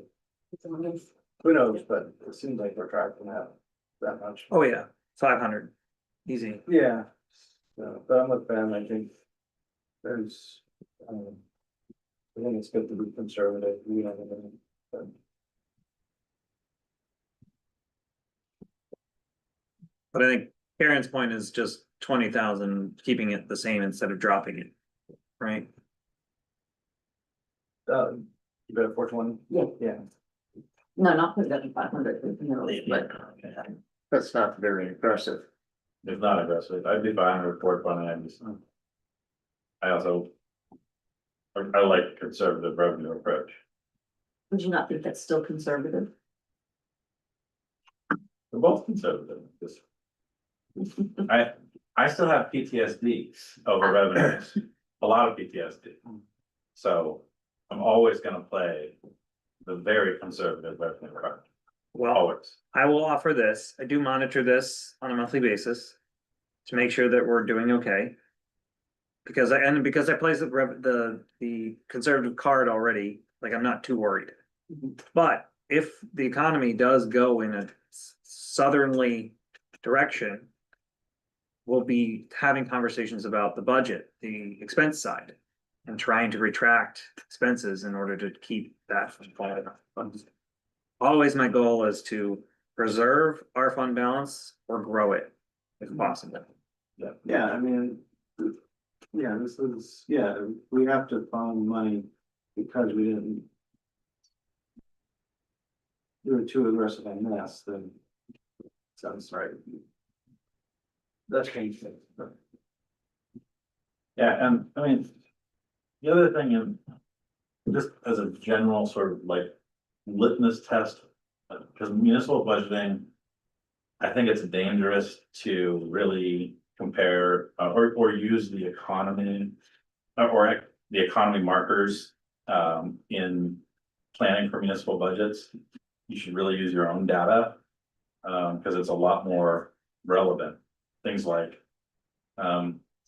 who knows, but it seems like we're tracking that much. Oh, yeah, 500, easy. Yeah, so, but I'm with Ben, I think there's, I think it's good to be conservative, we have but But I think Karen's point is just 20,000, keeping it the same instead of dropping it, right? you bet 420? Yeah. Yeah. No, not put it at 500, but That's not very aggressive. It's not aggressive. I'd be fine with 420. I also. I like conservative revenue approach. would you not think that's still conservative? We're both conservative. Just- I still have PTSD over revenues, a lot of PTSD. So I'm always gonna play the very conservative revenue card, Well, always. I will offer this. I do monitor this on a monthly basis to make sure that we're doing okay. Because I place the conservative card already, like I'm not too worried. But if the economy does go in a southerly direction, we'll be having conversations about the budget, the expense side, and trying to retract expenses in order to keep that from falling. Always my goal is to preserve our fund balance or grow it if possible. Yeah, I mean. Yeah, this is, yeah, we have to find money because we didn't. Do it too aggressive on this, then. Sounds right. That's painful. Yeah, and I mean. The other thing is. Just as a general sort of like litmus test, because municipal budgeting. I think it's dangerous to really compare or use the economy. Or the economy markers in planning for municipal budgets. You should really use your own data. Cause it's a lot more relevant, things like.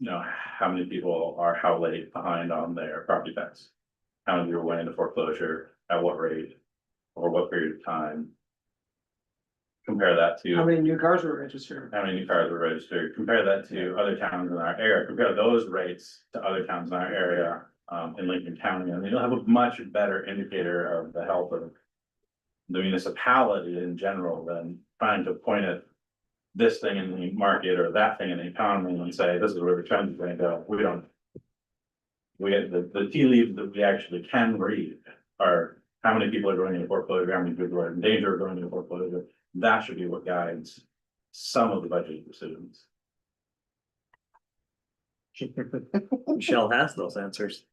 You know, how many people are how late behind on their property tax? How many are went into foreclosure, at what rate, or what period of time? Compare that to. How many new cars were registered? How many new cars were registered, compare that to other towns in our area, compare those rates to other towns in our area, in Lincoln County, and you'll have a much better indicator of the health of. The municipality in general than trying to point at this thing in the market or that thing in the economy and say, this is where the trend is gonna go, we don't. We get the tea leaves that we actually can read are how many people are going into foreclosure, how many people are in danger of going into foreclosure. That should be what guides some of the budget decisions. Michelle has those answers.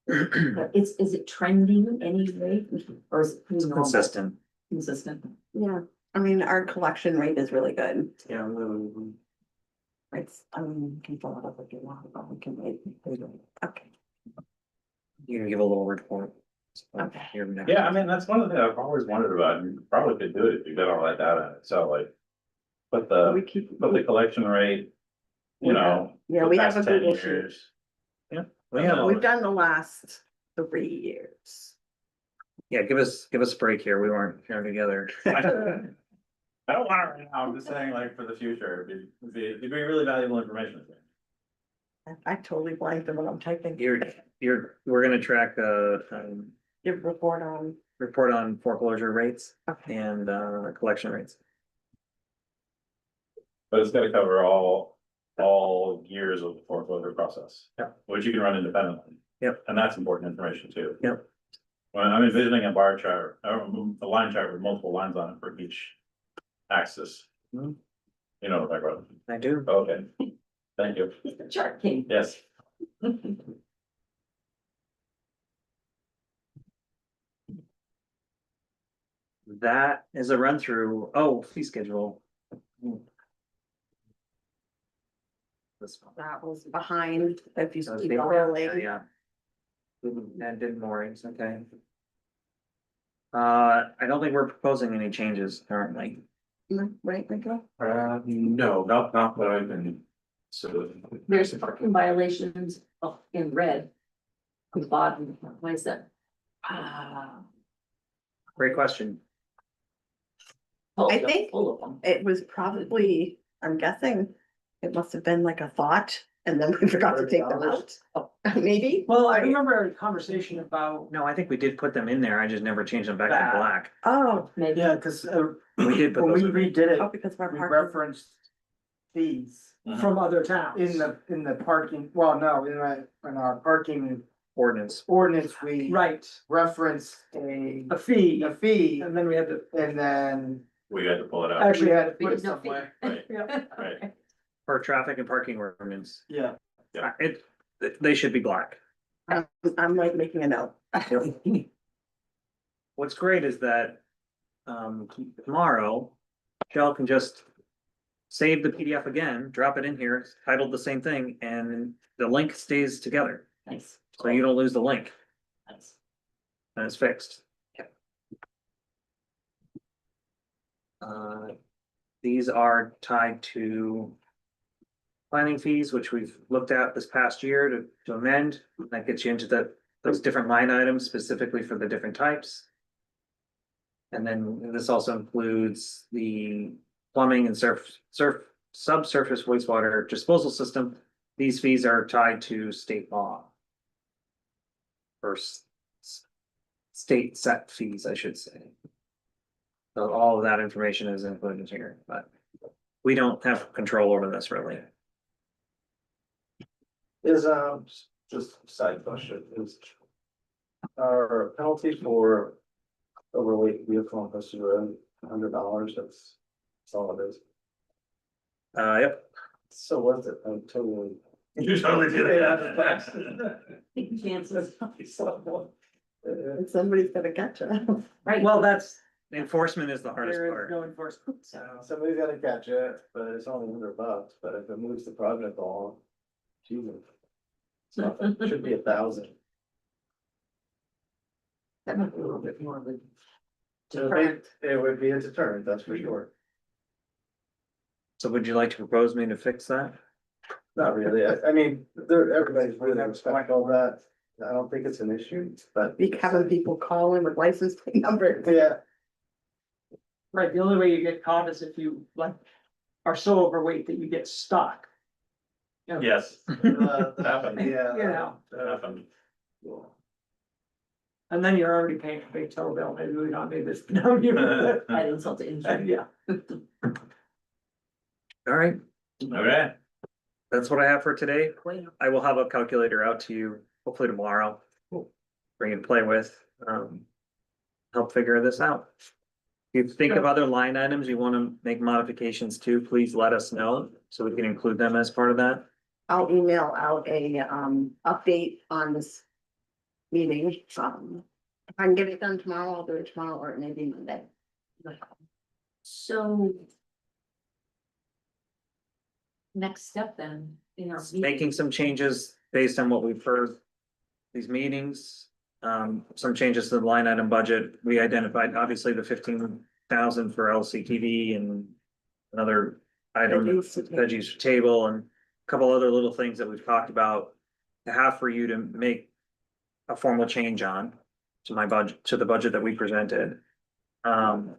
Is it trending anyway, or is it pretty normal? Consistent. Consistent. Yeah, I mean, our collection rate is really good. Yeah. It's, I mean, you can pull it up if you want, but we can wait. Okay. You can give a little report. Okay. Yeah, I mean, that's one of the things I've always wondered about, you probably could do it if you got all that data, so like. But We the, keep. but the collection rate, you know. Yeah, the we have past a 10 Google sheet. years. We have, We've done the last 3 years. yeah, give us a break here. We weren't here together. I don't want it right now, I'm just saying like for the future, it'd be really valuable information. I totally blanked on what I'm typing. We're gonna track Give report on. report on foreclosure rates Okay. and collection rates. But it's gotta cover all years of the foreclosure process. Yep. Which you can run independently. Yep. And that's important information too. Yep. When I'm envisioning a bar chart, a line chart with multiple lines on it for each axis. Mhm. You know what I wrote, I do. okay, thank you, He's the chart king. yes. That is a run through. Oh, fee schedule. This one. That was behind, if you So keep they- rolling. Yeah. And did moorings, okay. I don't think we're proposing any changes currently. Right, Nico? No, not that I've been, so. There's parking violations in red. On the bottom, why is that? Great question. Full I of them, think- Full of them. It was probably, I'm guessing, it must have been like a thought, and then we forgot to take them out. Oh, maybe? Well, I remember a conversation about, No, I think we did put them in there. I just never changed them back to Back. black. Oh, Maybe. yeah, cause We did put when we those. redid oh, it, because of our we parking. referenced fees Mhm. from other towns. In the parking, well, no, in our parking Ordinance. ordinance, we Right, referenced a fee, a fee, and then we had to, and then We had to pull it out, we actually, had to We put it did no fee. somewhere. right, yeah, right, For traffic and parking ordinance. Yeah. They should be black. I'm like making a note. What's great is that, tomorrow, Shell can just save the PDF again, drop it in here, titled the same thing, and the link stays together. Nice. So you don't lose the link, Nice. and it's fixed. These are tied to planning fees, which we've looked at this past year to amend. That gets you into those different line items specifically for the different types. And then this also includes the plumbing and subsurface wastewater disposal system. These fees are tied to state law. Or state set fees, I should say. So all of that information is included here, but we don't have control over this really. Is, just a side question, is our penalty for overweight vehicle on Coastal Road, $100, that's all it is. Yep, So worth it, I'm totally. you totally did Big chances. And somebody's gonna catch it. Right. well, that's, enforcement is the hardest there is part. no enforcement. Somebody's gotta catch it, but it's only $100, but if it moves the project along, Jesus. It's nothing. It should be 1,000. That might be a little bit more of a So deterrent. it would be a deterrent, that's for sure. So would you like to propose me to fix that? Not really, I mean, everybody's really respect all that, I don't think it's an issue, but. Be having people call in with license plate numbers. Yeah, Right, the only way you get caught is if you like are so overweight that you get stuck. You know, Yes, happened, yeah. You know. that happened. And then you're already paying a big tow bill, maybe we don't need this, no, you. Add insult to injury. Yeah, All right, Okay, that's what I have for today. I will have a calculator out to you hopefully tomorrow. Bring it to play with, help figure this out. If you think of other line items you wanna make modifications to, please let us know, so we can include them as part of that. I'll email out a update on this meeting. If I can get it done tomorrow, I'll do it tomorrow or maybe Monday. So. Next step then, in our. Making some changes based on what we've heard. These meetings, some changes to the line item budget. We identified obviously the 15,000 for LCTV and another item, veggies table, and a couple other little things that we've talked about to have for you to make a formal change on to my budget, to the budget that we presented. And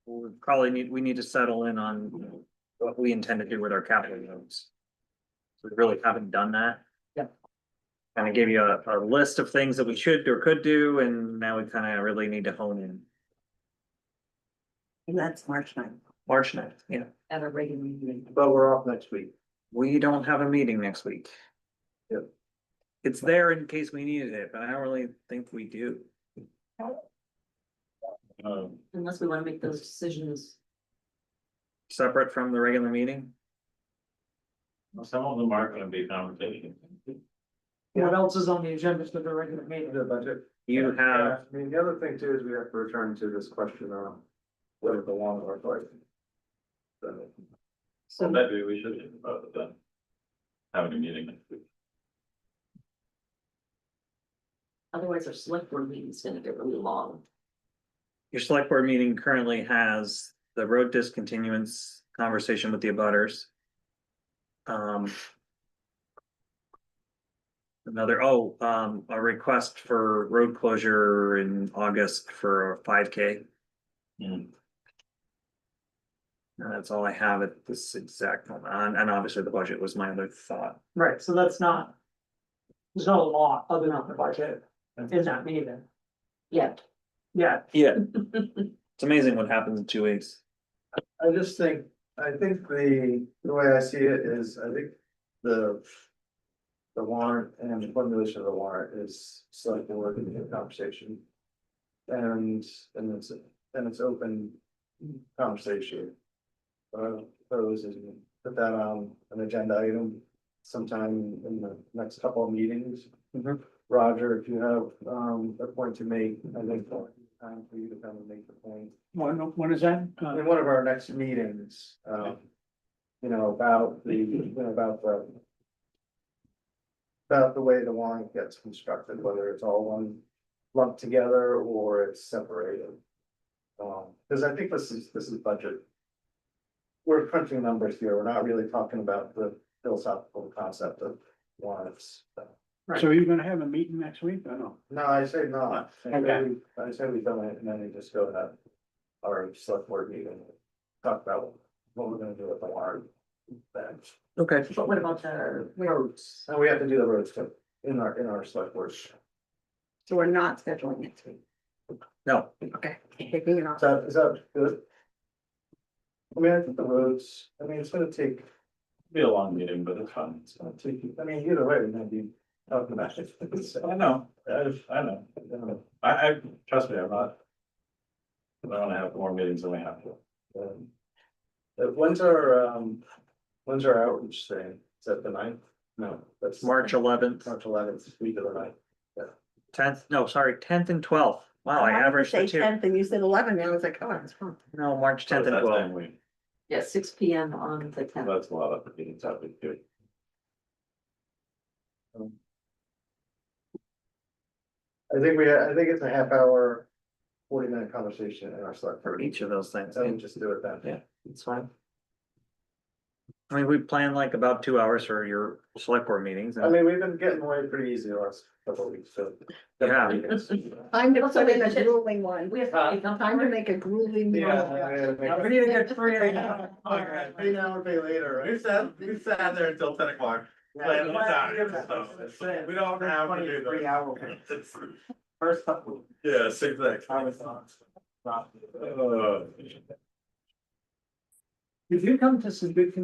we need to settle in on what we intend to do with our capital notes. We really haven't done that. Yeah. Kind of gave you a list of things that we should or could do, and now we kind of really need to hone in. And that's March 9th. March 9th, yeah. At a regular meeting. But we're off next week. We don't have a meeting next week. Yep. It's there in case we needed it, but I don't really think we do. Unless we wanna make those decisions. Separate from the regular meeting. well, some of them are gonna be conversations. what else is on the agenda for the regular meeting? The budget. You have, Yeah, I mean, the other thing too is we have to return to this question on whether the lawn or like. So, So maybe we should think about it then. Having a meeting next week. Otherwise, our select board meeting's gonna get really long. your select board meeting currently has the road discontinuance conversation with the abutters. A request for road closure in August for a 5K. Hmm. And that's all I have at this exact moment, and obviously the budget was my other thought. Right, so that's not. There's not a lot other than the budget in that meeting, Yeah. yeah, Yeah. It's amazing what happens in 2 weeks. I just think, I think the way I see it is, I think the. The warrant and the formulation of the warrant is select board conversation. And it's open conversation. Those is put that on an agenda item sometime in the next couple of meetings. Mhm. Roger, if you have a point to make, I think time for you to come and make the point. When is that? In one of our next meetings, you know, about the way the warrant gets constructed, whether it's all one lumped together or it's separated. Cause I think this is budget. We're crunching numbers here, we're not really talking about the philosophical concept of warrants. So you're gonna have a meeting next week? I know. No, I say not. Okay. I say we don't, and then we just go to our select board meeting, talk about what we're gonna do with the warrant. Then, Okay. But what about the roads? and we have to do the roads too, in our select board. So we're not scheduling next week. No, Okay, taking it off. Is that good? I mean, I think the roads, I mean, it's gonna take, Be a long meeting, but it's fun. it's gonna take, I mean, either way, we're gonna be talking about it. I know, I know. I, trust me, I'm not. I don't wanna have more meetings than we have to. When's our outreach thing? Is that the 9th? No, that's March 11th, March 11th, week of the 9th. 10th, no, sorry, 10th and 12th. Wow, I wanted to averaged the say two. 10th and you said 11, and I was like, oh, that's wrong. No, March 10th and That 12th. same week. Yeah, 6 PM on the 10th. That's a lot of meetings out there too. I think it's a half hour 40-minute conversation in our select. For each of those things. So just do it then. Yeah. It's fine. I mean, we plan like about 2 hours for your select board meetings. I and- mean, we've been getting away pretty easy the last couple of weeks, so. Yeah. Time to Also, put in we a should- grueling one. We have. Time to make a grueling meal. We need to get 3 Pay now or pay later, right? we sat there until 10 o'clock. Playing with that, so we don't have to do 23 that. hour. First couple. Yeah, same thing. I was on. Uh, Did you come to some good